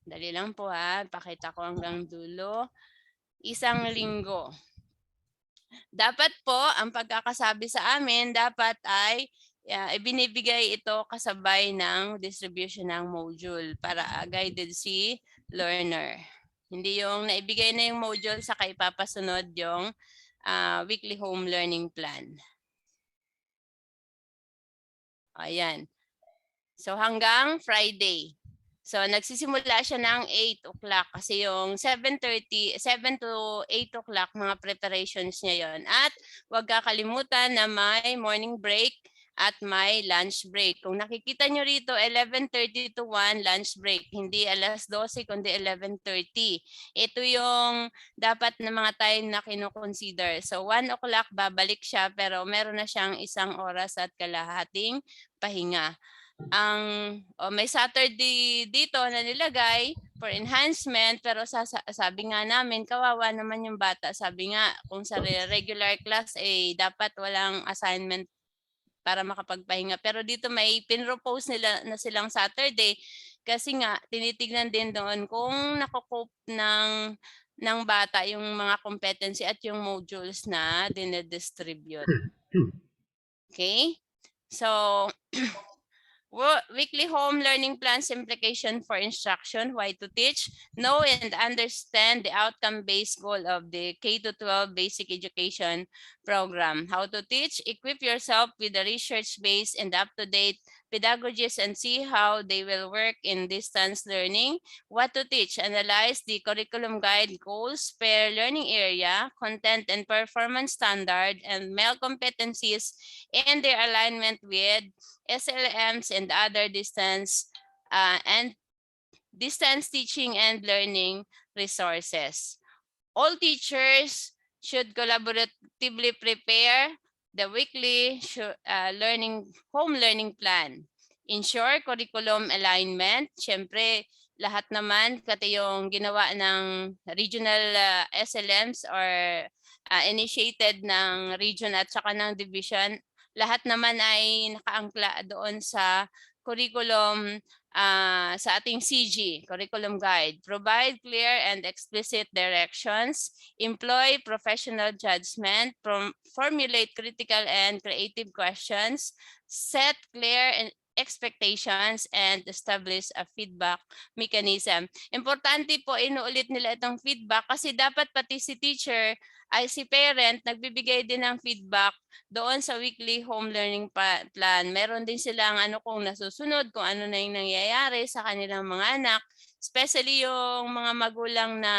[SPEAKER 9] Dali lang po ha. Pakita ko hanggang dulo. Isang linggo. Dapat po, ang pagkakasabi sa amin, dapat ay ibinibigay ito kasabay ng distribution ng module para guided si learner. Hindi yung naibigay na yung module saka ipapasunod yung weekly home learning plan. Ayan. So hanggang Friday. So nagsisimula siya ng 8 o'clock kasi yung 7 to 8 o'clock mga preparations niya yon. At huwag kakalimutan na may morning break at may lunch break. Kung nakikita nyo rito, 11:30 to 1 lunch break. Hindi 12:00 kundi 11:30. Ito yung dapat na mga time na kinoconsider. So 1 o'clock babalik siya pero meron na siyang 1 oras at kalahating pahinga. May Saturday dito na nilagay for enhancement pero sabi nga namin kawawa naman yung bata. Sabi nga kung sa regular class dapat walang assignment para makapagpahinga. Pero dito may pinropose nila na silang Saturday kasi nga tinitignan din doon kung nakocope ng bata yung mga competency at yung modules na dinedistribute. Okay? So, weekly home learning plans implication for instruction, why to teach, know and understand the outcome-based goal of the K-12 basic education program. How to teach, equip yourself with the research-based and up-to-date pedagogies and see how they will work in distance learning. What to teach, analyze the curriculum guide goals per learning area, content and performance standard, and MEL competencies and their alignment with SLMs and other distance teaching and learning resources. All teachers should collaboratively prepare the weekly home learning plan. Ensure curriculum alignment. Siyempre, lahat naman kasi yung ginawa ng regional SLMs or initiated ng region at saka ng division, lahat naman ay nakaangkla doon sa curriculum sa ating CG, Curriculum Guide. Provide clear and explicit directions, employ professional judgment, formulate critical and creative questions, set clear expectations, and establish a feedback mechanism. Importante po, inuulit nila itong feedback kasi dapat pati si teacher ay si parent nagbibigay din ng feedback doon sa weekly home learning plan. Meron din silang kung nasusunod, kung ano na yung nangyayari sa kanilang mga anak, especially yung mga magulang na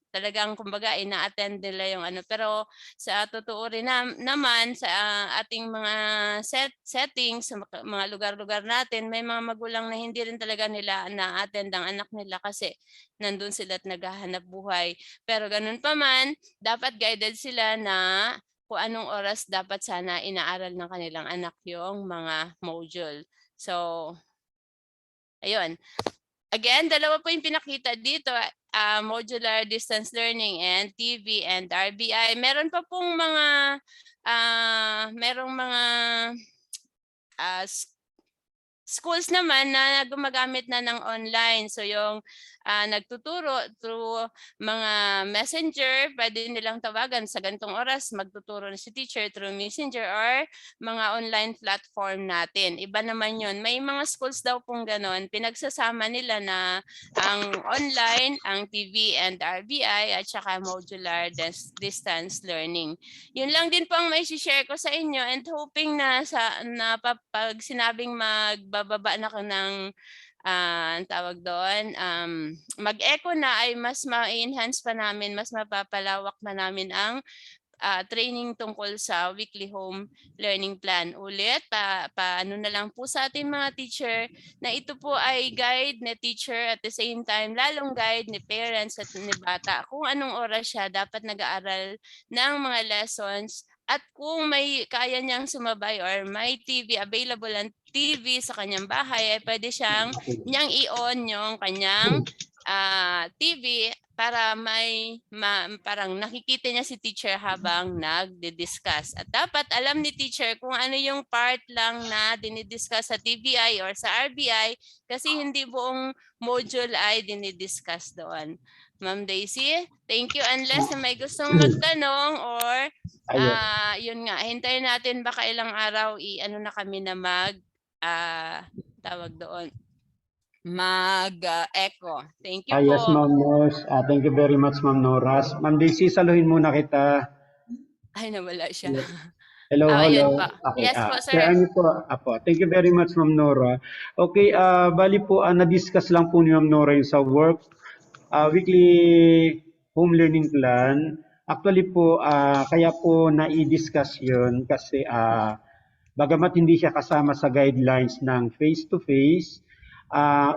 [SPEAKER 9] talagang kumbaga ina-attend nila yung pero sa totoo rin naman sa ating mga settings sa mga lugar-lugar natin, may mga magulang na hindi rin talaga nila na-attend ang anak nila kasi nandun sila at naghahanap buhay. Pero ganun pa man, dapat guided sila na kung anong oras dapat sana inaaral ng kanilang anak yung mga module. So, ayun. Again, dalawa po yung pinakita dito, modular distance learning and TV and RBI. Meron pa pong merong mga schools naman na gumagamit na ng online. So yung nagtuturo through mga messenger, pwede nilang tawagan sa ganitong oras, magtuturo na si teacher through messenger or mga online platform natin. Iba naman yun. May mga schools daw pong ganon, pinagsasama nila na ang online, ang TV and RBI at saka modular distance learning. Yun lang din po ang may share ko sa inyo and hoping na pag sinabing magbababa na ko ng tawag doon, mag-echo na ay mas ma-enhance pa namin, mas mapapalawak pa namin ang training tungkol sa weekly home learning plan. Ulit, paano na lang po sa ating mga teacher na ito po ay guide ni teacher at the same time lalong guide ni parents at ni bata kung anong oras siya dapat nag-aaral ng mga lessons. At kung may kaya niyang sumabay or may TV, available ang TV sa kanyang bahay, ay pwede niyang i-on yung kanyang TV para parang nakikita niya si teacher habang nagdi-discuss. At dapat alam ni teacher kung ano yung part lang na dinidiscuss sa TVI or sa RBI kasi hindi buong module ay dinidiscuss doon. Ma'am Daisy, thank you. Unless na may gustong magtanong or yun nga, hintayin natin baka ilang araw na kami na tawag doon, mag-echo. Thank you po.
[SPEAKER 6] Yes, Ma'am Nors. Thank you very much, Ma'am Nora. Ma'am Daisy, saluhin muna kita.
[SPEAKER 9] Ay, nawala siya.
[SPEAKER 6] Hello, hello.
[SPEAKER 9] Ayun po.
[SPEAKER 6] Okay,
[SPEAKER 9] Yes po, sir.
[SPEAKER 6] Thank you very much, Ma'am Nora. Okay, bali po, na-discuss lang po ni Ma'am Nora yung sa work, weekly home learning plan. Actually po, kaya po na-i-discuss yun kasi bagamat hindi siya kasama sa guidelines ng face-to-face,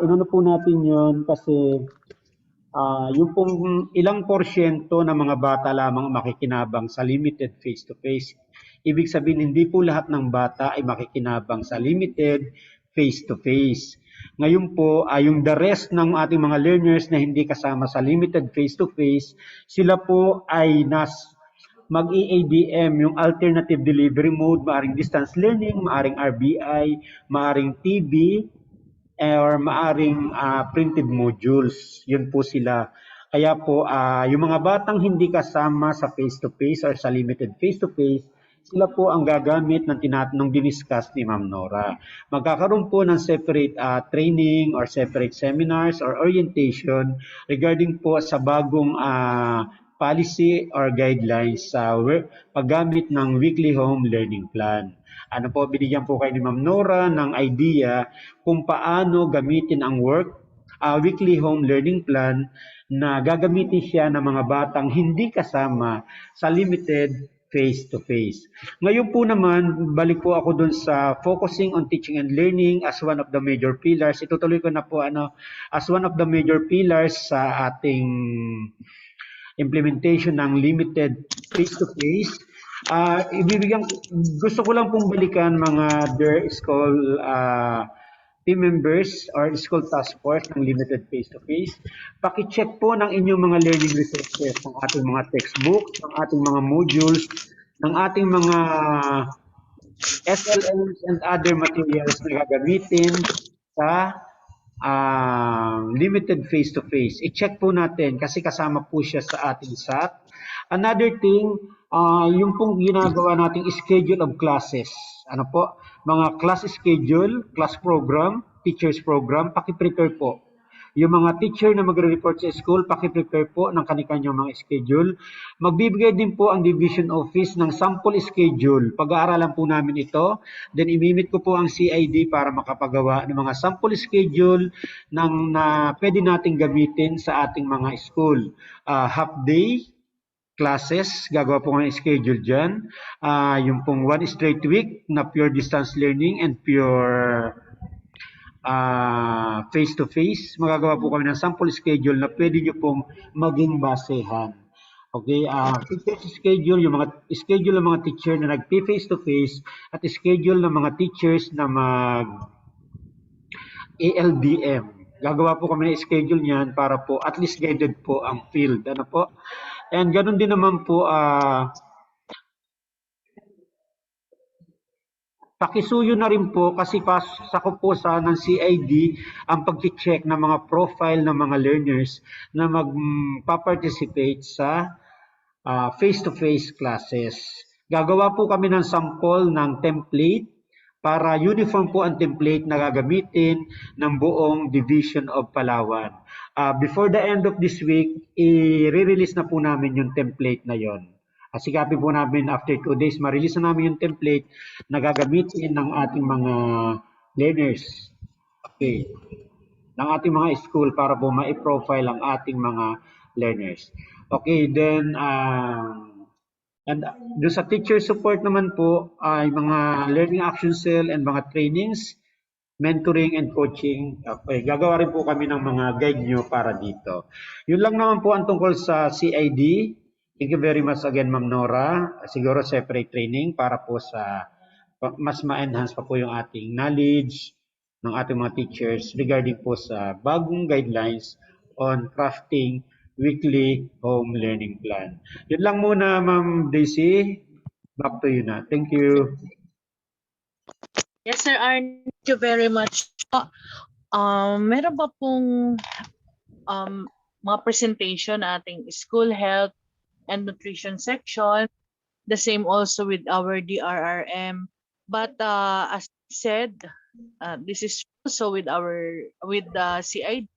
[SPEAKER 6] inano po natin yun kasi yung pong ilang porsyento ng mga bata lamang makikinabang sa limited face-to-face. Ibig sabihin, hindi po lahat ng bata ay makikinabang sa limited face-to-face. Ngayon po, yung the rest ng ating mga learners na hindi kasama sa limited face-to-face, sila po ay mag-EADM, yung alternative delivery mode, maaring distance learning, maaring RBI, maaring TB, or maaring printed modules. Yun po sila. Kaya po, yung mga batang hindi kasama sa face-to-face or sa limited face-to-face, sila po ang gagamit ng diniscuss ni Ma'am Nora. Magkakaroon po ng separate training or separate seminars or orientation regarding po sa bagong policy or guidelines sa paggamit ng weekly home learning plan. Binigyan po kayo ni Ma'am Nora ng idea kung paano gamitin ang weekly home learning plan na gagamitin siya ng mga batang hindi kasama sa limited face-to-face. Ngayon po naman, balik po ako dun sa focusing on teaching and learning as one of the major pillars. Itutuloy ko na po as one of the major pillars sa ating implementation ng limited face-to-face. Gusto ko lang pong balikan mga dear school team members or school task force ng limited face-to-face. Paki-check po ng inyong mga learning resources, ng ating mga textbooks, ng ating mga modules, ng ating mga SLMs and other materials na gagamitin sa limited face-to-face. I-check po natin kasi kasama po siya sa ating SAT. Another thing, yung pong ginagawa nating schedule of classes. Mga class schedule, class program, teachers program, paki-prepare po. Yung mga teacher na magre-report sa school, paki-prepare po ng kanilang mga schedule. Magbibigay din po ang division office ng sample schedule. Pag-aaralan po namin ito. Then imimit ko po ang CID para makapagawa ng mga sample schedule na pwede nating gamitin sa ating mga school. Half day classes, gagawa po ng schedule dyan. Yung pong 1 straight week na pure distance learning and pure face-to-face. Magagawa po kami ng sample schedule na pwede nyo pong maging basehan. Okay, teacher schedule, yung mga schedule ng mga teacher na nag-face-to-face at schedule ng mga teachers na ALDM. Gagawa po kami ng schedule niyan para po at least guided po ang field. Ano po? And ganun din naman po, pakisuyo na rin po kasi pasako po sa ng CID ang pag-check ng mga profile ng mga learners na magpa-participate sa face-to-face classes. Gagawa po kami ng sample ng template para uniform po ang template na gagamitin ng buong Division of Palawan. Before the end of this week, i-release na po namin yung template na yon. Sikapin po namin after 2 days, ma-release na namin yung template na gagamitin ng ating mga learners. Okay. Ng ating mga school para po ma-profile ang ating mga learners. Okay, then and doon sa teacher support naman po ay mga learning action cell and mga trainings, mentoring and coaching. Okay, gagawa rin po kami ng mga guide nyo para dito. Yun lang naman po ang tungkol sa CID. Thank you very much again, Ma'am Nora. Siguro separate training para po sa mas ma-enhance pa po yung ating knowledge ng ating mga teachers regarding po sa bagong guidelines on crafting weekly home learning plan. Yun lang muna, Ma'am Daisy. Back to you na. Thank you.
[SPEAKER 4] Yes, Sir Arn, thank you very much. Meron ba pong mga presentation ating school health and nutrition section, the same also with our DRRM. But as said, this is also with the CID.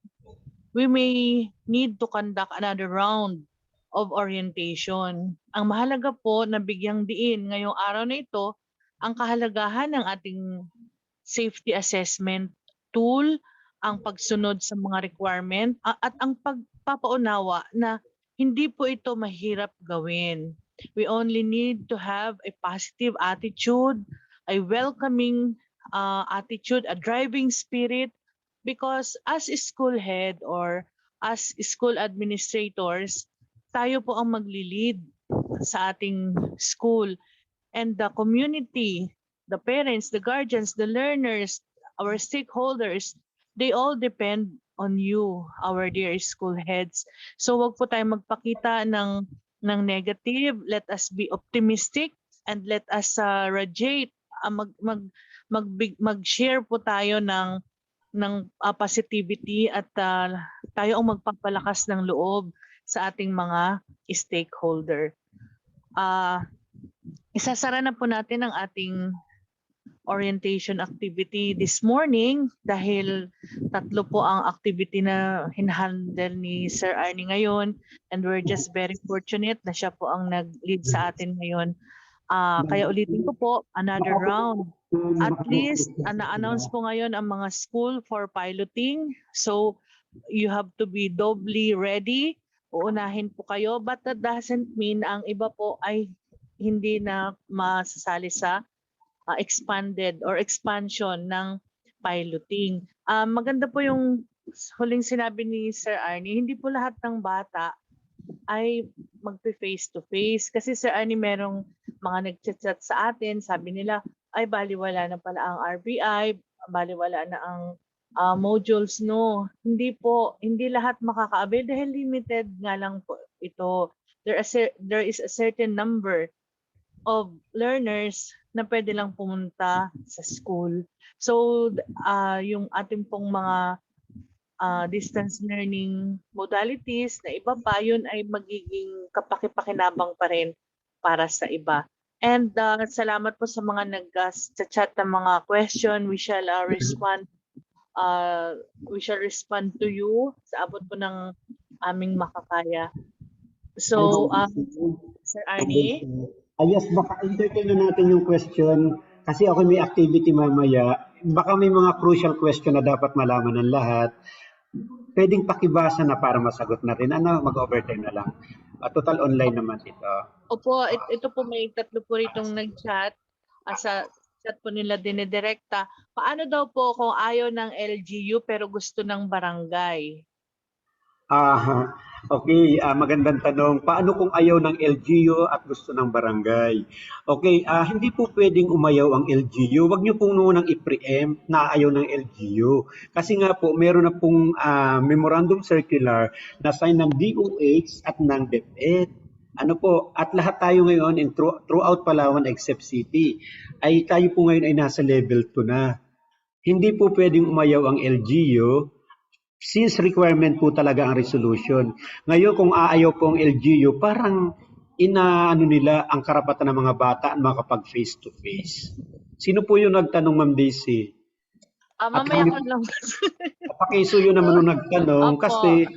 [SPEAKER 4] We may need to conduct another round of orientation. Ang mahalaga po na bigyang diin ngayong araw na ito ang kahalagahan ng ating safety assessment tool, ang pagsunod sa mga requirement at ang pagpapaunawa na hindi po ito mahirap gawin. We only need to have a positive attitude, a welcoming attitude, a driving spirit, because as school head or as school administrators, tayo po ang magli-lead sa ating school. And the community, the parents, the guardians, the learners, our stakeholders, they all depend on you, our dear school heads. So wag po tayong magpakita ng negative. Let us be optimistic and let us radiate. Mag-share po tayo ng positivity at tayo ang magpapalakas ng loob sa ating mga stakeholder. Isasara na po natin ang ating orientation activity this morning dahil 3 po ang activity na hinahandle ni Sir Arnie ngayon, and we're just very fortunate na siya po ang nag-lead sa atin ngayon. Kaya ulitin ko po, another round. At least, na-announce po ngayon ang mga school for piloting. So, you have to be doubly ready. Uunahin po kayo, but that doesn't mean ang iba po ay hindi na masasali sa expanded or expansion ng piloting. Maganda po yung huling sinabi ni Sir Arnie, hindi po lahat ng bata ay magpe-face-to-face. Kasi Sir Arnie, merong mga nag-chat sa atin, sabi nila, ay baliwala na pala ang RBI, baliwala na ang modules, no. Hindi po, hindi lahat makaka-avail dahil limited nga lang po ito. There is a certain number of learners na pwede lang pumunta sa school. So, yung ating pong mga distance learning modalities na iba pa, yun ay magiging kapaki-pakinabang pa rin para sa iba. And salamat po sa mga nag-chat ng mga question. We shall respond we shall respond to you sa abot po ng aming makakaya. So, Sir Arnie?
[SPEAKER 6] Yes, baka entertain na natin yung question kasi ako may activity mamaya. Baka may mga crucial question na dapat malaman ng lahat. Pwedeng pakibasa na para masagot natin. Mag-overtime na lang. Total online naman ito.
[SPEAKER 4] Opo, ito po may tatlo po ritong nag-chat. Sa chat po nila dinidirekta. Paano daw po kung ayaw ng LGU pero gusto ng barangay?
[SPEAKER 6] Okay, magandang tanong. Paano kung ayaw ng LGU at gusto ng barangay? Okay, hindi po pwedeng umayaw ang LGU. Huwag niyo pong munang i-preempt na ayaw ng LGU. Kasi nga po, meron na pong memorandum circular na sign ng DOH at ng DepEd. At lahat tayo ngayon throughout Palawan except city, ay tayo po ngayon ay nasa level 2 na. Hindi po pwedeng umayaw ang LGU since requirement po talaga ang resolution. Ngayon kung aayaw po ang LGU, parang inaano nila ang karapatan ng mga bata na makapag face to face. Sino po yung nagtanong, Ma'am Daisy?
[SPEAKER 4] Mamaya ko lang.
[SPEAKER 6] Pakisuyo naman yung nagtanong
[SPEAKER 4] Opo.
[SPEAKER 6] kasi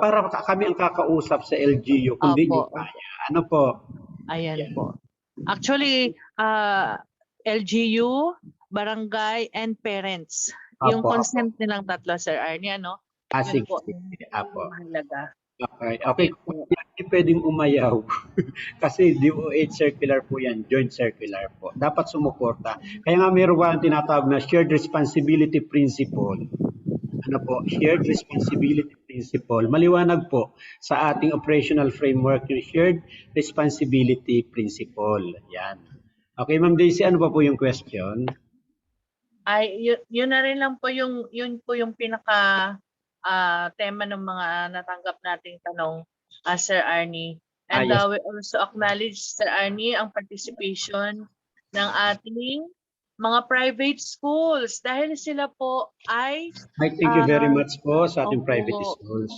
[SPEAKER 6] para kami ang kakausap sa LGU kung di nyo kaya. Ano po?
[SPEAKER 4] Ayan po. Actually, LGU, barangay, and parents. Yung consent nilang tatlo, Sir Arnie, ano? Yun
[SPEAKER 6] Sige.
[SPEAKER 4] po.
[SPEAKER 6] Apo.
[SPEAKER 4] Mahalaga.
[SPEAKER 6] Okay. Hindi pwedeng umayaw. Kasi DOH circular po yan, joint circular po. Dapat sumuporta. Kaya nga meron ba ang tinatawag na shared responsibility principle. Shared responsibility principle. Maliwanag po sa ating operational framework yung shared responsibility principle. Yan. Okay, Ma'am Daisy, ano ba po yung question?
[SPEAKER 4] Ay, yun na rin lang po yun po yung pinaka tema ng mga natanggap nating tanong, Sir Arnie. And
[SPEAKER 6] Yes.
[SPEAKER 4] we also acknowledge, Sir Arnie, ang participation ng ating mga private schools dahil sila po ay
[SPEAKER 6] Thank you very much po sa ating
[SPEAKER 4] opo.
[SPEAKER 6] private schools.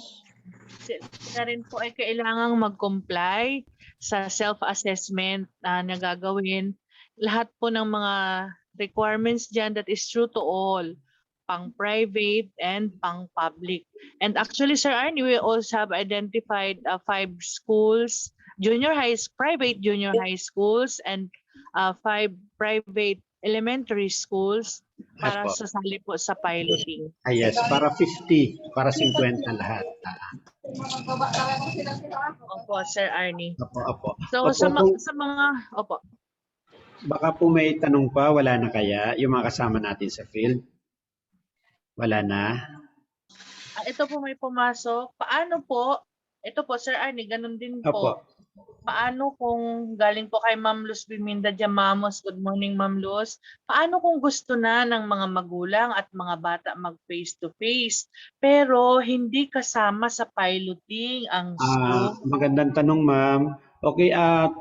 [SPEAKER 4] Sila rin po ay kailangang mag-comply sa self-assessment na gagawin. Lahat po ng mga requirements dyan that is true to all, pang-private and pang-public. And actually, Sir Arnie, we also have identified 5 schools, private junior high schools, and 5 private elementary schools para sasali po sa piloting.
[SPEAKER 6] Yes, para 50, para 50 lahat.
[SPEAKER 4] Opo, Sir Arnie.
[SPEAKER 6] Opo.
[SPEAKER 4] So, sa mga, opo.
[SPEAKER 6] Baka po may tanong pa, wala na kaya? Yung mga kasama natin sa field? Wala na?
[SPEAKER 4] Ito po may pumasok. Paano po, ito po Sir Arnie, ganun din po.
[SPEAKER 6] Opo.
[SPEAKER 4] Paano kung galing po kay Ma'am Luz Biminda Diamamos, good morning Ma'am Luz. Paano kung gusto na ng mga magulang at mga bata mag face to face pero hindi kasama sa piloting ang school?
[SPEAKER 6] Magandang tanong, Ma'am. Okay,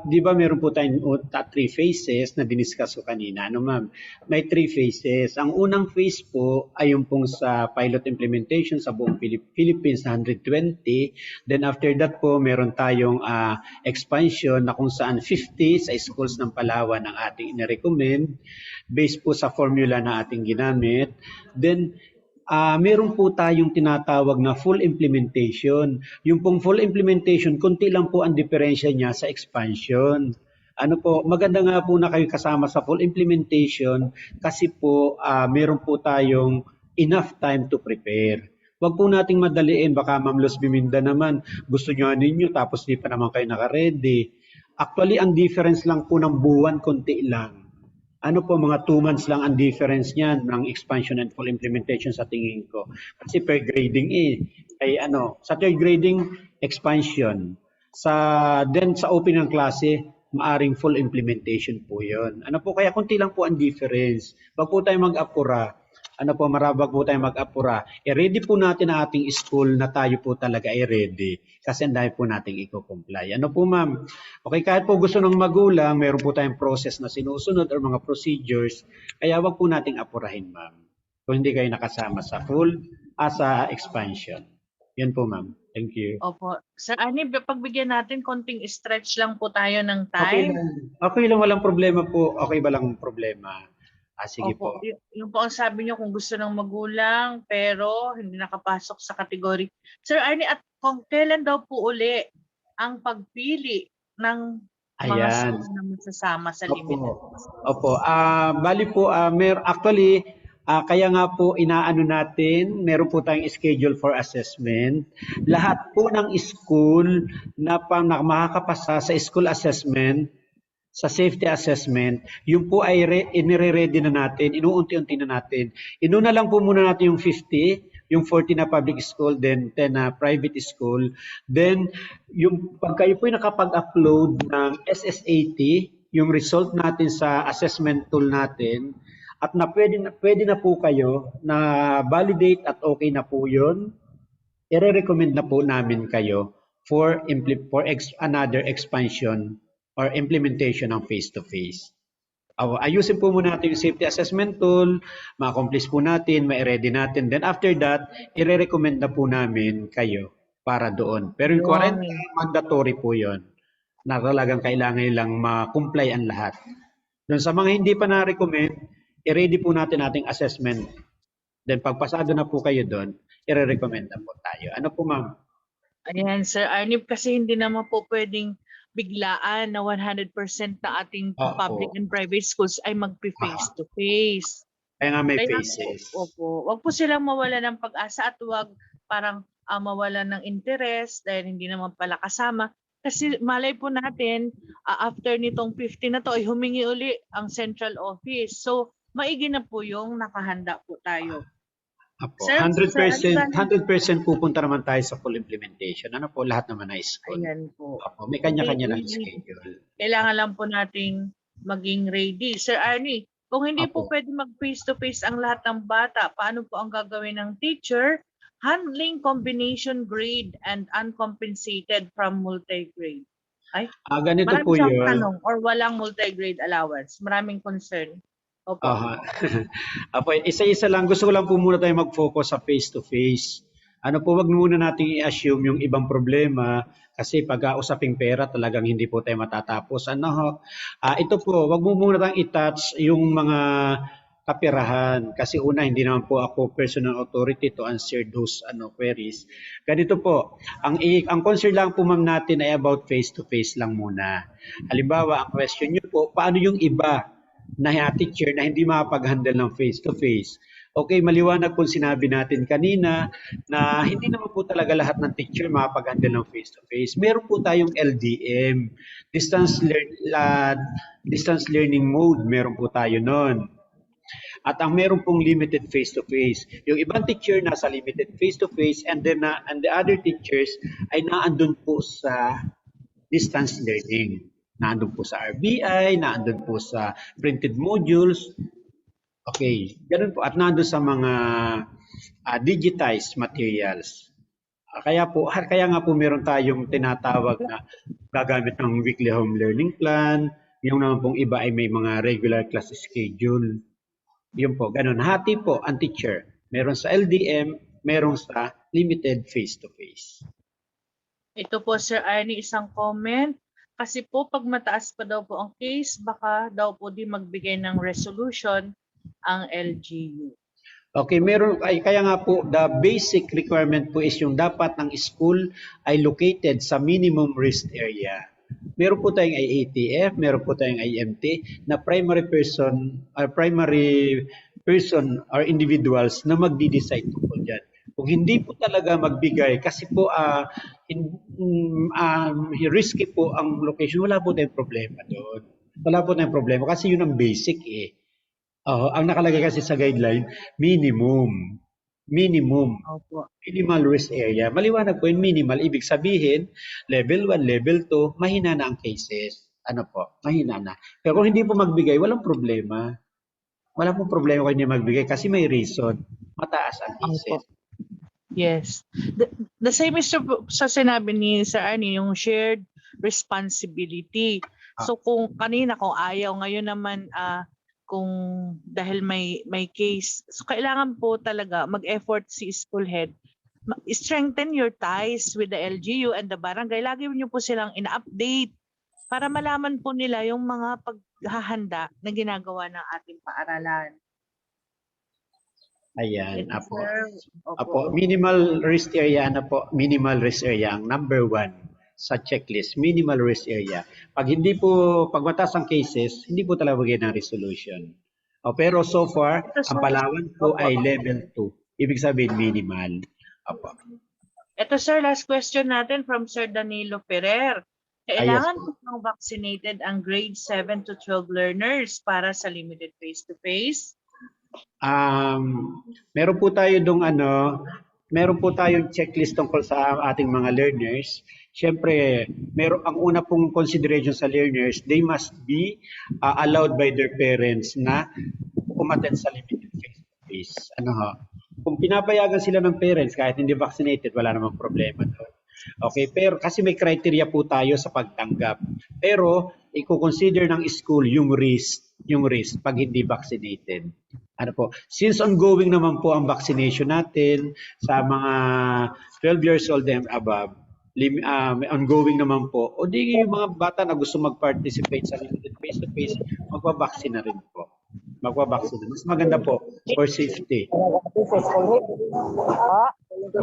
[SPEAKER 6] di ba meron po tayong 3 phases na diniscuss ko kanina, Ma'am? May 3 phases. Ang unang phase po ay yung pong sa pilot implementation sa buong Philippines na 120. Then after that po, meron tayong expansion na kung saan 50 sa schools ng Palawan ang ating inirecommend based po sa formula na ating ginamit. Then meron po tayong tinatawag na full implementation. Yung pong full implementation, kunti lang po ang diferensya niya sa expansion. Maganda nga po na kayo kasama sa full implementation kasi po meron po tayong enough time to prepare. Huwag po nating madaliin, baka Ma'am Luz Biminda naman, gusto nyo ninyo tapos di pa naman kayo naka-ready. Actually, ang difference lang po ng buwan, konti lang. Mga 2 months lang ang difference niyan ng expansion and full implementation sa tingin ko. Kasi per grading sa third grading, expansion. Then sa open ng klase, maaring full implementation po yun. Kaya kunti lang po ang difference. Wag po tayo mag-apura. Marabag po tayo mag-apura. I-ready po natin ang ating school na tayo po talaga ready. Kasi ang dahil po nating i-comply. Ma'am? Okay, kahit po gusto ng magulang, meron po tayong process na sinusunod or mga procedures. Kaya wag po nating apurahin, Ma'am. Kung hindi kayo nakasama sa full, sa expansion. Yan po, Ma'am. Thank you.
[SPEAKER 4] Opo. Sir Arnie, pagbigyan natin, konting stretch lang po tayo ng time.
[SPEAKER 6] Okay lang, walang problema po. Okay ba lang problema? Sige po.
[SPEAKER 4] Opo, yung po ang sabi niyo kung gusto ng magulang pero hindi nakapasok sa category. Sir Arnie, at kung kailan daw po uli ang pagpili ng mga
[SPEAKER 6] Ayan.
[SPEAKER 4] school na masasama sa limited?
[SPEAKER 6] Opo. Bali po, actually, kaya nga po inaano natin, meron po tayong schedule for assessment. Lahat po ng school na makakapasa sa school assessment, sa safety assessment, yung po ay inire-ready na natin, inuunti-unti na natin. Inuna lang po muna natin yung 50, yung 40 na public school, then 10 na private school. Then, yung pag kayo po nakapag-upload ng SSAT, yung result natin sa assessment tool natin, at na pwede na po kayo na validate at okay na po yun, i-recommend na po namin kayo for another expansion or implementation ng face-to-face. Ayusin po muna natin yung safety assessment tool, ma-accomplish po natin, ma-ready natin. Then after that, i-recommend na po namin kayo para doon. Pero yung 40, mandatory po yun. Na talagang kailangan nilang ma-comply ang lahat. Doon sa mga hindi pa na-recommend, i-ready po natin ating assessment. Then pagpasado na po kayo doon, i-recommend na po tayo. Ano po, ma'am?
[SPEAKER 4] Ayan, Sir Arnie, kasi hindi naman po pwedeng biglaan na 100% na ating public and private schools ay magpi-face to face.
[SPEAKER 6] Kaya nga may faces.
[SPEAKER 4] Opo, wag po silang mawala ng pag-asa at wag parang mawala ng interest dahil hindi naman pala kasama. Kasi malay po natin, after nitong 50 na to ay humingi uli ang central office. So, maigi na po yung nakahanda po tayo.
[SPEAKER 6] Apo, 100% pupunta naman tayo sa full implementation. Ano po, lahat naman na school.
[SPEAKER 4] Ayan po.
[SPEAKER 6] Apo, may kanya-kanya ng schedule.
[SPEAKER 4] Kailangan lang po nating maging ready. Sir Arnie, kung hindi po pwede mag face-to-face ang lahat ng bata, paano po ang gagawin ng teacher? Handling combination grade and uncompensated from multi-grade. Ay,
[SPEAKER 6] ganito po yun.
[SPEAKER 4] Tanong, or walang multi-grade allowance. Maraming concern. Opo.
[SPEAKER 6] Apo, isa-isa lang. Gusto ko lang po muna tayo mag-focus sa face-to-face. Ano po, wag muna nating i-assume yung ibang problema kasi pag-usaping pera talagang hindi po tayo matatapos. Ito po, wag mo muna tayong i-touch yung mga kapirahan kasi una hindi naman po ako personal authority to answer those queries. Ganito po, ang concern lang po ma'am natin ay about face-to-face lang muna. Halimbawa, ang question niyo po, paano yung iba na teacher na hindi makapag-handle ng face-to-face? Okay, maliwanag po sinabi natin kanina na hindi naman po talaga lahat ng teacher makapag-handle ng face-to-face. Meron po tayong LDM, distance learning mode, meron po tayo nun. At ang meron pong limited face-to-face. Yung ibang teacher nasa limited face-to-face and then and the other teachers ay naandun po sa distance learning. Naandun po sa RBI, naandun po sa printed modules. Okay, ganun po. At naandun sa mga digitized materials. Kaya nga po meron tayong tinatawag na gagamit ng weekly home learning plan. Yung naman pong iba ay may mga regular class schedule. Yun po, ganun. Hati po ang teacher. Meron sa LDM, meron sa limited face-to-face.
[SPEAKER 4] Ito po, Sir Arnie, isang comment. Kasi po, pag mataas pa daw po ang case, baka daw po di magbigay ng resolution ang LGU.
[SPEAKER 6] Okay, kaya nga po, the basic requirement po is yung dapat ng school ay located sa minimum risk area. Meron po tayong IATF, meron po tayong IMT na primary person or individuals na magdi-decide po dyan. Kung hindi po talaga magbigay, kasi po risky po ang location, wala po tayong problema doon. Wala po tayong problema kasi yun ang basic eh. Ang nakalagay kasi sa guideline, minimum. Minimal risk area. Maliwanag po yung minimal. Ibig sabihin, level 1, level 2, mahina na ang cases. Mahina na. Pero kung hindi po magbigay, walang problema. Wala pong problema kung hindi magbigay kasi may reason. Mataas ang cases.
[SPEAKER 4] Yes. The same is sa sinabi ni Sir Arnie, yung shared responsibility. So kung kanina, kung ayaw, ngayon naman kung dahil may case, so kailangan po talaga mag-effort si school head. Strengthen your ties with the LGU and the barangay. Lagi niyo po silang ina-update para malaman po nila yung mga paghahanda na ginagawa ng ating paaralan.
[SPEAKER 6] Ayan,
[SPEAKER 4] Ito,
[SPEAKER 6] apo.
[SPEAKER 4] sir.
[SPEAKER 6] Apo, minimal risk area na po, minimal risk area ang number 1 sa checklist, minimal risk area. Pag mataas ang cases, hindi po talaga bigyan ng resolution. Pero so far,
[SPEAKER 4] Ito,
[SPEAKER 6] ang
[SPEAKER 4] sir.
[SPEAKER 6] Palawan po
[SPEAKER 4] Opo.
[SPEAKER 6] ay level 2. Ibig sabihin minimal. Apo.
[SPEAKER 4] Ito, sir, last question natin from Sir Danilo Ferrer. Kailangan po bang vaccinated ang grade 7 to 12 learners para sa limited face-to-face?
[SPEAKER 6] Meron po tayong checklist tungkol sa ating mga learners. Siyempre, ang una pong consideration sa learners, they must be allowed by their parents na umattend sa limited face-to-face. Kung pinapayagan sila ng parents kahit hindi vaccinated, wala namang problema doon. Okay, pero kasi may criteria po tayo sa pagtanggap. Pero i-consider ng school yung risk pag hindi vaccinated. Since ongoing naman po ang vaccination natin sa mga 12 years old and above, ongoing naman po, o di yung mga bata na gusto mag-participate sa limited face-to-face, magpa-vaccine na rin po. Magpa-vaccine. Mas maganda po for safety.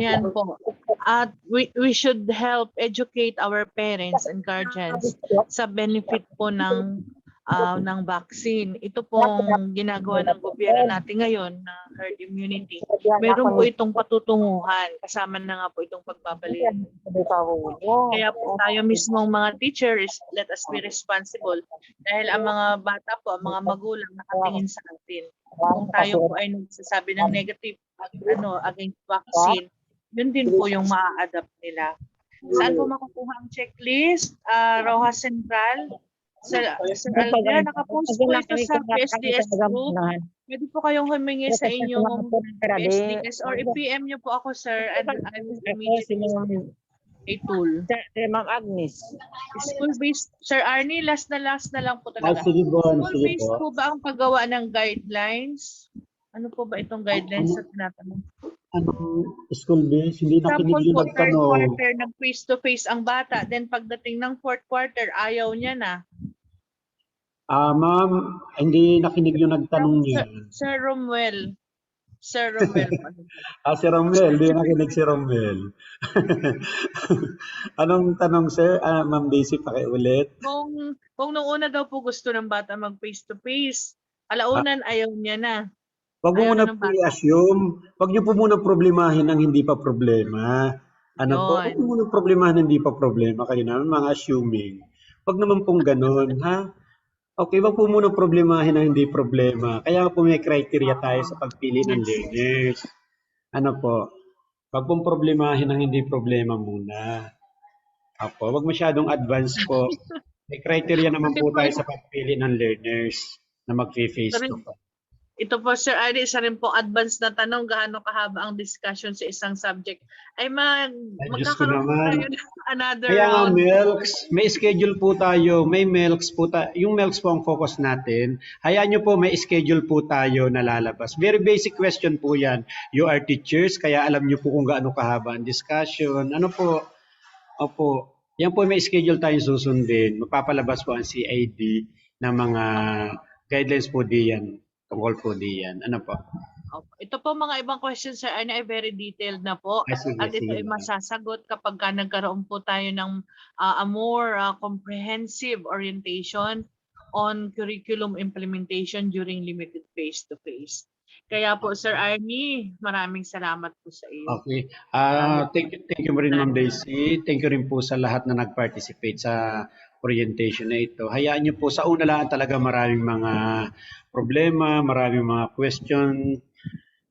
[SPEAKER 4] Yan po. At we should help educate our parents and guardians sa benefit po ng vaccine. Ito pong ginagawa ng gobyerno natin ngayon na herd immunity. Meron po itong patutunguhan. Kasama na nga po itong pagbabalik. Kaya po tayo mismong mga teachers, let us be responsible. Dahil ang mga bata po, ang mga magulang nakatingin sa atin. Kung tayo po ay nagsasabi ng negative against vaccine, yun din po yung maa-adapt nila. Saan po makukuha ang checklist? Rojas Central. Sir Alvia, nakapost po ito sa ASDS group. Pwede po kayong humingi sa inyong ASDS or i-PM nyo po ako, sir, and I will immediately a tool.
[SPEAKER 2] Ma'am Agnes.
[SPEAKER 4] School-based, Sir Arnie, last na lang po talaga.
[SPEAKER 6] Sige po.
[SPEAKER 4] School-based po ba ang paggawa ng guidelines? Ano po ba itong guidelines sa tinatanong?
[SPEAKER 6] School-based, hindi nakinig yung
[SPEAKER 4] Third
[SPEAKER 6] nagtanong.
[SPEAKER 4] quarter, nag-face-to-face ang bata. Then pagdating ng fourth quarter, ayaw niya na.
[SPEAKER 6] Ma'am, hindi nakinig yung nagtanong niya.
[SPEAKER 4] Sir Romwell. Si Romwell,
[SPEAKER 6] hindi nakinig si Romwell. Anong tanong, sir? Ma'am Daisy, pakiulit.
[SPEAKER 4] Kung nung una daw po gusto ng bata mag-face-to-face, alaunan ayaw niya na.
[SPEAKER 6] Wag mo muna po i-assume. Wag niyo po muna problemahin ang hindi pa problema. Wag mo muna problemahin ang hindi pa problema. Kayo naman mga assuming. Wag naman pong ganun, ha? Okay, wag po muna problemahin ang hindi problema. Kaya po may criteria tayo sa pagpili ng learners. Wag pong problemahin ang hindi problema muna. Wag masyadong advance po. May criteria naman po tayo sa pagpili ng learners na mag-face to face.
[SPEAKER 4] Ito po, Sir Arnie, isa rin po advance na tanong, gaano kahaba ang discussion sa isang subject. Ay, magkakaroon po tayo ng another
[SPEAKER 6] Kaya
[SPEAKER 4] round.
[SPEAKER 6] Melks, may schedule po tayo. May Melks po tayo. Yung Melks po ang focus natin. Hayaan nyo po, may schedule po tayo na lalabas. Very basic question po yan. You are teachers, kaya alam nyo po kung gaano kahaba ang discussion. Opo. Yan po, may schedule tayong susundin. Magpapalabas po ang CID na mga guidelines po diyan. Tungkol po diyan.
[SPEAKER 4] Ito po mga ibang questions, Sir Arnie, ay very detailed na po. At ito ay masasagot kapag nagkaroon po tayo ng a more comprehensive orientation on curriculum implementation during limited face-to-face. Kaya po, Sir Arnie, maraming salamat po sa iyo.
[SPEAKER 6] Okay. Thank you rin, Ma'am Daisy. Thank you rin po sa lahat na nag-participate sa orientation na ito. Hayaan niyo po, sa una lang talaga maraming mga problema, maraming mga question.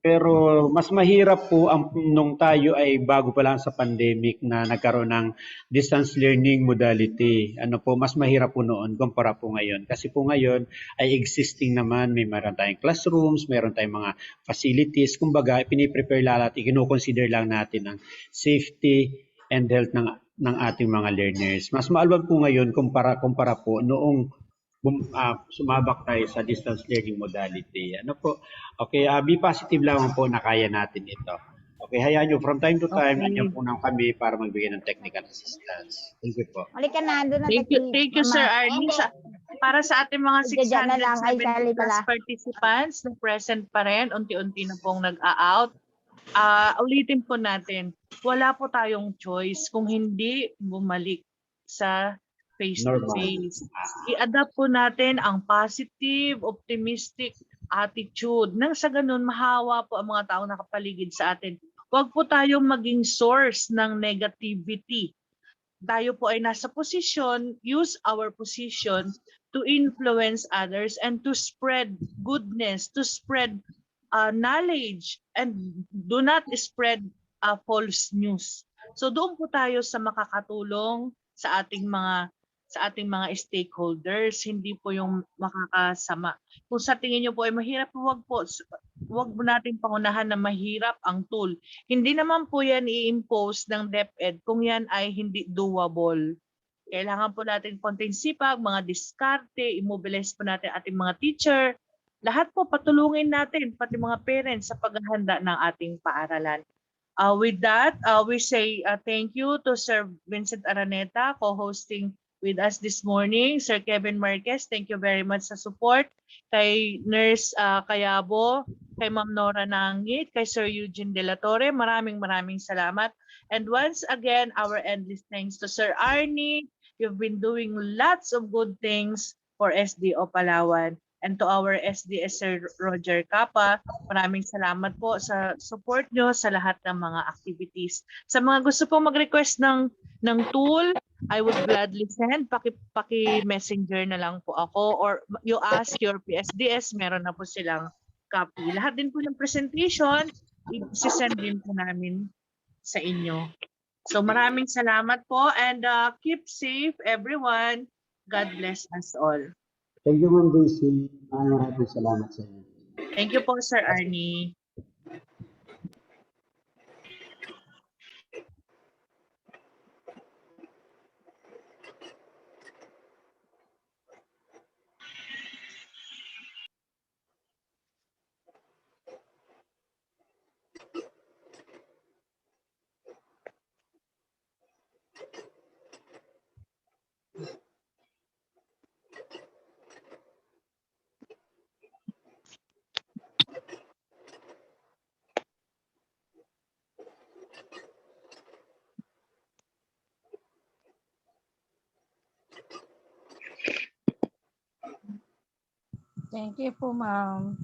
[SPEAKER 6] Pero mas mahirap po nung tayo ay bago pa lang sa pandemic na nagkaroon ng distance learning modality. Mas mahirap po noon kumpara po ngayon. Kasi po ngayon ay existing naman, meron tayong classrooms, meron tayong mga facilities. Kumbaga, piniprepare lang natin, kino-consider lang natin ang safety and health ng ating mga learners. Mas maalwan po ngayon kumpara po noong sumabak tayo sa distance learning modality. Okay, be positive lang po na kaya natin ito. Okay, hayaan nyo. From time to time,
[SPEAKER 4] Okay.
[SPEAKER 6] nandiyan po nang kami para magbigay ng technical assistance. Thank you po.
[SPEAKER 1] Halika na, doon na
[SPEAKER 4] Thank you, Sir Arnie. Para sa ating mga
[SPEAKER 1] Diyan na lang, ay,
[SPEAKER 4] 670
[SPEAKER 1] sali
[SPEAKER 4] plus
[SPEAKER 1] pala.
[SPEAKER 4] participants na present pa rin, unti-unti na pong nag-a-out. Ulitin po natin, wala po tayong choice kung hindi bumalik sa face-to-face. I-adapt po natin ang positive, optimistic attitude. Nang sa ganun, mahawa po ang mga taong nakapaligid sa atin. Huwag po tayong maging source ng negativity. Tayo po ay nasa posisyon, use our position to influence others and to spread goodness, to spread knowledge, and do not spread false news. So doon po tayo sa makakatulong sa ating mga stakeholders, hindi po yung makakasama. Kung sa tingin niyo po ay mahirap, wag mo natin pangunahan na mahirap ang tool. Hindi naman po yan i-impose ng DepEd kung yan ay hindi doable. Kailangan po natin konting sipag, mga diskarte, immobilize po natin ating mga teacher. Lahat po patulungin natin, pati mga parents sa paghahanda ng ating paaralan. With that, we say thank you to Sir Vincent Araneta, co-hosting with us this morning. Sir Kevin Marquez, thank you very much sa support. Kay Nurse Cayabo, kay Ma'am Nora Nangit, kay Sir Eusgene de la Torre, maraming salamat. And once again, our endless thanks to Sir Arnie. You've been doing lots of good things for SDO Palawan. And to our SDS Sir Roger Capa, maraming salamat po sa support nyo sa lahat ng mga activities. Sa mga gusto pong mag-request ng tool, I would gladly send. Paki-messenger na lang po ako, or you ask your PSDS, meron na po silang copy. Lahat din po ng presentation, i-send din po namin sa inyo. So maraming salamat po, and keep safe everyone. God bless us all.
[SPEAKER 6] Thank you, Ma'am Daisy. Maraming salamat sa inyo.
[SPEAKER 4] Thank you po, Sir Arnie.
[SPEAKER 2] Thank you po, ma'am.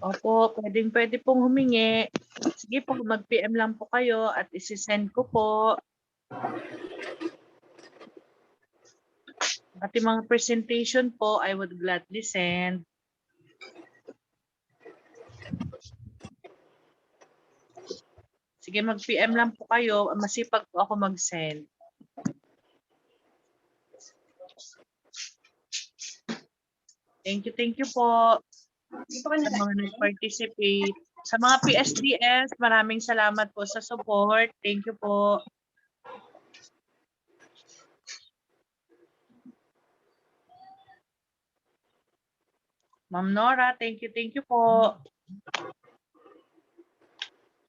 [SPEAKER 4] Opo, pwede pong humingi. Sige po, mag-PM lang po kayo at isi-send ko po. At yung mga presentation po, I would gladly send. Sige, mag-PM lang po kayo. Masipag po ako mag-send. Thank you po sa mga nag-participate. Sa mga PSDS, maraming salamat po sa support. Thank you po. Ma'am Nora, thank you po.